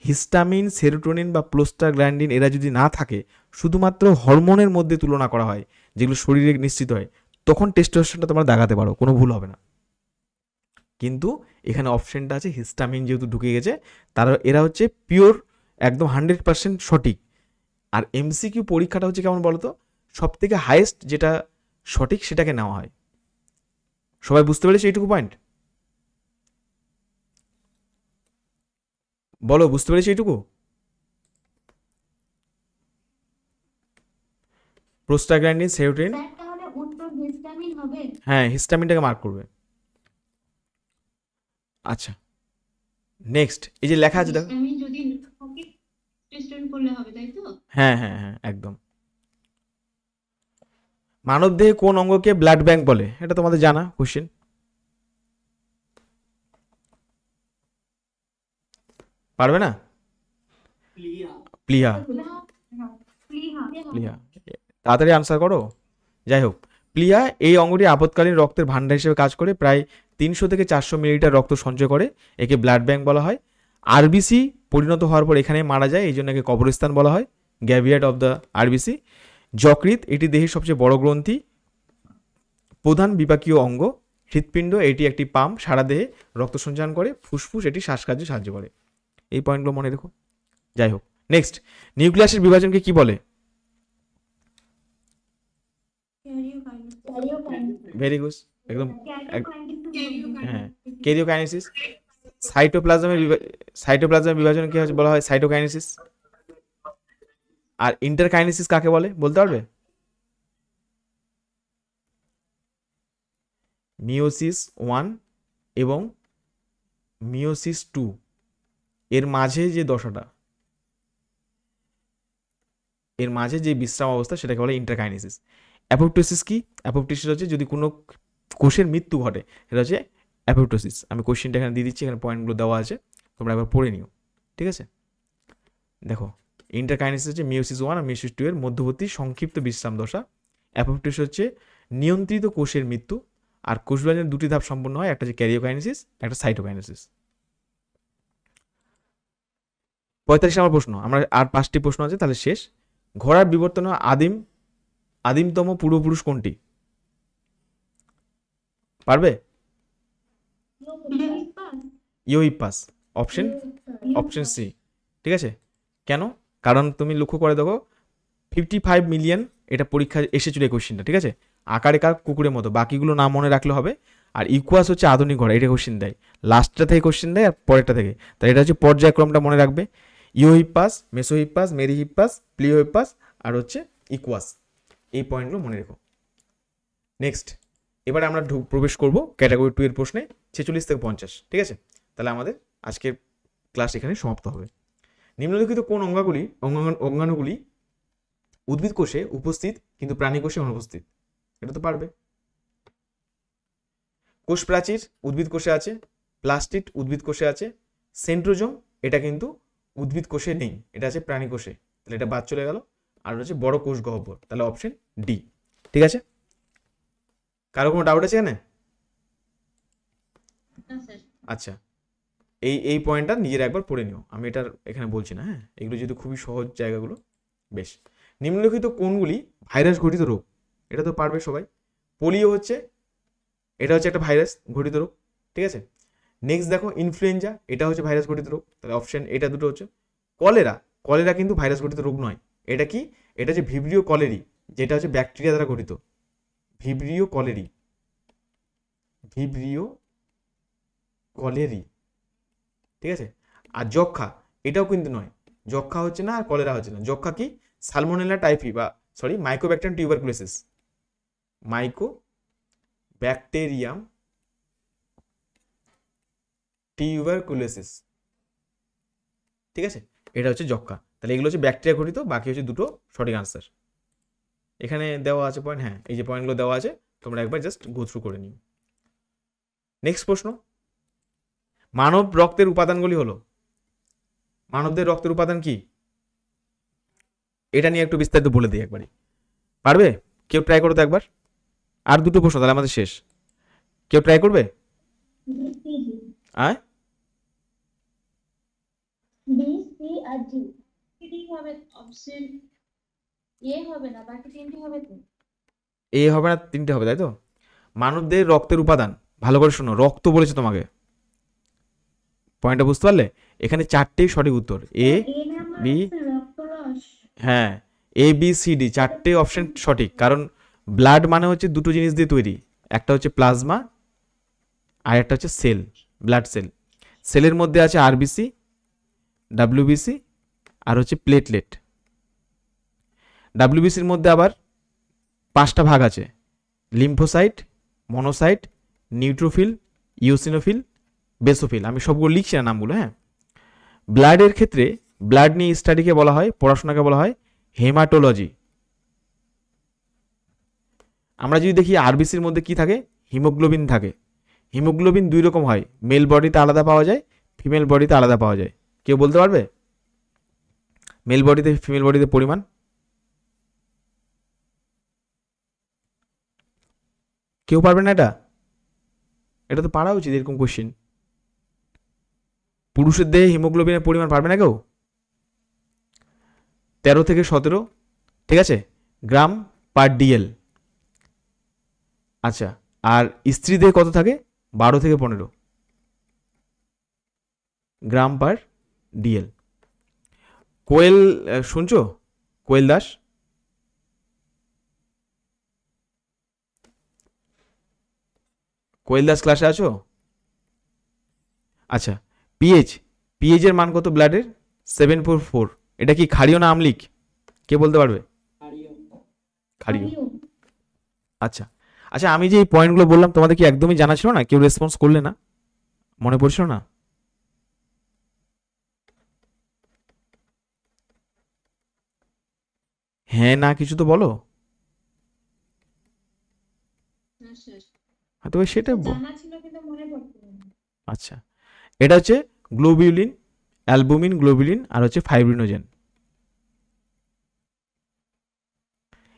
হিস্টামিন, সেরোটোনিন বা প্রোস্টাগ্ল্যান্ডিন এরা যদি না থাকে, শুধুমাত্র হরমোনের মধ্যে তুলনা করা হয় যেগুলো শরীরে নিশ্চিত হয়, তখন টেস্টোস্টেরনটা তোমরা দাগাতে পারো, কোনো ভুল হবে না। কিন্তু এখানে অপশনটা আছে হিস্টামিন যেহেতু ঢুকে গেছে, তারা এরা হচ্ছে পিওর একদম 100% সঠিক। আর এমসিকিউ পরীক্ষাটা হচ্ছে কেমন বলো তো, সব থেকে হাইয়েস্ট যেটা সঠিক সেটাকে নেওয়া হয়। সবাই বুঝতে পেরেছে এইটুকু পয়েন্ট? বলো, বুঝতে পেরেছি এইটুকু? প্রোস্টাগ্ল্যান্ডিন, সেরোটোনিন, স্যার তাহলে উত্তর হিস্টামিন হবে? হ্যাঁ হিস্টামিনটাকে মার্ক করবে। আচ্ছা, নেক্সট এই যে লেখা আছে দেখো, হিস্টামিন যদি থাকে টেস্টোস্টেরন করলে হবে, তাই তো? হ্যাঁ হ্যাঁ হ্যাঁ একদম। মানবদেহে কোন অঙ্গকে ব্লাড ব্যাংক বলে, এটা তোমাদের জানা কোশ্চেন। পারবে না? প্লিয়া। প্লিহা। প্লিহা। প্লিহা, তাড়াতাড়ি আনসার করো। যাই হোক, প্লিহা এই অঙ্গটি আপৎকালীন রক্তের ভান্ডার হিসেবে কাজ করে, প্রায় 300 থেকে 400 মিলিলিটার রক্ত সঞ্চয় করে, একে ব্লাড ব্যাংক বলা হয়। আরবিসি পরিণত হওয়ার পর এখানে মারা যায়, এই জন্য একে কবরস্থান বলা হয়, গ্যাভিয়ার্ড অফ দ্য আরবিসি। যকৃৎ এটি দেহের সবচেয়ে বড় গ্রন্থি, প্রধান বিপাকীয় অঙ্গ। হৃৎপিণ্ড এটি একটি পাম্প, সারা দেহে রক্ত সঞ্চালন করে। ফুসফুস এটি শ্বাসকার্যে সাহায্য করে। এই পয়েন্টগুলো মনে রেখো। যাই হোক, নেক্সট, নিউক্লিয়াসের বিভাজনকে কি বলে? ভেরি গুড, একদম হ্যাঁ, ক্যারিওকাইনেসিস। সাইটোপ্লাজমের বিভাজন কি বলা হয়? সাইটোকাইনেসিস। আর ইন্টারকাইনেসিস কাকে বলে বলতে পারবে? মিওসিস 1 এবং মিওসিস 2 এর মাঝে যে দশাটা, এর মাঝে যে বিশ্রাম অবস্থা সেটাকে বলে ইন্টারকাইনেসিস। অ্যাপোপ্টোসিস কি? অ্যাপোপ্টোসিস হচ্ছে যদি কোনো কোষের মৃত্যু ঘটে, এটা হচ্ছে অ্যাপোপ্টোসিস। আমি কোশ্চেনটা এখানে দিয়ে দিচ্ছি, এখানে পয়েন্টগুলো দেওয়া আছে, তোমরা একবার পড়ে নিও, ঠিক আছে? দেখো, ইন্টারকাইনেসিস হচ্ছে মিওসিস 1 আর মিওসিস 2 এর মধ্যবর্তী সংক্ষিপ্ত বিশ্রাম দশা। অ্যাপোপ্টোসিস হচ্ছে নিয়ন্ত্রিত কোষের মৃত্যু। আর কোষ বিভাজনের দুটি ধাপ সম্পন্ন হয়, একটা হচ্ছে ক্যারিওকাইনেসিস, একটা সাইটোকাইনেসিস। 45 নম্বর প্রশ্ন, আমরা আর 5টি প্রশ্ন আছে, তাহলে শেষ। ঘোড়ার বিবর্তন আদিমতম পূর্বপুরুষ কোনটি? পারবে? ইউহিপাস, অপশন সি, ঠিক আছে? কেন? কারণ তুমি লক্ষ্য করে দেখো 55 মিলিয়ন এটা পরীক্ষা এসেছিল এই কোশ্চেনটা, ঠিক আছে? আকারে কার কুকুরের মতো, বাকিগুলো না মনে রাখলে হবে। আর ইকুয়াস হচ্ছে আধুনিক ঘোড়া, এটা কোশ্চেন দেয়, লাস্টটা থেকে কোশ্চেন দেয় আর পরেরটা থেকে, তাই এটা হচ্ছে পর্যায়ক্রমটা মনে রাখবে। ইউহিপাস, মেসোহিপাস, মেরিহিপাস, প্লিওহিপাস আর হচ্ছে ইকুয়াস, এই পয়েন্টগুলো মনে রেখো। নেক্সট, এবারে আমরা প্রবেশ করব ক্যাটাগরি 2 এর প্রশ্নে, 46 থেকে 50, ঠিক আছে? তাহলে আমাদের আজকের ক্লাস এখানে সমাপ্ত হবে। নিম্নলিখিত কোন অঙ্গাণুগুলি উদ্ভিদ কোষে উপস্থিত কিন্তু প্রাণী কোষে অনুপস্থিত? এটা তো পারবে। কোষ প্রাচীর উদ্ভিদ কোষে আছে, প্লাস্টিড উদ্ভিদ কোষে আছে, সেন্ট্রোজোম এটা কিন্তু উদ্ভিদ কোষে নেই, এটা আছে প্রাণী কোষে, তাহলে এটা বাদ চলে গেল। আর হচ্ছে বড় কোষ গহ্বর, তাহলে অপশন ডি, ঠিক আছে? কারো কোনো ডাউট আছে এখানে? আচ্ছা, এই পয়েন্টটা নিজের একবার পড়ে নিও, আমি এটার এখানে বলছি না, হ্যাঁ, এগুলো যেহেতু খুবই সহজ জায়গাগুলো। বেশ, নিম্নলিখিত কোনগুলি ভাইরাস ঘটিত রোগ? এটা তো পারবে সবাই। পোলিও হচ্ছে, এটা হচ্ছে একটা ভাইরাস ঘটিত রোগ, ঠিক আছে। নেক্সট দেখো ইনফ্লুয়েঞ্জা, এটা হচ্ছে ভাইরাস ঘটিত রোগ, তাহলে অপশন এটা দুটো হচ্ছে। কলেরা, কলেরা কিন্তু ভাইরাস ঘটিত রোগ নয়। এটা কি? এটা হচ্ছে ভিব্রিও কলেরি, যেটা হচ্ছে ব্যাকটেরিয়া দ্বারা গঠিত। ভিব্রিও কলেরি, ভিব্রিও কলেরি, ঠিক আছে। আর যক্ষা, এটাও কিন্তু নয়, যক্ষা হচ্ছে না আর কলেরা হচ্ছে না। যক্ষা কি? সালমোনেলা টাইফি বা sorry Mycobacterium tuberculosis, Mycobacterium tuberculosis, ঠিক আছে, এটা হচ্ছে যক্ষা। তাহলে এগুলো হচ্ছে ব্যাকটেরিয়া ঘটিত, বাকি হচ্ছে দুটো সঠিক আনসার। এখানে দেওয়া আছে পয়েন্ট, হ্যাঁ এই যে পয়েন্টগুলো দেওয়া আছে, তোমরা একবার জাস্ট গো থ্রু করে নিও। নেক্সট প্রশ্ন, মানব রক্তের উপাদানগুলি হলো, মানবদের রক্তের উপাদান কি? এটা নিয়ে একটু বিস্তারিত বলে দিই একবারই, পারবে কেউ? ট্রাই করো তো একবার, আর দুটো প্রশ্ন তাহলে আমাদের শেষ। কেউ ট্রাই করবে? আয় বি, সি আর জি। ডি হবে অপশন, এ হবে না, বাকি তিনটি হবে তো। এ হবে না, তিনটে হবে, তাই তো। মানবদের রক্তের উপাদান, ভালো করে শোনো, রক্ত বলেছে তোমাকে, পয়েন্টটা বুঝতে পারলে? এখানে চারটেই সঠিক উত্তর, এ বি, রক্তরস। হ্যাঁ এ বি সি ডি চারটে অপশন সঠিক। কারণ ব্লাড মানে হচ্ছে দুটো জিনিস দিয়ে তৈরি, একটা হচ্ছে প্লাজমা আর একটা হচ্ছে সেল, ব্লাড সেল। সেলের মধ্যে আছে আরবিসি, ডাব্লিউবিসি আর হচ্ছে প্লেটলেট। ডাব্লিউবিসির মধ্যে আবার 5টা ভাগ আছে, lymphocyte, monocyte, neutrophil, eosinophil, basophil. আমি সবগুলো লিখছি না নামগুলো, হ্যাঁ। ব্লাডের ক্ষেত্রে ব্লাড নিয়ে স্টাডিকে বলা হয়, পড়াশোনাকে বলা হয় হেমাটোলজি। আমরা যদি দেখি আরবিসির মধ্যে কি থাকে, হিমোগ্লোবিন থাকে। হিমোগ্লোবিন দুই রকম হয়, মেল বডিতে আলাদা পাওয়া যায়, ফিমেল বডিতে আলাদা পাওয়া যায়। কেউ বলতে পারবে মেল বডিতে ফিমেল বডিতে পরিমাণ? কেউ পারবে না এটা? এটা তো পারা উচিত, এরকম কোশ্চেন। পুরুষের দেহে হিমোগ্লোবিনের পরিমাণ পারবে না কেউ? 13 থেকে 17, ঠিক আছে, গ্রাম পার ডিএল। আচ্ছা, আর স্ত্রী দেহে কত থাকে? 12 থেকে 15 গ্রাম পার ডিএল। কোয়েল শুনছো? কোয়েল দাস, কোয়েল দাস ক্লাসে আছো? আচ্ছা, পিএইচ, পিএইচ এর মান কত ব্লাডের? 7.4। এটা কি ক্ষারীয় না আম্লিক? কে বলতে পারবে? ক্ষারীয়। আচ্ছা আচ্ছা, আমি যে এই পয়েন্টগুলো বললাম তোমাদের কি একদমই জানা ছিল না? কেউ রেসপন্স করলে না, মনে পড়ছিল না? হ্যাঁ না কিছু তো বলো। হয়তো সেটা জানা ছিল কিন্তু মনে পড়তো না। আচ্ছা, এটা হচ্ছে গ্লোবিউলিন, অ্যালবুমিন, গ্লোবিউলিন আর হচ্ছে ফাইব্রিনোজেন।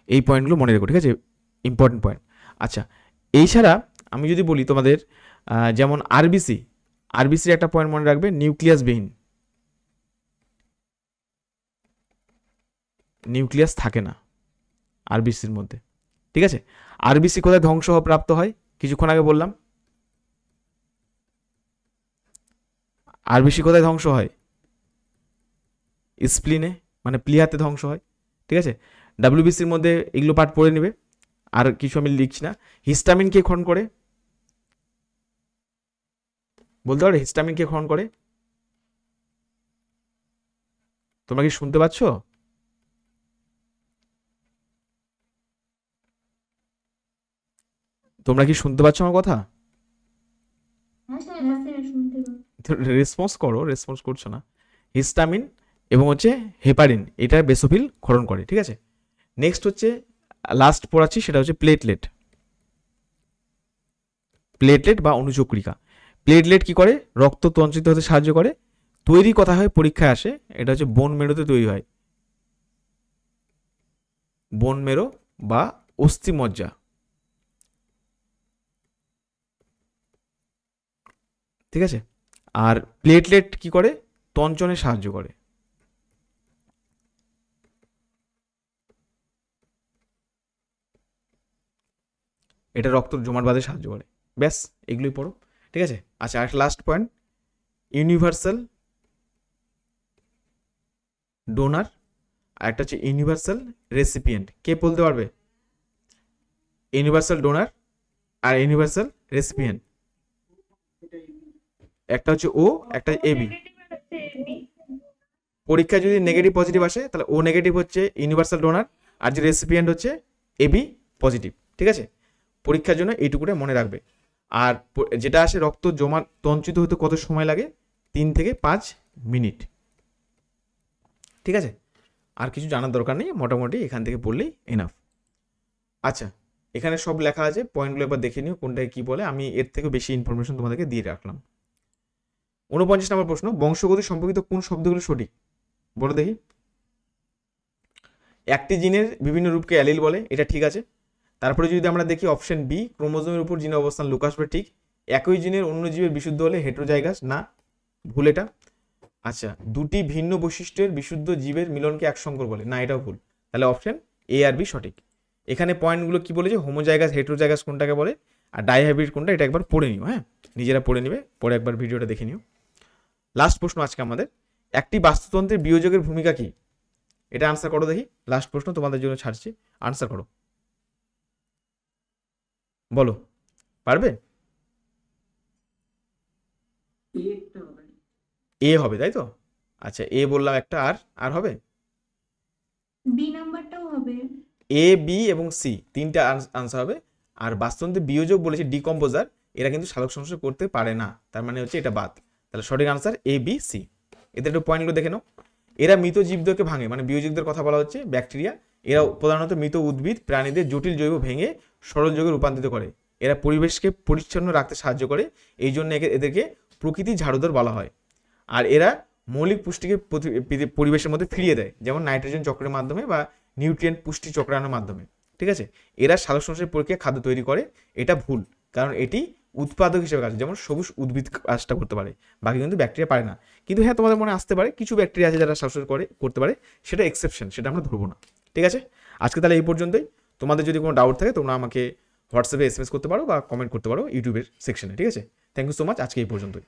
এই পয়েন্টগুলো মনে রেখো, ঠিক আছে, ইম্পর্টেন্ট পয়েন্ট। আচ্ছা, এই ছাড়া আমি যদি বলি তোমাদের, যেমন আরবিসি, আরবিসির একটা পয়েন্ট মনে রাখবে, নিউক্লিয়াসবিহীন, নিউক্লিয়াস থাকে না আরবিসির মধ্যে, ঠিক আছে। আরবিসি কোথায় ধ্বংস প্রাপ্ত হয়? কিছুক্ষণ আগে বললাম। আরবিসি কোথায় ধ্বংস হয়? স্প্লিনে, মানে প্লিহাতে ধ্বংস হয়, ঠিক আছে। ডাব্লিউবিসির মধ্যে এগুলো পার্ট পড়ে নেবে, আর কিছু আমি লিখছি না। হিস্টামিন কে ক্ষরণ করে? বলতে পারো হিস্টামিন কে ক্ষরণ করে? তোমরা কি শুনতে পাচ্ছ? তোমরা কি শুনতে পাচ্ছ আমার কথা? হ্যাঁ স্যার, শুনতে পাচ্ছি। রেসপন্স করো, রেসপন্স করছো না। হিস্টামিন এবং হচ্ছে হেপারিন, এটা বেসোফিল ক্ষরণ করে, ঠিক আছে। নেক্সট হচ্ছে লাস্ট পড়াচ্ছি, সেটা হচ্ছে প্লেটলেট। প্লেটলেট বা অনুচক্রিকা। প্লেটলেট কি করে? রক্ত তঞ্চিত হতে সাহায্য করে। তৈরি কথা হয় পরীক্ষায় আসে, এটা হচ্ছে বোন মেরোতে তৈরি হয়, বোন মেরো বা অস্থিমজ্জা, ঠিক আছে। আর প্লেটলেট কি করে? তঞ্চনে সাহায্য করে। এটা রক্ত জমাট বাঁধে সাহায্য করে। ব্যাস, এগুলোই পড়ো, ঠিক আছে। আচ্ছা, আর লাস্ট পয়েন্ট, ইউনিভার্সাল ডোনার আর একটা হচ্ছে ইউনিভার্সাল রেসিপিয়েন্ট। কে বলতে পারবে? ইউনিভার্সাল ডোনার আর ইউনিভার্সাল রেসিপিয়েন্ট, একটা হচ্ছে ও, একটা এবি। পরীক্ষায় যদি নেগেটিভ পজিটিভ আসে তাহলে ও নেগেটিভ হচ্ছে ইউনিভার্সাল ডোনার, আর যে রেসিপিয়েন্ট হচ্ছে এবি পজিটিভ, ঠিক আছে। পরীক্ষার জন্য এইটুকুটা মনে রাখবে। আর যেটা আসে রক্ত জমা তঞ্চিত হতে কত সময় লাগে? 3 থেকে 5 মিনিট, ঠিক আছে। আর কিছু জানার দরকার নেই, মোটামুটি এখান থেকে পড়লেই এনাফ। আচ্ছা, এখানে সব লেখা আছে, পয়েন্টগুলো এবার দেখে নিও কোনটায় কি বলে। আমি এর থেকে বেশি ইনফরমেশন তোমাদেরকে দিয়ে রাখলাম। 49 নম্বর প্রশ্ন, বংশগতি সম্পর্কিত কোন শব্দগুলো সঠিক? বলো দেখি। একটি জিনের বিভিন্ন রূপকে অ্যালিল বলে, এটা ঠিক আছে। তারপরে যদি আমরা দেখি অপশন বি, ক্রোমোজোমের উপর জিনের অবস্থান লুকাস হবে, ঠিক। একই জিনের অন্য জীবের বিশুদ্ধ হলে হেটেরোজাইগাস, না, ভুল এটা। আচ্ছা, দুটি ভিন্ন বৈশিষ্ট্যের বিশুদ্ধ জীবের মিলনকে একসঙ্কর বলে, না, এটাও ভুল। তাহলে অপশন এ আর বি সঠিক। এখানে পয়েন্টগুলো কি বলেছে? হোমোজাইগাস, হেটেরোজাইগাস কোনটাকে বলে, আর ডাইহাইব্রিড কোনটা, এটা একবার পড়ে নিও। হ্যাঁ, নিজেরা পড়ে নিবে, পরে একবার ভিডিওটা দেখে নিও। লাস্ট প্রশ্ন আজকে আমাদের, একটি বাস্তুতন্ত্রের বিয়োজকের ভূমিকা কি? এটা আনসার করো দেখি। লাস্ট প্রশ্ন তোমাদের জন্য ছাড়ছি, আনসার করো, বলো, পারবে? এ হবে, তাই তো? আচ্ছা, এ বললাম একটা, আর হবে? বি নাম্বারটাও হবে। এ, বি এবং সি, তিনটা আনসার হবে। আর বাস্তুতন্ত্রের বিয়োজক বলেছে ডিকম্পোজার, এরা কিন্তু সালোক সংশ্লেষ করতে পারে না, তার মানে হচ্ছে এটা বাদ। তাহলে সঠিক আনসার এ, বি, সি। এদের একটু পয়েন্টগুলো দেখে নাও। এরা মৃত জীবদেরকে ভাঙে, মানে বিয়োজকদের কথা বলা হচ্ছে, ব্যাকটেরিয়া। এরা প্রধানত মৃত উদ্ভিদ প্রাণীদের জটিল জৈব ভেঙে সরল যৌগে রূপান্তরিত করে। এরা পরিবেশকে পরিচ্ছন্ন রাখতে সাহায্য করে, এই জন্য এদেরকে প্রকৃতির ঝাড়ুদার বলা হয়। আর এরা মৌলিক পুষ্টিকে পরিবেশের মধ্যে ফিরিয়ে দেয়, যেমন নাইট্রোজেন চক্রের মাধ্যমে বা নিউট্রিয়েন্ট পুষ্টি চক্রায়নের মাধ্যমে, ঠিক আছে। এরা সালোক সংশ্লেষের প্রক্রিয়া খাদ্য তৈরি করে, এটা ভুল, কারণ এটি উৎপাদক হিসেবে কাজ, যেমন সবুজ উদ্ভিদ কাজটা করতে পারে, বাকি কিন্তু ব্যাকটেরিয়া পারে না। কিন্তু হ্যাঁ, তোমাদের মনে আসতে পারে কিছু ব্যাকটেরিয়া আছে যারা সালোক করতে পারে, সেটা এক্সেপশন, সেটা আমরা ধরবো না, ঠিক আছে। আজকে তাহলে এই পর্যন্তই। তোমাদের যদি কোনো ডাউট থাকে তোমরা আমাকে হোয়াটসঅ্যাপে SMS করতে পারো বা কমেন্ট করতে পারো ইউটিউবের সেকশনে, ঠিক আছে। থ্যাংক ইউ সো মাচ, আজকে এই পর্যন্তই।